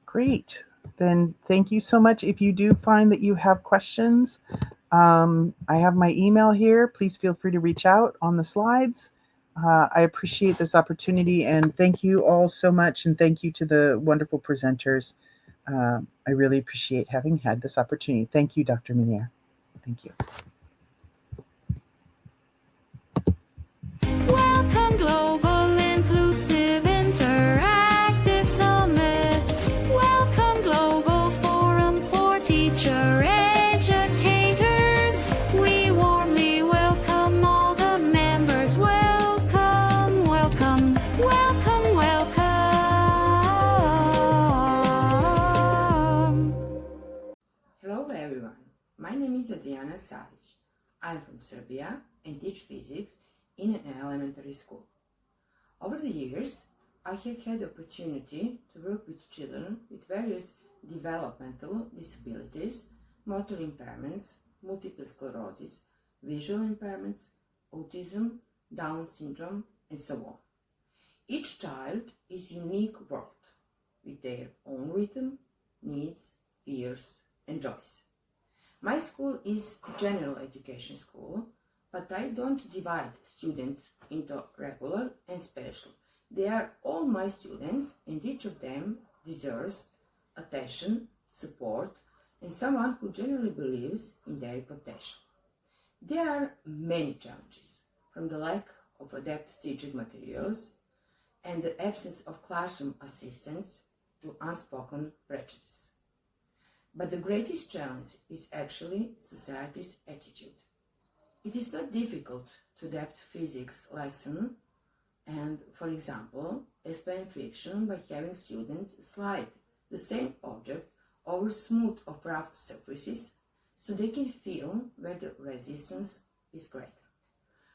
Great. Then thank you so much. If you do find that you have questions, I have my email here. Please feel free to reach out on the slides. I appreciate this opportunity, and thank you all so much, and thank you to the wonderful presenters. I really appreciate having had this opportunity. Thank you, Dr. Munier. Thank you. Welcome, Global Inclusive Interactive Summit. Welcome, Global Forum for Teacher Educators. We warmly welcome all the members. Welcome, welcome, welcome, welcome. Hello everyone, my name is Adriana Savic. I'm from Serbia and teach physics in an elementary school. Over the years, I have had the opportunity to work with children with various developmental disabilities, motor impairments, multiple sclerosis, visual impairments, autism, Down syndrome, and so on. Each child is a unique world with their own rhythm, needs, fears, and joys. My school is a general education school, but I don't divide students into regular and special. They are all my students, and each of them deserves attention, support, and someone who genuinely believes in their potential. There are many challenges, from the lack of adept teaching materials and the absence of classroom assistants to unspoken prejudice. But the greatest challenge is actually society's attitude. It is not difficult to adapt physics lesson and, for example, explain friction by having students slide the same object over smooth or rough surfaces so they can feel where the resistance is greater.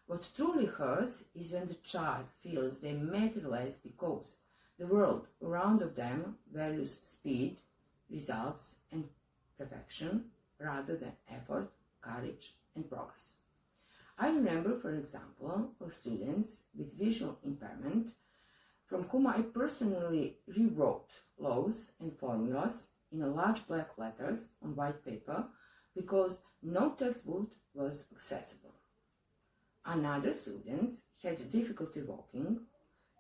What truly hurts is when the child feels they matter less because the world around of them values speed, results, and perfection rather than effort, courage, and progress. I remember, for example, of students with visual impairment from whom I personally rewrote laws and formulas in large black letters on white paper because no textbook was accessible. Another student had difficulty walking,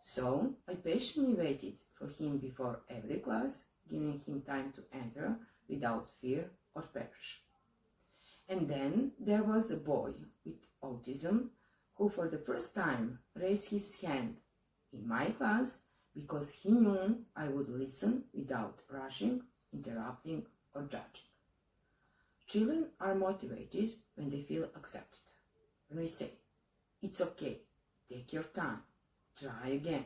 so I patiently waited for him before every class, giving him time to enter without fear or pressure. And then there was a boy with autism who for the first time raised his hand in my class because he knew I would listen without rushing, interrupting, or judging. Children are motivated when they feel accepted. When we say, it's okay, take your time, try again.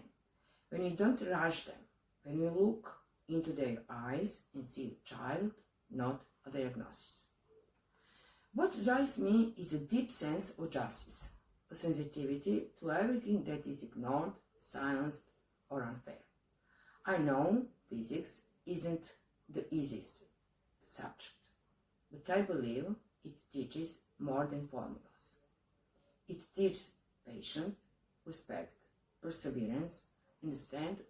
When you don't rush them, when we look into their eyes and see a child, not a diagnosis. What drives me is a deep sense of justice, a sensitivity to everything that is ignored, silenced, or unfair. I know physics isn't the easiest subject, but I believe it teaches more than formulas. It teaches patience, respect, perseverance, and the strength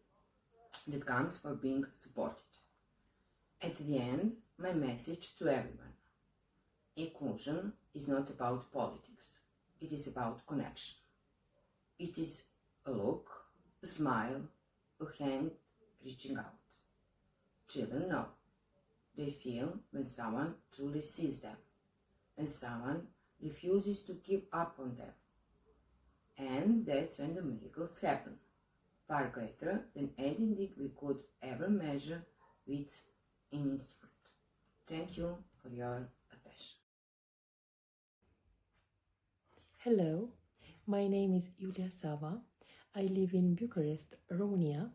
that comes from being supported. At the end, my message to everyone: inclusion is not about politics, it is about connection. It is a look a smile, a hand reaching out. Children know. They feel when someone truly sees them, and someone refuses to give up on them. And that's when the miracles happen, far greater than anything we could ever measure with an instrument. Thank you for your attention. Hello, my name is Iulia Sava. I live in Bucharest, Romania,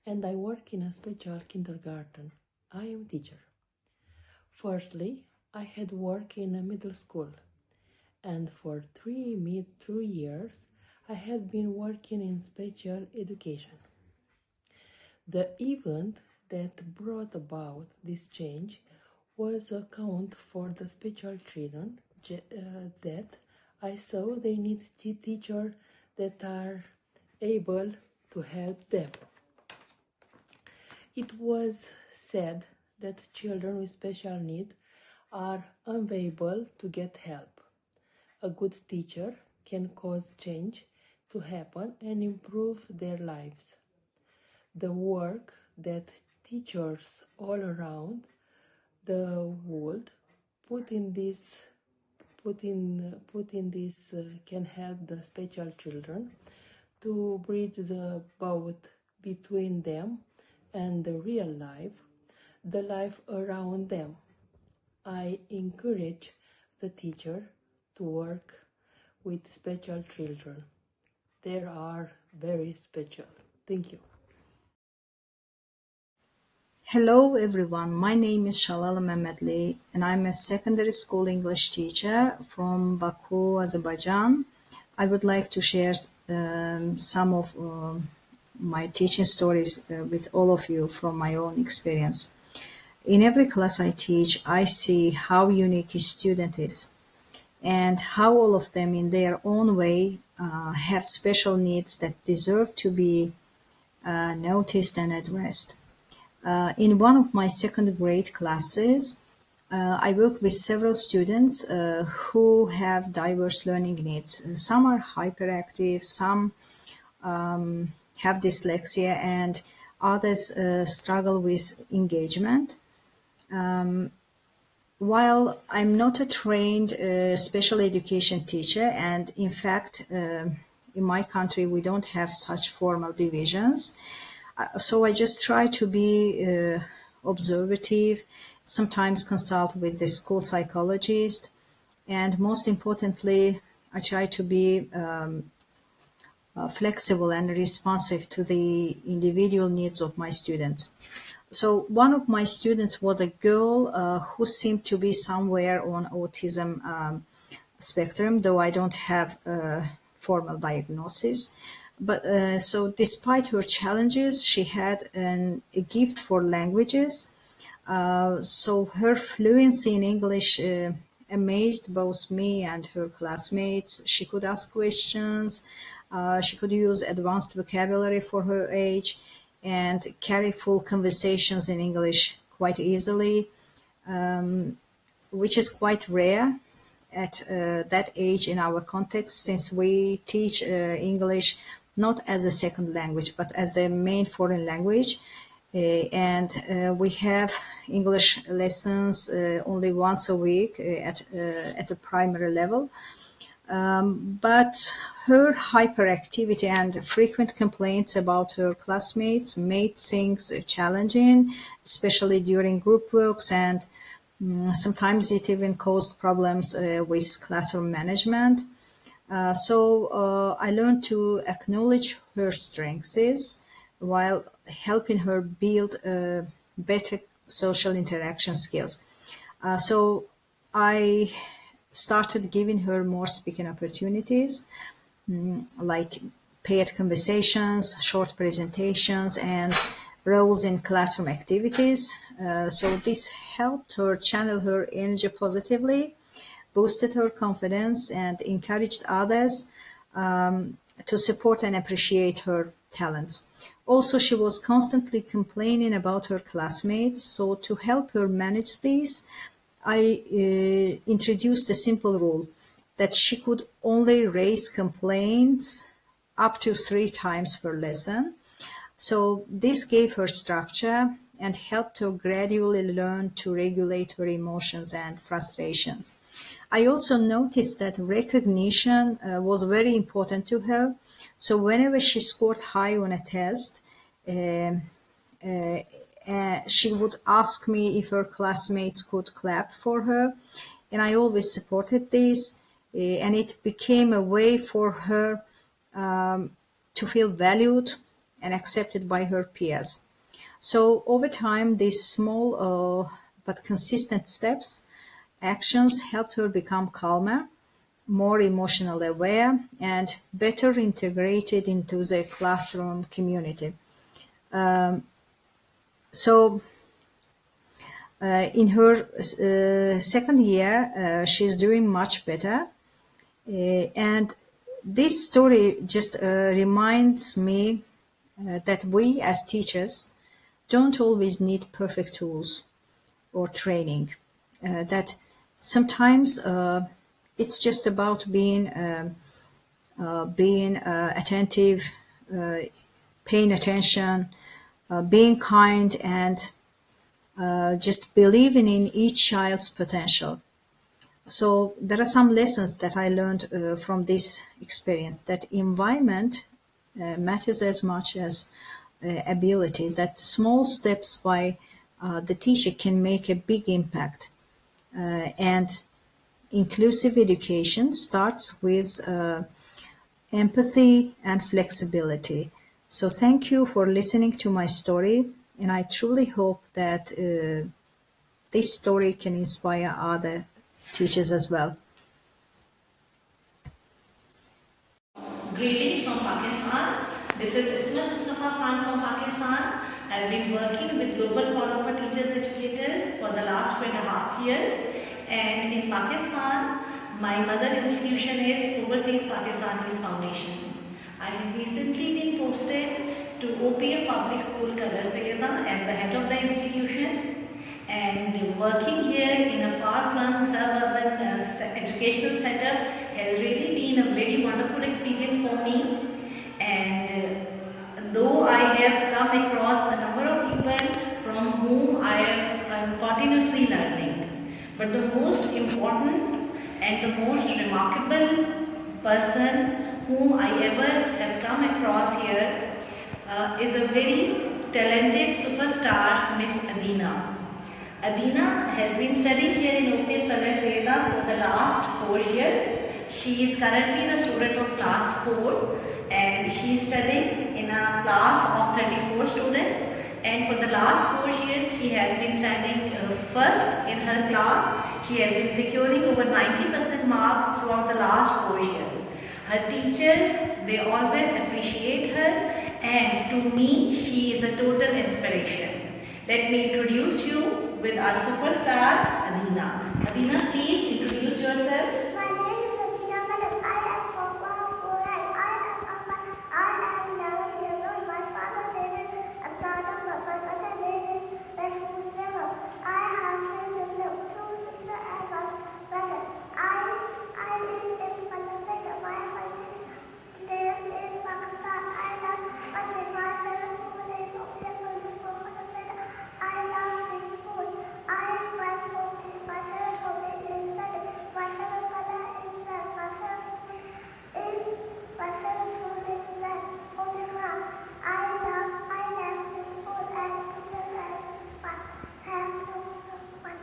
and I work in a special kindergarten. I am teacher. Firstly, I had worked in a middle school, and for 3 years I had been working in special education. The event that brought about this change was a count for the special children that I saw they need teachers that are able to help them. It was said that children with special needs are unable to get help. A good teacher can cause change to happen and improve their lives. The work that teachers all around the world put in this can help the special children to bridge the boat between them and the real life, the life around them. I encourage the teacher to work with special children. They are very special. Thank you. Hello everyone, my name is Shalala Mehmetli and I'm a secondary school English teacher from Baku, Azerbaijan. I would like to share some of my teaching stories with all of you from my own experience. In every class I teach, I see how unique each student is and how all of them in their own way have special needs that deserve to be noticed and addressed. In one of my second grade classes, I work with several students who have diverse learning needs. Some are hyperactive, some have dyslexia, and others struggle with engagement. While I'm not a trained special education teacher, and in fact, in my country, we don't have such formal divisions, so I just try to be observative, sometimes consult with the school psychologist, and most importantly, I try to be flexible and responsive to the individual needs of my students. So one of my students was a girl who seemed to be somewhere on autism spectrum, though I don't have a formal diagnosis. But so despite her challenges, she had a gift for languages. So her fluency in English amazed both me and her classmates. She could ask questions. She could use advanced vocabulary for her age and carry full conversations in English quite easily, which is quite rare at that age in our context, since we teach English not as a second language, but as the main foreign language. And we have English lessons only once a week at a primary level. But her hyperactivity and frequent complaints about her classmates made things challenging, especially during group works, and sometimes it even caused problems with classroom management. So I learned to acknowledge her strengths while helping her build better social interaction skills. So I started giving her more speaking opportunities, like paired conversations, short presentations, and roles in classroom activities. So this helped her channel her energy positively, boosted her confidence, and encouraged others to support and appreciate her talents. Also, she was constantly complaining about her classmates, so to help her manage these, I introduced a simple rule that she could only raise complaints up to 3 times per lesson. So this gave her structure and helped her gradually learn to regulate her emotions and frustrations. I also noticed that recognition was very important to her. So whenever she scored high on a test, she would ask me if her classmates could clap for her, and I always supported this, and it became a way for her to feel valued and accepted by her peers. So over time, these small but consistent actions helped her become calmer, more emotionally aware, and better integrated into the classroom community. So in her second year, she's doing much better. And this story just reminds me that we as teachers don't always need perfect tools or training. That sometimes it's just about being attentive, paying attention, being kind, and just believing in each child's potential. So there are some lessons that I learned from this experience, that environment matters as much as abilities, that small steps by the teacher can make a big impact. And inclusive education starts with empathy and flexibility. So thank you for listening to my story, and I truly hope that this story can inspire other teachers as well. Greetings from Pakistan. This is Ismat Mustafa Khan from Pakistan. I've been working with Global Forum for Teachers Educators for the last 2.5 years. And in Pakistan, my mother institution is Overseas Pakistanis Foundation. I have recently been posted to OPF Public School Color Sayyida as the head of the institution. And working here in a far-flung suburban educational setup has really been a very wonderful experience for me. And though I have come across a number of people from whom I am continuously learning, but the most important and the most remarkable person whom I ever have come across here is a very talented superstar, Miss Adina. Adina has been studying here in OPF Color Sayyida for the last 4 years. She is currently the student of class 4 and she is studying in a class of 34 students, and for the last 4 years she has been standing first in her class. She has been securing over 90% marks throughout the last 4 years. Her teachers, they always appreciate her, and to me she is a total inspiration. Let me introduce you with our superstar, Adina. Adina, please introduce yourself. My name is Adina Malik. I am from Bahapur and I am 11 years old. My father's name is Adnan, but my mother's name is Mahfouz Begum. I have 3 siblings, 2 sisters and 1 brother. I live in Palestine. My country name is Pakistan. I love country. My favorite school is OPF Public School. I love this school. My favorite hobby is study. My favorite color is red. My favorite food is red. Hobby farm. I love this school and teachers and principal. Thank you so much.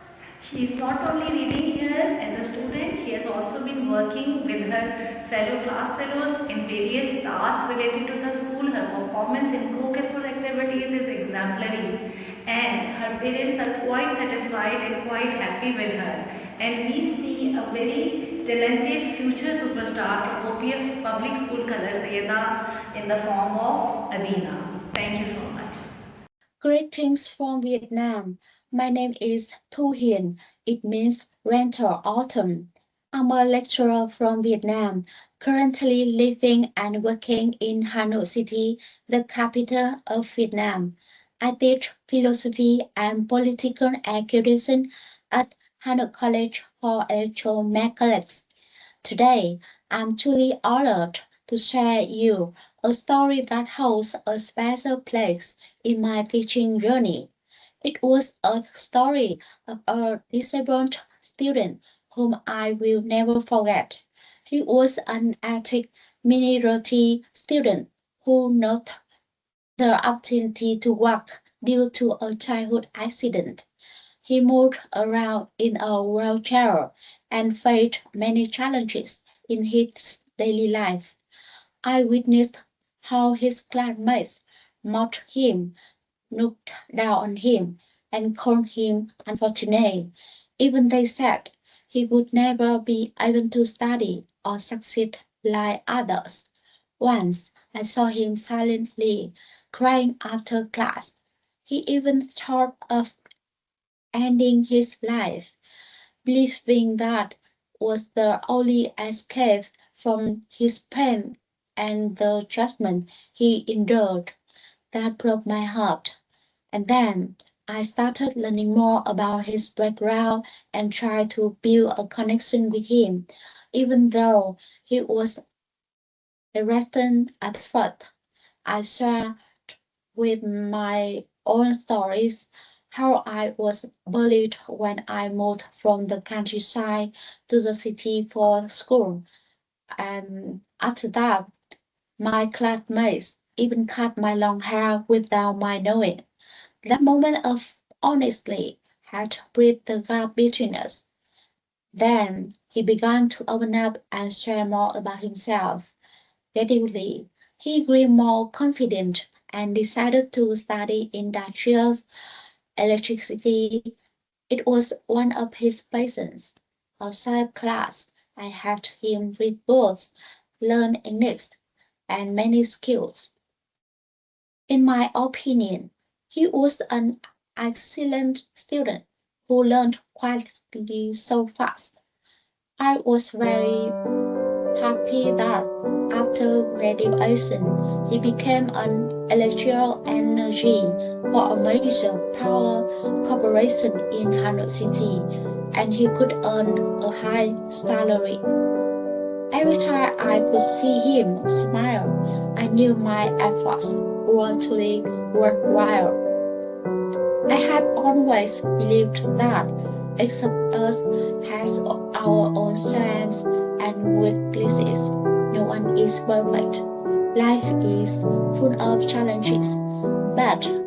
She is not only reading here as a student, she has also been working with her fellow class fellows in various tasks related to the school. Her performance in co-curricular activities is exemplary, and her parents are quite satisfied and quite happy with her. And we see a very talented future superstar from OPF Public School Color Sayyida in the form of Adina. Thank you so much. Greetings from Vietnam. My name is Thu Hiền. It means winter autumn. I'm a lecturer from Vietnam, currently living and working in Hanoi City, the capital of Vietnam. I teach philosophy and political education at Hanoi College for Electromechanics. Today, I'm truly honored to share you a story that holds a special place in my teaching journey. It was a story of a disabled student whom I will never forget. He was an ethnic minority student who not the opportunity to work due to a childhood accident. He moved around in a wheelchair and faced many challenges in his daily life. I witnessed how his classmates mocked him, looked down on him, and called him unfortunate. Even they said he would never be able to study or succeed like others. Once I saw him silently crying after class. He even thought of ending his life, believing that was the only escape from his pain and the judgment he endured. That broke my heart. And then I started learning more about his background and tried to build a connection with him, even though he was resistant at first. I shared with my own stories how I was bullied when I moved from the countryside to the city for school. And after that, my classmates even cut my long hair without my knowing. That moment of honesty had bridged the gap between us. Then he began to open up and share more about himself. Gradually, he grew more confident and decided to study industrial electricity. It was one of his passions. Outside class, I helped him read books, learn English, and many skills. In my opinion, he was an excellent student who learned quietly so fast. I was very happy that after graduation, he became an electrical engineer for a major power corporation in Hanoi City, and he could earn a high salary. Every time I could see him smile, I knew my efforts were truly worthwhile. I have always believed that each of us has our own strengths and weaknesses. No one is perfect. Life is full of challenges, but